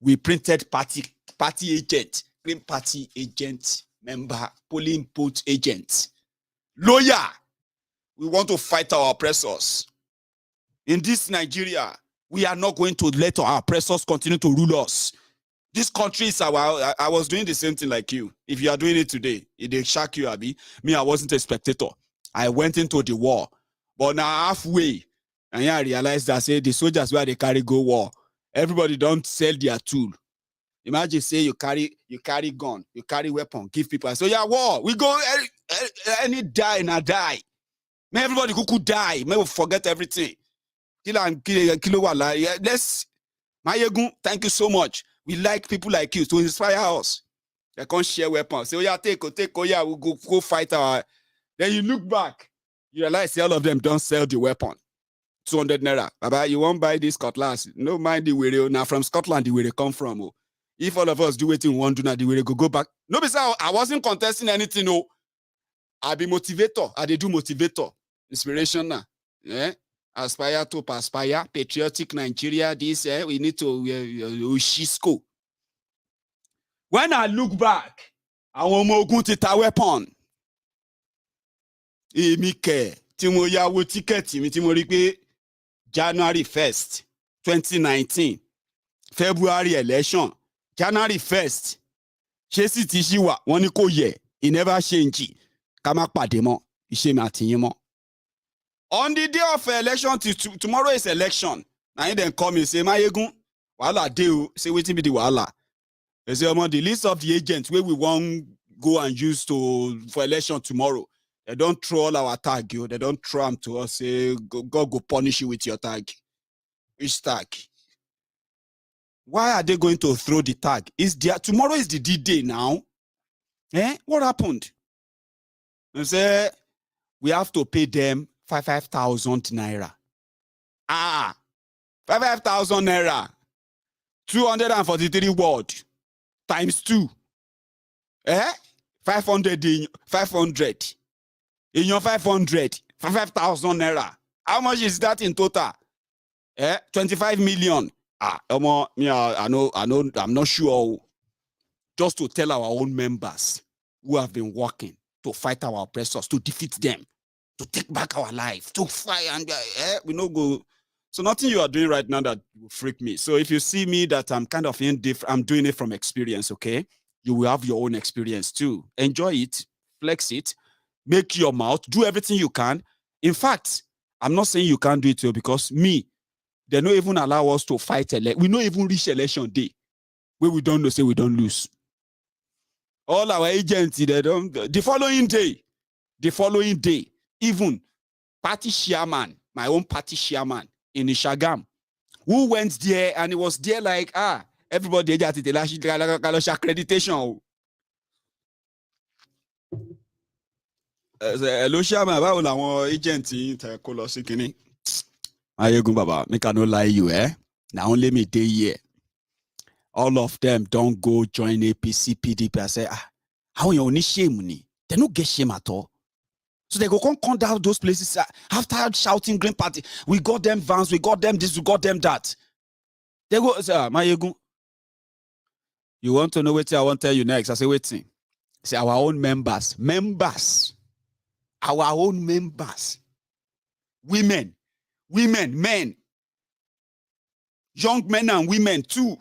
we printed party agent, Green Party agent, member, polling booth agent, lawyer. We want to fight our oppressors. In this Nigeria, we are not going to let our oppressors continue to rule us. This country is our. I was doing the same thing like you. If you are doing it today, it will shock you, Abi. Me, I wasn't a spectator. I went into the war, but now halfway, and I realized that the soldiers where they carry go war, everybody don't sell their tool. Imagine say you carry gun, you carry weapon, give people. So war. We go any die and I die. May everybody could die. May we forget everything. Let's Maiyegun, thank you so much. We like people like you to inspire us. They can't share weapons. Say, take, we'll go fight our. Then you look back, you realize all of them don't sell the weapon. 200 naira. Baba, you won't buy this cutlass. No mind the way now from Scotland, the way they come from. If all of us do it in one do now, the way they go back. No, besides, I wasn't contesting anything. No, I be motivator. I do motivator. Inspiration now. Yeah. Aspire to perspire, patriotic Nigeria, this, we need to Ushisco. When I look back, I want more good to a weapon. Mike, Timoya will ticket, Timoripe, January 1st, 2019, February election, January 1st, Chesi Tishiwa, Waniko ye, he never change. Kama Pademo, Ishematinimo. On the day of election, tomorrow is election. Now you then come and say, Maiyegun, wala deu, say waiting be the wala. They say, the list of the agents where we want go and use for election tomorrow. They don't throw all our tag, you. They don't throw them to us, say, God go punish you with your tag. Which tag? Why are they going to throw the tag? Tomorrow is the D-Day now. What happened? They say, we have to pay them 5,000 naira. 5,000 naira. 243 word times 2. 500 in 500. In your 500, 5,000 naira. How much is that in total? 25 million. I know, I'm not sure. Just to tell our own members who have been working to fight our oppressors, to defeat them, to take back our life, to fight, and we no go. So nothing you are doing right now that will freak me. So if you see me that I'm kind of indifferent, I'm doing it from experience, okay? You will have your own experience too. Enjoy it, flex it, make your mouth, do everything you can. In fact, I'm not saying you can't do it too, because they don't even allow us to fight. We don't even reach election day where we don't know, say we don't lose. All our agents, the following day, even party chairman, my own party chairman in Ishagam, who went there and it was there like, everybody had the accreditation. Hello, chairman, báwo làwọn agent tẹ kó lọ sí kínní? Maiyegun Baba, make I no lie you, now only me day here. All of them don't go join APC, PDP. I say, how you only shame ni? They don't get shame at all. So they go come down those places after shouting Green Party. We got them vans, we got them this, we got them that. They go, say, Maiyegun, you want to know what I want to tell you next? I say, waiting. Say our own members, our own members, women, men, young men and women too.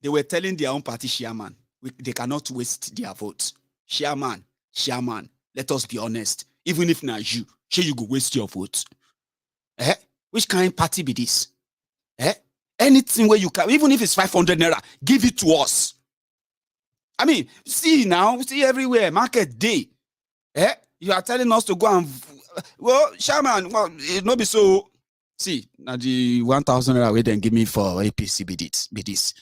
They were telling their own party chairman, they cannot waste their votes. Chairman, let us be honest. Even if not you, sure you go waste your votes. Which kind of party be this? Anything where you can, even if it's 500 naira, give it to us. I mean, see everywhere, market day. You are telling us to go and, well, chairman, well, it not be so. See, now the 1,000 naira we then give me for APC be this.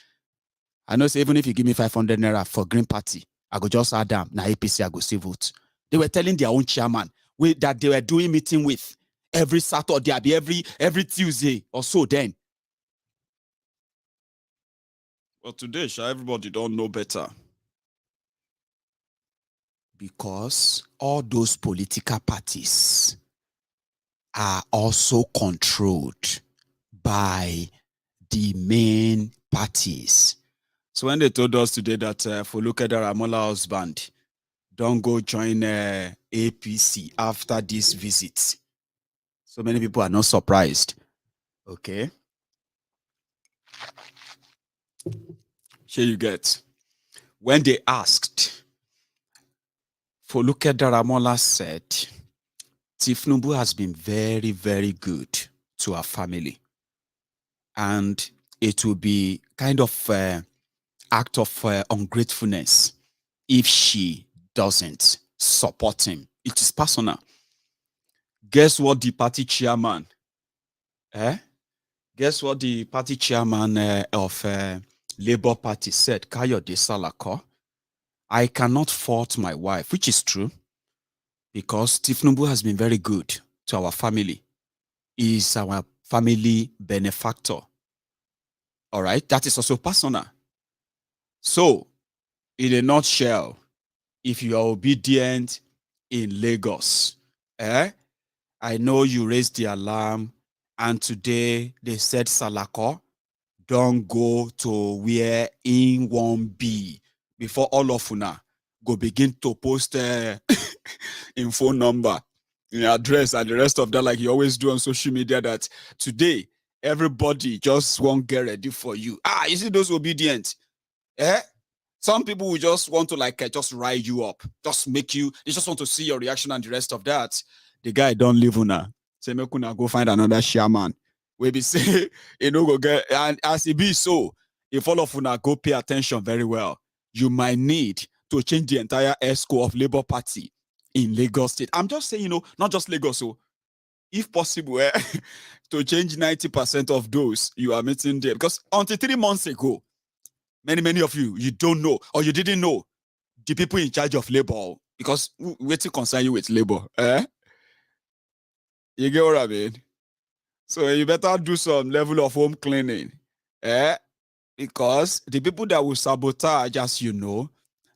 I know, say, even if you give me 500 naira for Green Party, I go just add them. Now APC, I go still vote. They were telling their own chairman that they were doing meeting with every Saturday, every Tuesday or so then. Well, today, everybody don't know better. Because all those political parties are also controlled by the main parties. So when they told us today that Folukeda Ramola's husband don't go join APC after this visit, so many people are not surprised. Okay. Here you get. When they asked, Folukeda Ramola said, Tinubu has been very, very good to our family. And it will be kind of act of ungratefulness if she doesn't support him. It is personal. Guess what the party chairman? Guess what the party chairman of Labour Party said? Kayode Salako. I cannot fault my wife, which is true, because Tinubu has been very good to our family. He is our family benefactor. All right, that is also personal. So, in a nutshell, if you are obedient in Lagos, I know you raised the alarm, and today they said Salako, don't go to where in won't be before all of una go begin to post in phone number, in address, and the rest of that, like you always do on social media, that today everybody just won't get ready for you. You see those obedient? Some people will just want to just rile you up, just make you, they just want to see your reaction and the rest of that. The guy don't leave una. Say make una go find another chairman. We be say, go get, and as it be so, if all of una go pay attention very well, you might need to change the entire ESCO of Labour Party in Lagos State. I'm just saying, not just Lagos, so if possible, to change 90% of those you are meeting there. Because until 3 months ago, many of you don't know, or you didn't know the people in charge of Labour, because what's to concern you with Labour? You get what I mean? So you better do some level of home cleaning. Because the people that will sabotage, as you know,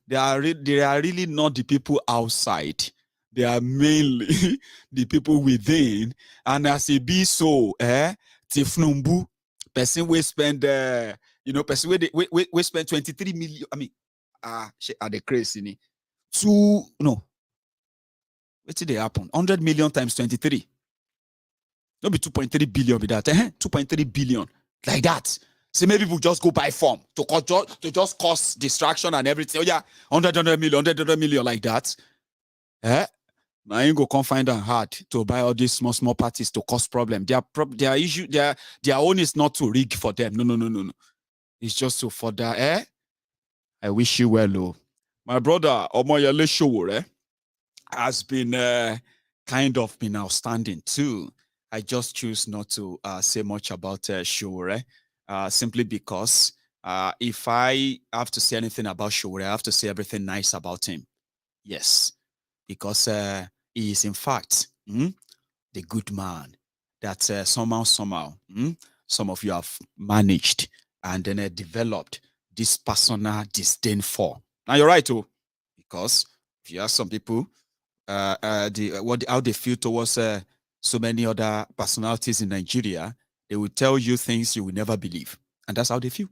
they are really not the people outside. They are mainly the people within. And as it be so, Tinubu, person will spend, person will spend 23 million. I mean, are the crazy? What did they happen? 100 million times 23. Not be 2.3 billion with that. 2.3 billion. Like that. So maybe people just go buy form to just cause distraction and everything. Oh yeah, 100 million like that. Now you go come find them hard to buy all these small parties to cause problem. Their issue, their own is not to rig for them. No. It's just to further. I wish you well, oh. My brother Omoyele Show has been kind of been outstanding too. I just choose not to say much about Showore, simply because if I have to say anything about Showore, I have to say everything nice about him. Yes, because he is in fact the good man that somehow, some of you have managed and then developed this personal disdain for. Now you're right, too, because if you ask some people how they feel towards so many other personalities in Nigeria, they will tell you things you will never believe, and that's how they feel.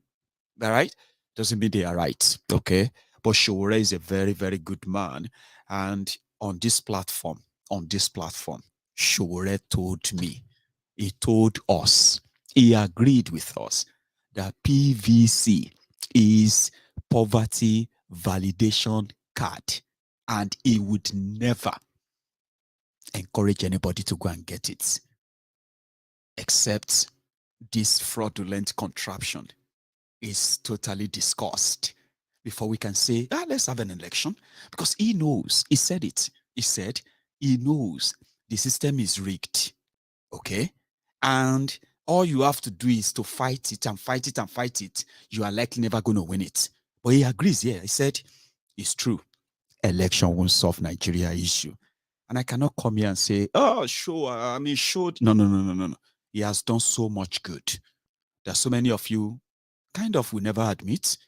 All right, doesn't mean they are right, okay? But Showore is a very, very good man, and on this platform, Showore told me, he told us, he agreed with us that PVC is poverty validation card, and he would never encourage anybody to go and get it, except this fraudulent contraption is totally discussed before we can say, let's have an election. Because he knows, he said it. He said he knows the system is rigged. Okay? And all you have to do is to fight it and fight it and fight it. You are likely never going to win it. But he agrees here. He said, it's true. Election won't solve Nigeria issue. And I cannot come here and say, sure. No. He has done so much good. There are so many of you kind of will never admit,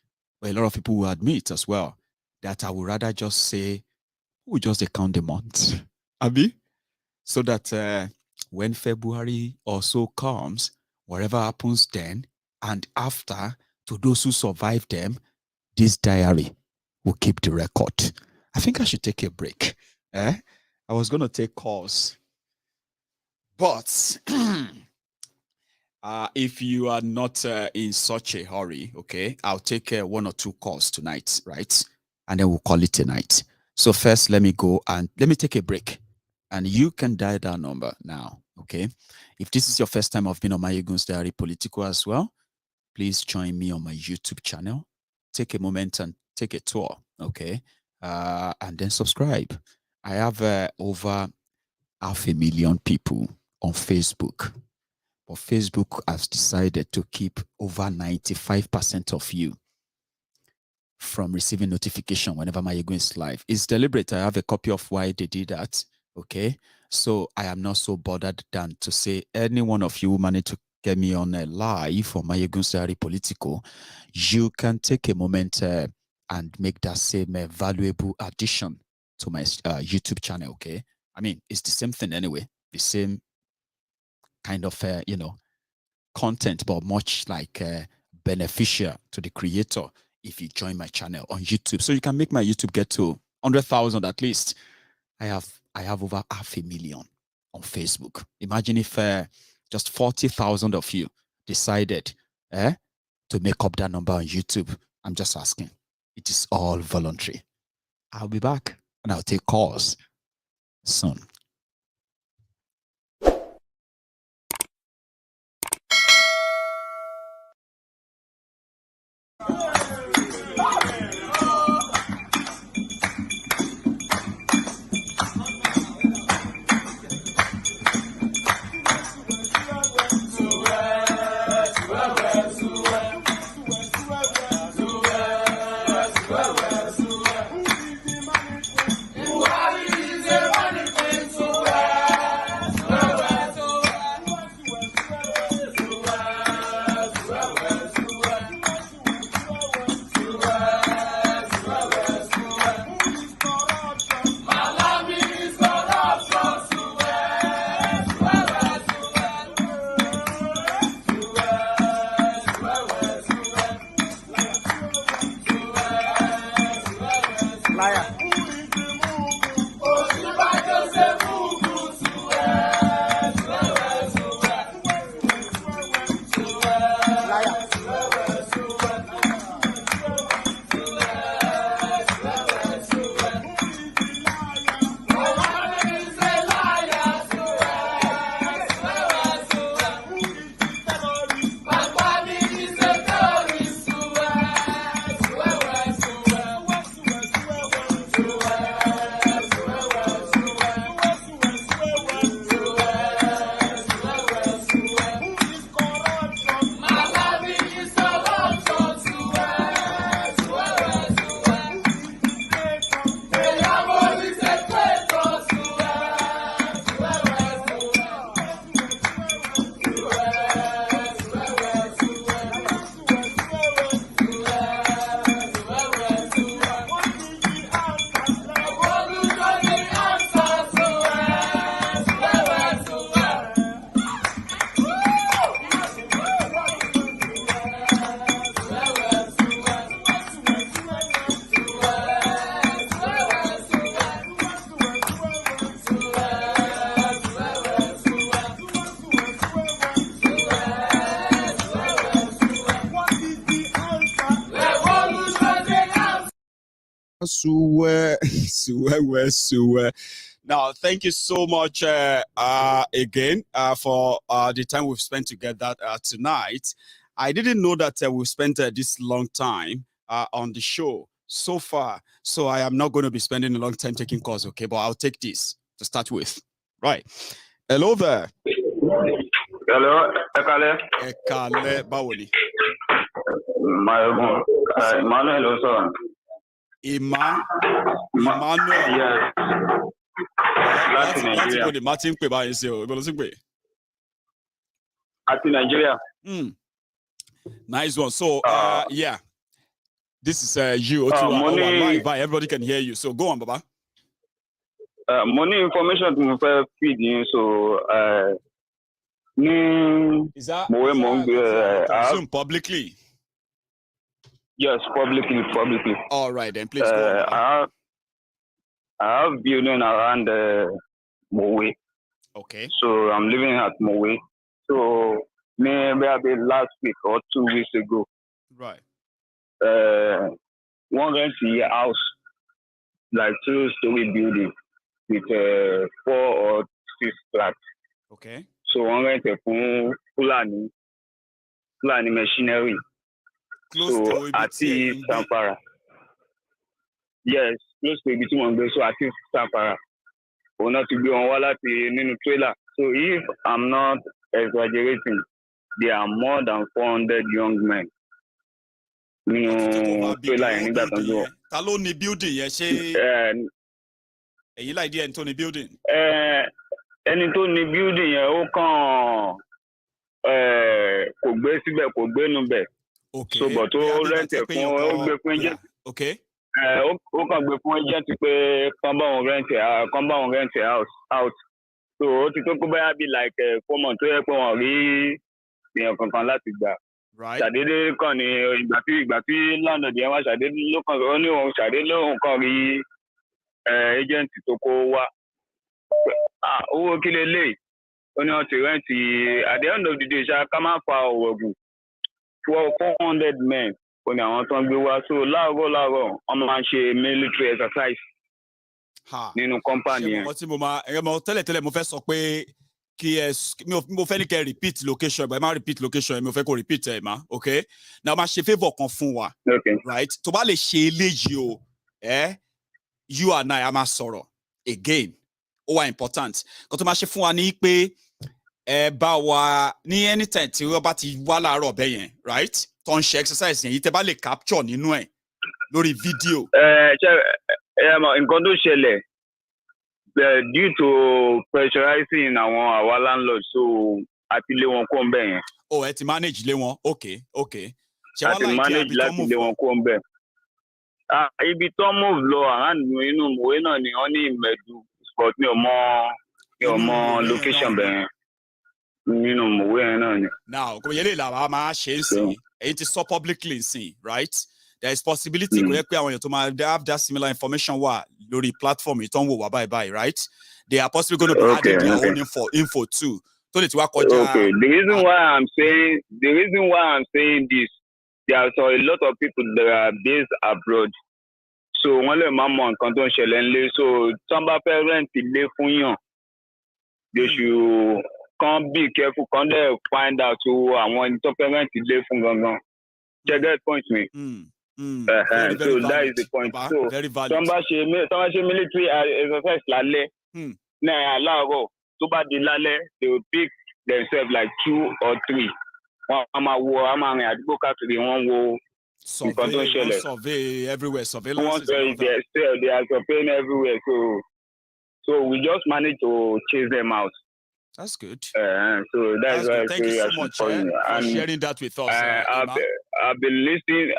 but a lot of people will admit as well, that I would rather just say, we just count the months. Abi? So that when February or so comes, whatever happens then and after, to those who survive them, this diary will keep the record. I think I should take a break. I was going to take calls, but if you are not in such a hurry, okay, I'll take 1 or 2 calls tonight, right? And then we'll call it a night. So first, let me go and let me take a break. And you can dial that number now, okay? If this is your first time of being on MaiyegunsDiary Politico as well, please join me on my YouTube channel. Take a moment and take a tour, okay? And then subscribe. I have over 500,000 people on Facebook. But Facebook has decided to keep over 95% of you from receiving notification whenever Maiyegun is live. It's deliberate. I have a copy of why they did that. Okay. So I am not so bothered than to say any one of you who managed to get me on a live for MaiyegunsDiary Politico, you can take a moment and make that same valuable addition to my YouTube channel. Okay. I mean, it's the same thing anyway. The same kind of, content, but much like beneficial to the creator if you join my channel on YouTube. So you can make my YouTube get to 100,000 at least. I have over 500,000 on Facebook. Imagine if just 40,000 of you decided to make up that number on YouTube. I'm just asking. It is all voluntary. I'll be back and I'll take calls soon. Suwe. Now, thank you so much again for the time we've spent together tonight. I didn't know that we've spent this long time on the show so far. So I am not going to be spending a long time taking calls, okay? But I'll take this to start with. Right. Hello there. Hello, Ekale. Ekale, Bawoni. Maiyegun. Emmanuel also. Emmanuel. Yes. Láti Martin pè báyìí sí o, ibo ló sì pè? Àti Nigeria. Nice one. So, yeah. This is you. Live. Everybody can hear you. So, go on, Baba. Money information to feed you. So, is that Zoom publicly? Yes, publicly. All right, then please go on. I have building around Mowe. Okay. So I'm living at Mowe. So maybe last week or 2 weeks ago. Right. One rented a house, like 2-story building with 4 or 6 flats. Okay. So one rented from Fulani machinery. Close so at Sampara. Yes, close to between one day. So at Sampara. Or not to be on Walla trailer. So if I'm not exaggerating, there are more than 400 young men. Trailer in that Talo ni building, yes. You like the Anthony building? Any Tony building, okay. So, but rent okay. Rent a house out. So it took be like 4 months right. Shadede kan ni ìgbà tí landlord yẹn wá Shadede ló kàn ó ní òun Shadede ló kàn rí agent tó kó wá owó kí leléyìí ó ní wọ́n ti rent at the end of the day ṣá ká má fa ọ̀rọ̀ gùn 400 men ó ní àwọn tó ń gbé wá so láàárọ̀ wọ́n máa ń ṣe military exercise nínú company yẹn. ṣé mo tẹ́lẹ̀ mo fẹ́ sọ pé kí mo fẹ́ ní kẹ́ repeat location but ẹ má repeat location mi ò fẹ́ kó repeat ẹ̀ má okay now máa ṣe favour kan fún wa right tó bá lè ṣe eléyìí o you and I a máa sọ̀rọ̀ again ó wà important kó tó máa ṣe fún wa ní pé ẹ bá wa ní anytime tí wọ́n bá ti wá láàárọ̀ bẹ́ẹ̀ yẹn right tó ń ṣe exercise yẹn yìí tẹ́ bá lè capture nínú ẹ̀ lórí fídíò. Nǹkan tó ṣẹlẹ̀ due to pressurizing our landlords so àti lé wọn kó ń bẹ̀ yẹn. ẹ ti manage lé wọn okay. ṣé wọ́n láì manage láti lé wọn kó ń bẹ̀. ibi tó move lọ àránù inú Mòwe náà ni wọ́n ní Ìmẹ̀dù sport mi ò mọ location bẹ̀ yẹn nínú Mòwe yẹn náà ni. now kò yẹ lè làwọn máa ṣe é sìn èyí ti sọ publicly sìn right. There is possibility kò yẹ pé àwọn èèyàn tó máa have that similar information wà lórí platform yìí tó ń wò wá báyìí right they are possibly going to be adding their own info too tó lè ti wá kọjá. Okay, the reason why I'm saying this there are a lot of people that are based abroad so wọ́n lè máa mọ nǹkan tó ń ṣẹlẹ̀ ńlé so tí wọ́n bá fẹ́ rent ilé fún yàn they should come be careful come there find out àwọn tó fẹ́ rent ilé fún gangan check that point me. Very so valid. that is the point. Baba, so very valid. Somebody military exercise lálẹ́ náà aláàárọ̀ tó bá di lálẹ́ they will pick themselves like 2 or 3 wọ́n máa rìn àdúgbò káàkiri wọ́n wo nǹkan tó ń ṣẹlẹ̀. Survey everywhere surveillance. They are surveying everywhere so we just managed to chase them out. That's good. So that's why thank you so much for sharing that with us. I've been listening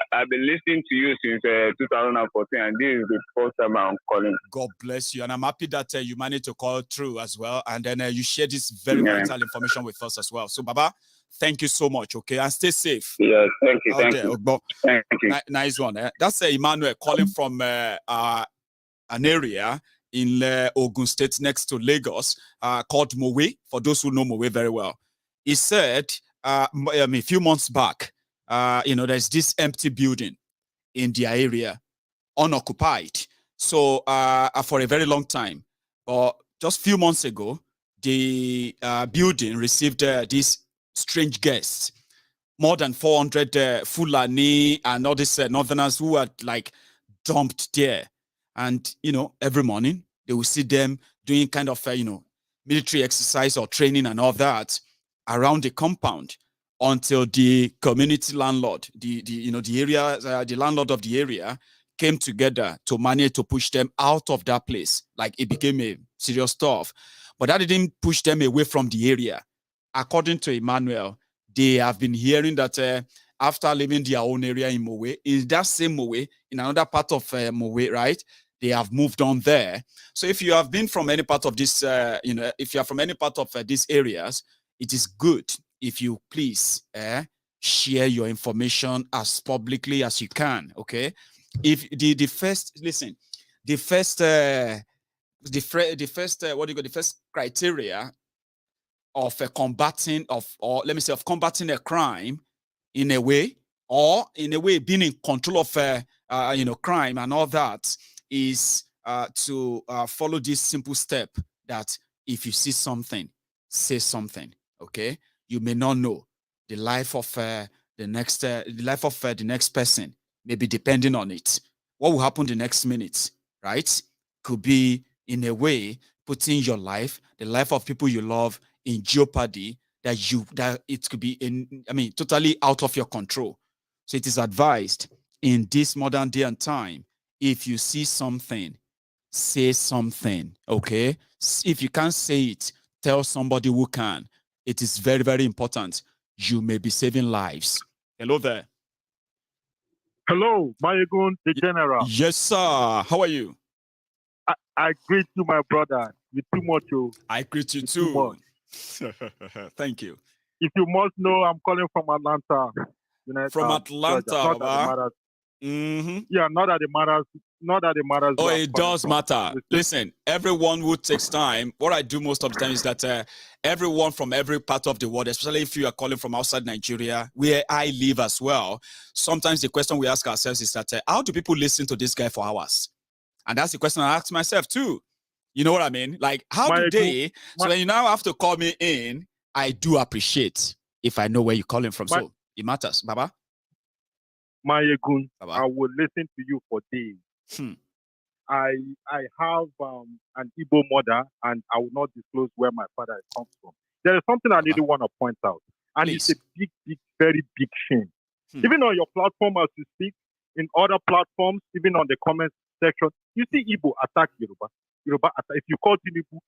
to you since 2014, and this is the first time I'm calling. God bless you, and I'm happy that you managed to call through as well, and then you share this very vital information with us as well. So, Baba, thank you so much. Okay, and stay safe. Yes, thank you. Thank you. Nice one. That's Emmanuel calling from an area in Ogun State next to Lagos, called Mowe, for those who know Mowe very well. He said a few months back, there's this empty building in their area, unoccupied. So for a very long time. But just a few months ago, the building received these strange guests. More than 400 Fulani and all these northerners who are like dumped there. And, every morning they will see them doing kind of, military exercise or training and all that around the compound until the community landlord, the landlord of the area came together to manage to push them out of that place. Like it became a serious stuff. But that didn't push them away from the area. According to Emmanuel, they have been hearing that after leaving their own area in Mowe, in that same Mowe, in another part of Mowe, right? They have moved on there. So if you have been from any part of this, if you are from any part of these areas, it is good if you please share your information as publicly as you can. Okay. If the first criteria of combating a crime in a way, or in a way being in control of crime and all that, is to follow this simple step that if you see something, say something. Okay, you may not know the life of the next person may be depending on it. What will happen the next minute, right? Could be in a way putting your life, the life of people you love, in jeopardy, that it could be totally out of your control. So it is advised in this modern day and time, if you see something, say something. Okay, if you can't say it, tell somebody who can. It is very, very important. You may be saving lives. Hello there. Hello, Maiyegun, the general. Yes, sir. How are you? I greet you, my brother. You too much. I greet you too. Thank you. If you must know, I'm calling from Atlanta. From Atlanta, not that it matters. Mm-hmm. Yeah, not that it matters. Not that it matters. Oh, it does matter. Listen, everyone who takes time, what I do most of the time is that everyone from every part of the world, especially if you are calling from outside Nigeria, where I live as well, sometimes the question we ask ourselves is that how do people listen to this guy for hours? And that's the question I ask myself too. You know what I mean? Like, how do they? So when you now have to call me in, I do appreciate if I know where you're calling from. So it matters, Baba. Maiyegun, I will listen to you for days. I have an Igbo mother, and I will not disclose where my father comes from. There is something I really want to point out, and it's a big, very big shame. Even on your platform as you speak, in other platforms, even on the comment section, you see Igbo attack Yoruba. Yoruba attack. If you call Tinubu,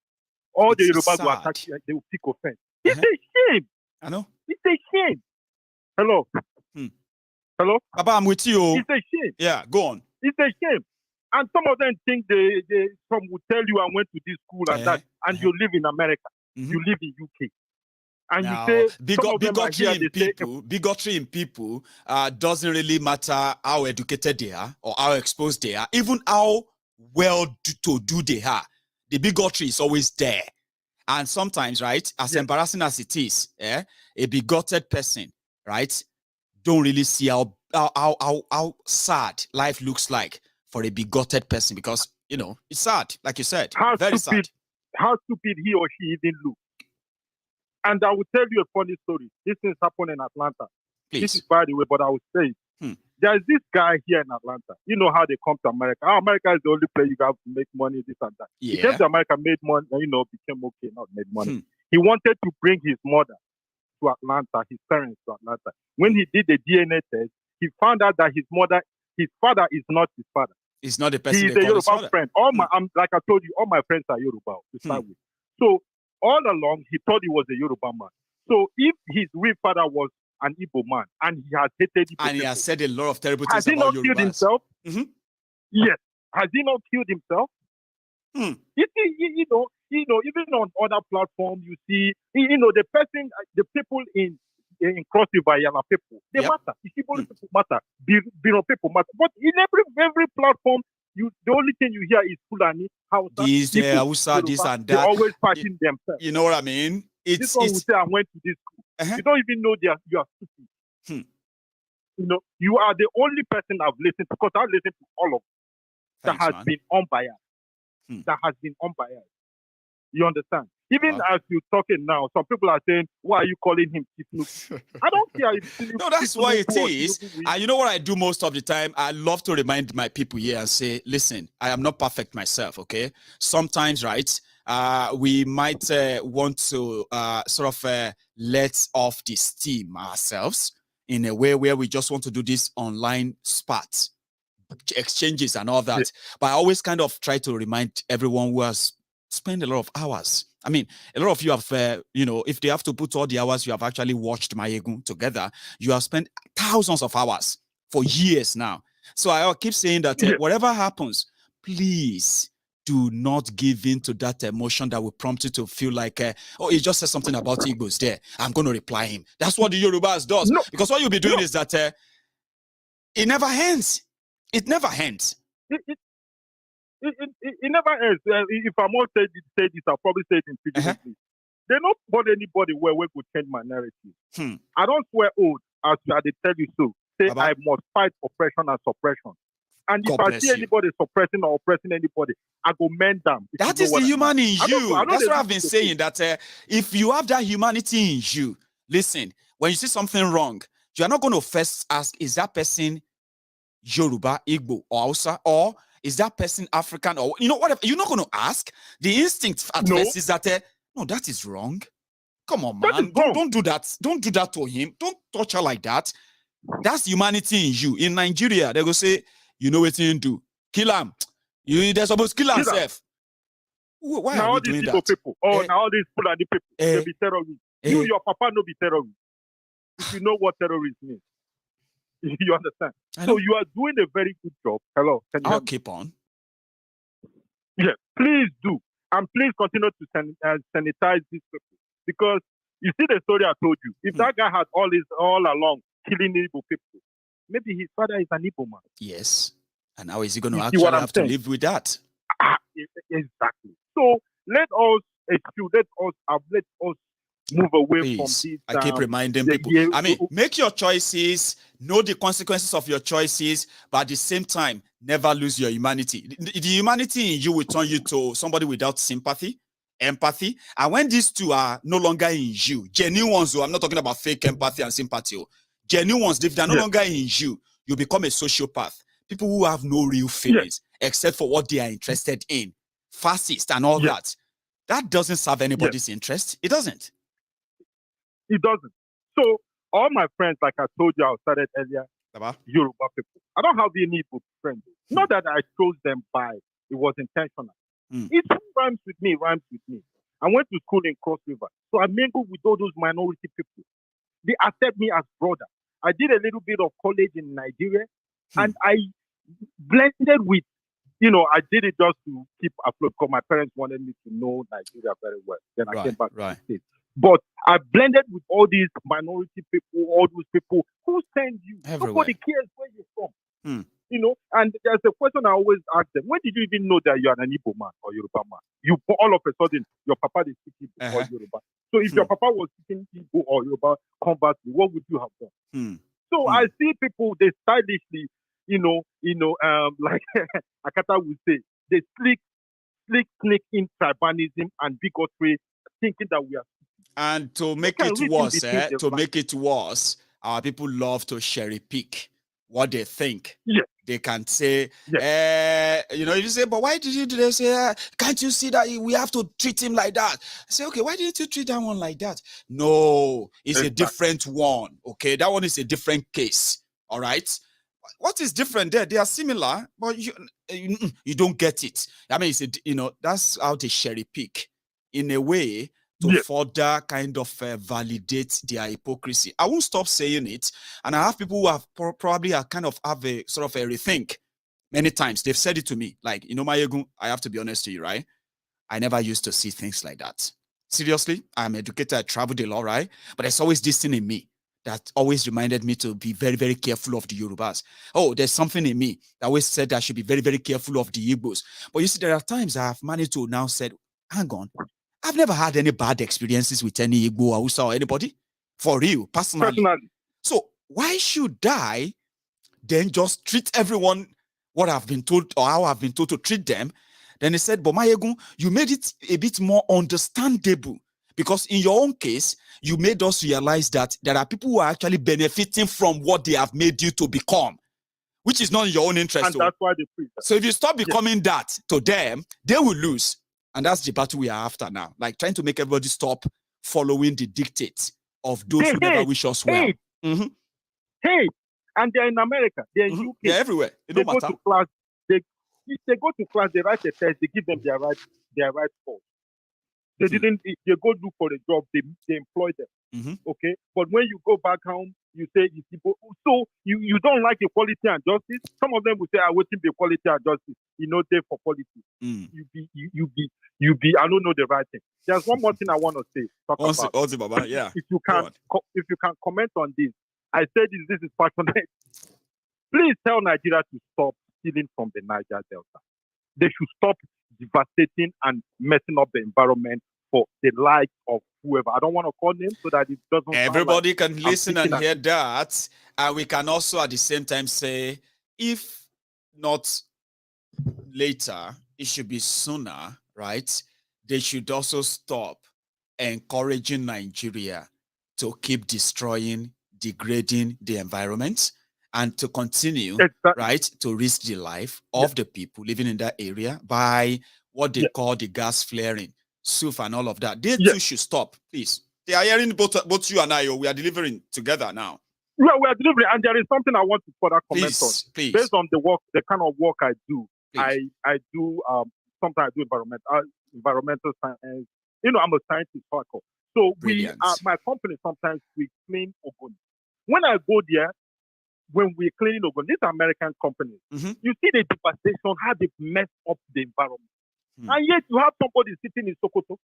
all the Yorubas will attack you, they will pick offense. It's a shame. I know. It's a shame. Hello. Hello? Papa, I'm with you. It's a shame. Yeah, go on. It's a shame. And some of them think some will tell you I went to this school and that, and you live in America. You live in UK. And now, you say bigotry in people doesn't really matter how educated they are or how exposed they are, even how well to do they are. The bigotry is always there. And sometimes, right, as embarrassing as it is, a bigoted person, right, don't really see how sad life looks like for a bigoted person, because it's sad, like you said. Very sad. How stupid he or she even looks. And I will tell you a funny story. This thing happened in Atlanta. Please. This is by the way, but I will say it. There's this guy here in Atlanta. You know how they come to America. America is the only place you have to make money, this and that. Yeah. He came to America, made money, became okay, not made money. He wanted to bring his mother to Atlanta, his parents to Atlanta. When he did the DNA test, he found out that his father is not his father. He's not the person. He's a Yoruba friend. Like I told you, all my friends are Yoruba to start with. So all along, he thought he was a Yoruba man. So if his real father was an Igbo man and he has hated Igbo, and he has said a lot of terrible things about Yorubas, has he not killed himself? Yes. Has he not killed himself? You see, even on other platforms, you see, the person, the people in Cross River Yana people, they matter. People matter. Biro people matter. But in every platform, the only thing you hear is Fulani, Hausa, this and that. They're always fighting themselves. You know what I mean? This one will say, I went to this school. You don't even know you are stupid. You are the only person I've listened to, because I've listened to all of them. that has been unbiased. That has been unbiased. You understand? Even as you're talking now, some people are saying, why are you calling him Tinubu? I don't care if Tinubu. No, that's why it is. And you know what I do most of the time? I love to remind my people here and say, listen, I am not perfect myself, okay? Sometimes, right, we might want to let off the steam ourselves in a way where we just want to do this online spat exchanges and all that. Yeah. But I always kind of try to remind everyone who has spent a lot of hours. I mean, a lot of you have, if they have to put all the hours you have actually watched Maiyegun together, you have spent thousands of hours for years now. So I keep saying that whatever happens, please do not give in to that emotion that will prompt you to feel like, he just said something about Igbos there. I'm going to reply him. That's what the Yorubas does. No. Because what you'll be doing is that it never ends. It never ends. It never ends. If I'm all say this, I'll probably say it in English. They don't put anybody where we could change my narrative. I don't swear old as they tell you so. Say I must fight oppression and suppression. And if I see anybody suppressing or oppressing anybody, I go mend them. That is the human in you. That's what I've been saying. That if you have that humanity in you, listen, when you see something wrong, you are not going to first ask, is that person Yoruba, Igbo, or Hausa, or is that person African, or whatever? You're not going to ask. The instinct at first is that no, that is wrong. Come on, man, don't do that. Don't do that to him. Don't touch her like that. That's humanity in you. In Nigeria, they go say, you know what you do? Kill him. They're supposed to kill themselves. Why now are all we doing these that? People. Now all these Fulani people, they be terrorists. Your papa no be terrorist. If you know what terrorist means. You understand? So you are doing a very good job. Hello. I'll keep on. Yeah, please do. And please continue to sanitize these people. Because you see the story I told you. If that guy had all along killing Igbo people, maybe his father is an Igbo man. Yes. And how is he going to actually have to live with that? Exactly. So let us move away from this. I keep reminding people. I mean, make your choices, know the consequences of your choices, but at the same time, never lose your humanity. The humanity in you will turn you to somebody without sympathy, empathy. And when these two are no longer in you, genuine ones, I'm not talking about fake empathy and sympathy. Genuine ones, if they're no longer in you, you become a sociopath. People who have no real feelings except for what they are interested in. Fascist and all that. That doesn't serve anybody's interest. It doesn't. It doesn't. So all my friends, like I told you, I started earlier, Yoruba people. I don't have any Igbo friends. Not that I chose them by, it was intentional. It rhymes with me. I went to school in Cross River. So I mingled with all those minority people. They accept me as brother. I did a little bit of college in Nigeria and I blended with, I did it just to keep afloat because my parents wanted me to know Nigeria very well. Then I came back to the States. But I blended with all these minority people, all those people who send you. Everywhere. Nobody cares where you're from. And there's a question I always ask them. When did you even know that you're an Igbo man or Yoruba man? You all of a sudden, your papa is speaking Igbo or Yoruba. So if your papa was speaking Igbo or Yoruba, conversely, what would you have done? So I see people, they stylishly, like Akata would say, they sneak in tribalism and bigotry, thinking that we are. And to make it worse, our people love to cherry pick what they think. They can say, if you say, but why did you do this? Say, can't you see that we have to treat him like that? I say, okay, why didn't you treat that one like that? No, it's a different one. Okay, that one is a different case. All right. What is different there? They are similar, but you don't get it. I mean, that's how they cherry pick in a way to further kind of validate their hypocrisy. I won't stop saying it. And I have people who have probably kind of have a sort of a rethink many times. They've said it to me. Like, Maiyegun, I have to be honest to you, right? I never used to see things like that. Seriously, I'm educated, I traveled a lot, right? But there's always this thing in me that always reminded me to be very, very careful of the Yorubas. Oh, there's something in me that always said I should be very, very careful of the Igbos. But you see, there are times I have managed to now said, hang on, I've never had any bad experiences with any Igbo, Hausa, or anybody. For real, personally. So why should I then just treat everyone what I've been told or how I've been told to treat them. Then he said, but Maiyegun, you made it a bit more understandable because in your own case, you made us realize that there are people who are actually benefiting from what they have made you to become, which is not in your own interest. And that's why they preach that. So if you stop becoming that to them, they will lose. And that's the battle we are after now. Like trying to make everybody stop following the dictates of those who never wish us well. Hey, and they're in America. They're in UK. They're everywhere. They go to class. If they go to class, they write a test. They give them their right scores. They didn't. They go look for a job. They employ them. Okay, but when you go back home, you say so you don't like equality and justice. Some of them will say, "I waiting for equality and justice." You know, there for politics. You be. I don't know the right thing. There's one more thing I want to say. Yeah. If you can comment on this, I said this is passionate. Please tell Nigeria to stop stealing from the Niger Delta. They should stop devastating and messing up the environment for the likes of whoever. I don't want to call names so that it doesn't. Everybody can listen and hear that. And we can also at the same time say, if not later, it should be sooner, right? They should also stop encouraging Nigeria to keep destroying, degrading the environment and to continue, right, to risk the life of the people living in that area by what they call the gas flaring, SUF and all of that. They too should stop, please. They are hearing both you and I. We are delivering together now. Yeah, we are delivering, and there is something I want to further comment on. Please. Based on the work, the kind of work I do, I do sometimes I do environmental science. You know, I'm a scientist. So my company sometimes we clean Ogoni. When I go there, when we're cleaning Ogoni, these are American companies. You see the devastation, how they mess up the environment. And yet you have somebody sitting in Sokoto,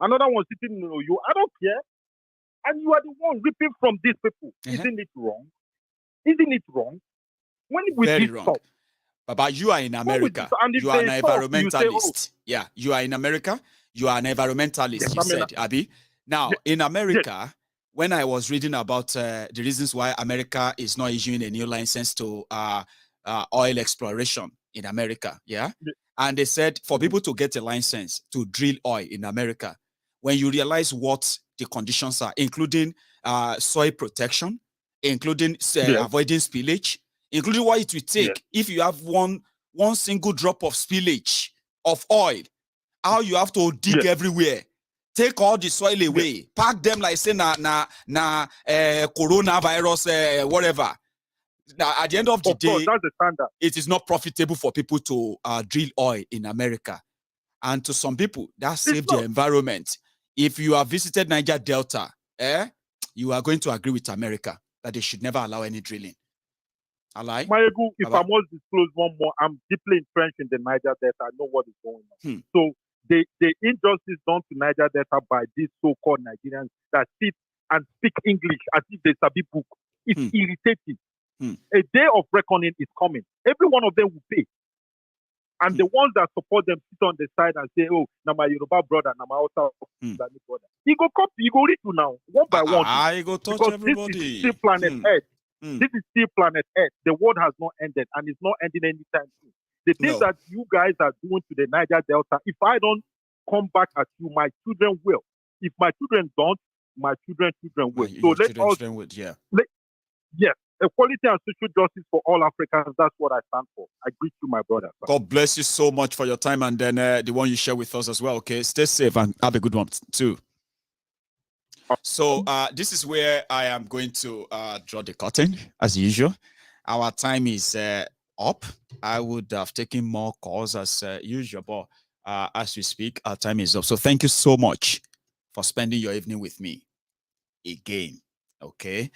another one sitting in Oyo. I don't care. And you are the one ripping from these people. Isn't it wrong? Isn't it wrong? When we Very did wrong. stop, But you are in America. You are an environmentalist. Yeah, you are in America. You are an environmentalist, you said, Abi. Now, in America, when I was reading about the reasons why America is not issuing a new license to oil exploration in America, and they said for people to get a license to drill oil in America, when you realize what the conditions are, including soil protection, including avoiding spillage, including what it will take if you have one single drop of spillage of oil, how you have to dig everywhere, take all the soil away, pack them like say coronavirus, whatever. Now, at the end of the day, that's the standard. It is not profitable for people to drill oil in America. And to some people, that saved the environment. If you have visited Niger Delta, you are going to agree with America that they should never allow any drilling. Maiyegun, if I must disclose one more, I'm deeply entrenched in the Niger Delta. I know what is going on. So the injustice done to Niger Delta by these so-called Nigerians that sit and speak English as if they sabi book, it's irritating. A day of reckoning is coming. Every one of them will pay. And the ones that support them sit on the side and say, oh, now my Yoruba brother, now my Hausa brother. He go copy, he go read you now, one by one. He go touch because everybody. This is still planet Earth. This is still planet Earth. The world has not ended and it's not ending anytime soon. The things that you guys are doing to the Niger Delta, if I don't come back at you, my children will. If my children don't, my children will. So let us, yes, equality and social justice for all Africans. That's what I stand for. I greet you, my brother. God bless you so much for your time and then the one you share with us as well. Okay, stay safe and have a good one too. So this is where I am going to draw the curtain as usual. Our time is up. I would have taken more calls as usual, but as we speak, our time is up. So thank you so much for spending your evening with me again. Okay.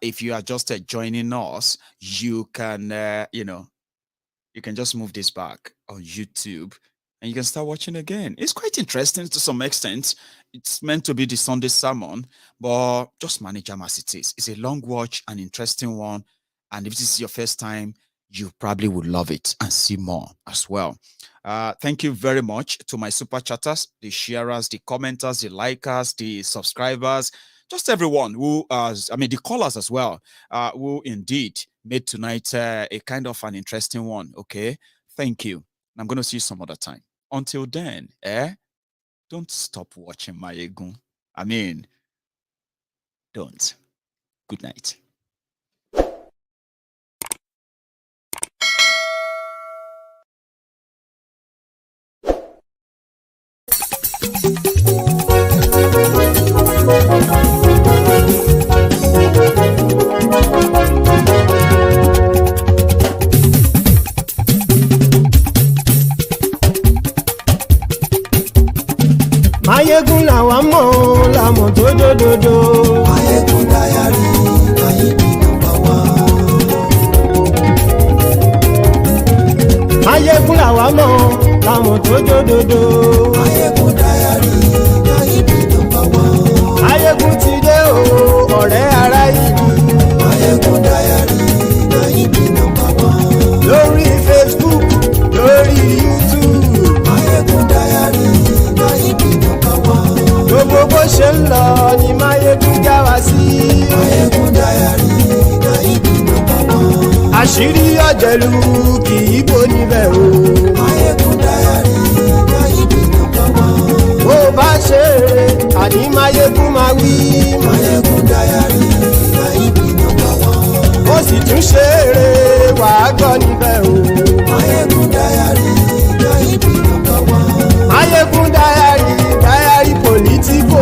If you are just joining us, you can, you can just move this back on YouTube and you can start watching again. It's quite interesting to some extent. It's meant to be the Sunday sermon, but just manage them as it is. It's a long watch, an interesting one. And if this is your first time, you probably would love it and see more as well. Thank you very much to my super chatters, the sharers, the commenters, the likers, the subscribers, just everyone who, the callers as well, who indeed made tonight a kind of an interesting one. Okay, thank you. I'm going to see you some other time. Until then, don't stop watching Maiyegun. Don't. Good night. Maiyegun làwa mọ̀ làmọ̀ tó dòdòdò. Maiyegun Diary, Maiyegun number one. Maiyegun làwa mọ̀ làmọ̀ tó dòdòdò. Maiyegun Diary, Maiyegun number one. Maiyegun ti dé o, ọ̀rẹ́ ará ìlú. Maiyegun Diary, Maiyegun number one. Lórí Facebook, lórí YouTube. Maiyegun Diary, Maiyegun number one. Gbogbo bó ṣe ń lọ ni Maiyegun já wa sí. Maiyegun Diary, Maiyegun number one. Àṣírí ọ̀jẹ̀lú kì í bò níbẹ̀ o. Maiyegun Diary, Maiyegun number one. Bó bá ṣe eré àní Maiyegun máa wí. Maiyegun Diary, Maiyegun number one. Ó sì tún ṣe eré wàá gbọ́ níbẹ̀ o. Maiyegun Diary, Maiyegun number one. Maiyegun Diary, Diary Politico.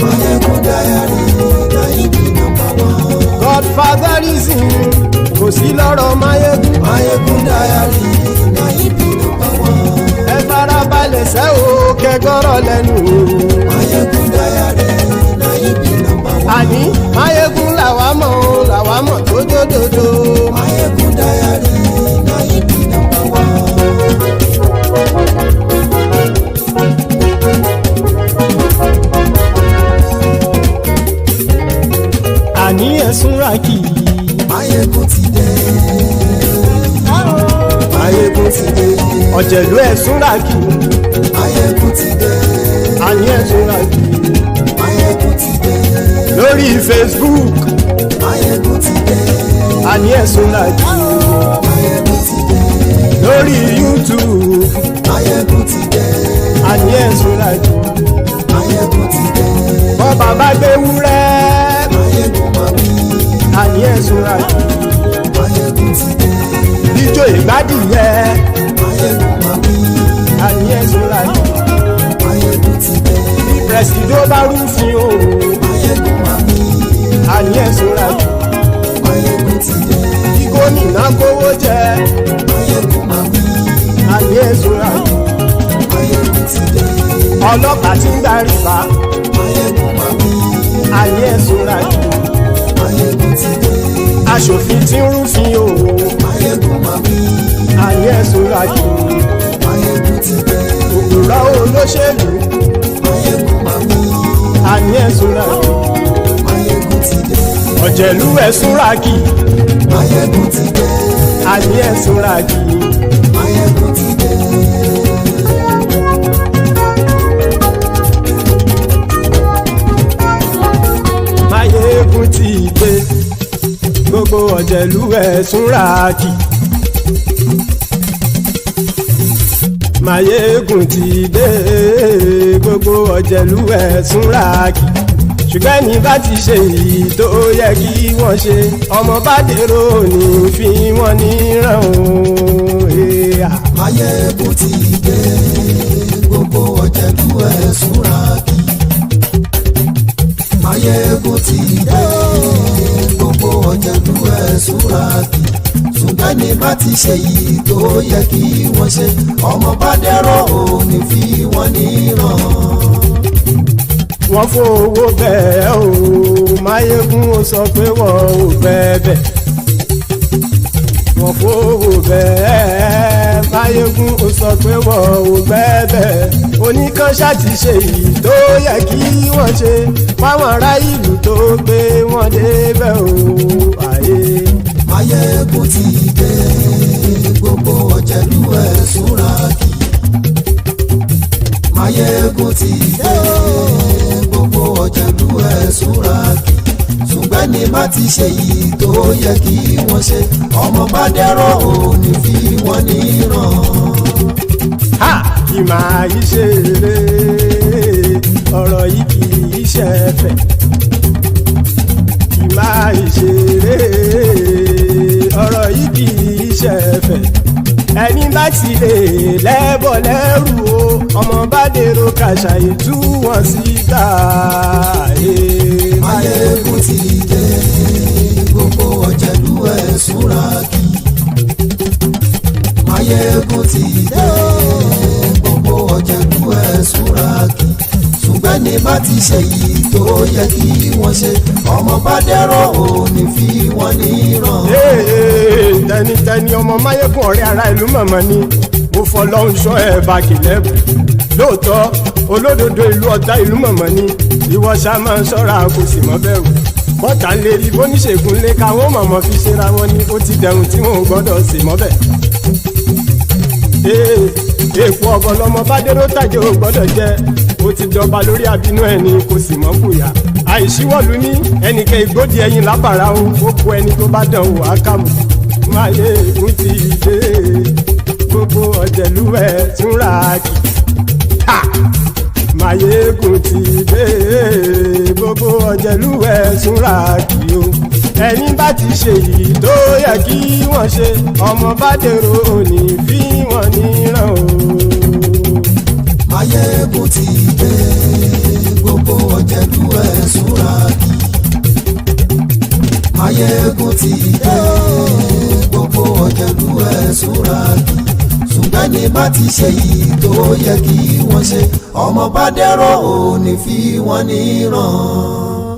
Maiyegun Diary, Maiyegun number one. Godfatherism kò sí lọ́rọ̀ Maiyegun. Maiyegun Diary, Maiyegun number one. Ẹ farabalẹ̀ sẹ́ o kẹgọ́rọ̀ lẹ́nu o. Maiyegun Diary, Maiyegun number one. Àní Maiyegun làwa mọ̀ tó dòdòdò. Maiyegun Diary, Maiyegun number one. Àní ẹ̀sùn ràkì. Maiyegun ti dé. Maiyegun ti dé. Ọ̀jẹ̀lú ẹ̀sùn ràkì. Maiyegun ti dé. Àní ẹ̀sùn ràkì. Maiyegun ti dé. Lórí Facebook. Maiyegun ti dé. Àní ẹ̀sùn ràkì. Maiyegun ti dé. Lórí YouTube. Maiyegun ti dé. Àní ẹ̀sùn ràkì. Maiyegun ti dé. Bọ́ bàbá gbé wúrẹ́. Maiyegun máa wí. Àní ẹ̀sùn ràkì. Maiyegun ti dé. Ijó ìgbádìyẹ. Maiyegun máa wí. Àní ẹ̀sùn ràkì. Maiyegun ti dé. Bí pẹ̀sìdó bá rúfin o. Maiyegun máa wí. Àní ẹ̀sùn ràkì. Maiyegun ti dé. Bí gómìnà kówó jẹ. Maiyegun máa wí. Àní ẹ̀sùn ràkì. Maiyegun ti dé. Ọlọ́pàá tí ń gba rìbá. Maiyegun máa wí. Àní ẹ̀sùn ràkì. Maiyegun ti dé. Aṣòfin tí ń rúfin o. Maiyegun máa wí. Àní ẹ̀sùn ràkì. Maiyegun ti dé. Òpùrọ́ olóṣèlú. Maiyegun máa wí. Àní ẹ̀sùn ràkì. Maiyegun ti dé. Ọ̀jẹ̀lú ẹ̀sùn ràkì. Maiyegun ti dé. Àní ẹ̀sùn ràkì. Maiyegun ti dé. Maiyegun ti dé. Gbogbo ọ̀jẹ̀lú ẹ̀sùn ràkì. Maiyegun ti dé. Gbogbo ọ̀jẹ̀lú ẹ̀sùn ràkì. Ṣùgbọ́n ní bá ti ṣe èyí tó yẹ kí wọ́n ṣe, ọmọ bá dèrò ní fi wọ́n níran o. Maiyegun ti dé. Gbogbo ọ̀jẹ̀lú ẹ̀sùn ràkì. Maiyegun ti dé. Gbogbo ọ̀jẹ̀lú ẹ̀sùn ràkì. Ṣùgbọ́n ní bá ti ṣe èyí tó yẹ kí wọ́n ṣe, ọmọ bá dèrò ní fi wọ́n níran. Wọ́n fowó bẹ́ẹ̀ o. Maiyegun ó sọ pé wọ́n ò bẹ́ẹ̀. Wọ́n fowó bẹ́ẹ̀. Maiyegun ó sọ pé wọ́n ò bẹ́ẹ̀. Oníkan ṣáàtì ṣe èyí tó yẹ kí wọ́n ṣe fáwọn ará ìlú tó gbé wọn débẹ̀ o. Maiyegun ti dé. Gbogbo ọ̀jẹ̀lú ẹ̀sùn ràkì. Maiyegun ti dé. Gbogbo ọ̀jẹ̀lú ẹ̀sùn ràkì. ṣùgbọ́n ní bá ti ṣe yìí tó yẹ kí wọ́n ṣe ọmọ bá dẹ́rọ̀ ò ní fi wọ́n níran. Kì máa yí ṣe eré ọ̀rọ̀ yìí kì í ṣe ẹ̀fẹ̀. Kì máa yí ṣe eré ọ̀rọ̀ yìí kì í ṣe ẹ̀fẹ̀. Ẹni bá ti lè lẹ́bọ̀ lẹ́rù o ọmọ bá dèrò kàṣà ìtú wọn síta. Maiyegun ti dé gbogbo ọ̀jẹ̀lú ẹ̀ súnra kí. Maiyegun ti dé gbogbo ọ̀jẹ̀lú ẹ̀ súnra kí. ṣùgbọ́n ní bá ti ṣe yìí tó yẹ kí wọ́n ṣe ọmọ bá dẹ́rọ̀ ò ní fi wọ́n níran. tẹnitẹni ọmọ Maiyegun ọ̀rẹ́ ara ìlú mọ̀mọ́ ni mo fọlọ́hún sọ ẹ̀ bá kìlẹ́bù lóòótọ́ olódodo ìlú ọ̀tá ìlú mọ̀mọ́ ni ìwọ ṣá máa ń ṣọ́ra kò sì mọ́ bẹ̀rù bọ́tà ń lè rí bóníṣègùn lé káwọn mọ̀mọ́ fi ṣera wọn ni ó ti dẹrùn tí wọn ò gbọ́dọ̀ sì mọ́ bẹ̀. èèpo ọ̀gọ̀lọ́mọ bá dérò tàjẹ́ ò gbọ́dọ̀ jẹ́ ó ti dọba lórí àbínú ẹni kò sì mọ́ bùyà àìsíwọ̀lú ní ẹnìkẹ́ ìgbódì ẹyin lábàrá ó kó ẹni tó bá dán wò á kàmù. Maiyegun ti dé gbogbo ọ̀jẹ̀lú ẹ̀ túnra kì. Maiyegun ti dé gbogbo ọ̀jẹ̀lú ẹ̀ túnra kì o. Ẹni bá ti ṣe yìí tó yẹ kí wọ́n ṣe ọmọ bá dèrò òní fi wọ́n níran o. Maiyegun ti dé gbogbo ọ̀jẹ̀lú ẹ̀ túnra kì. Maiyegun ti dé gbogbo ọ̀jẹ̀lú ẹ̀ túnra kì. ṣùgbọ́n ní bá ti ṣe yìí tó yẹ kí wọ́n ṣe ọmọ bá dẹ́rọ̀ ò ní fi wọ́n níran.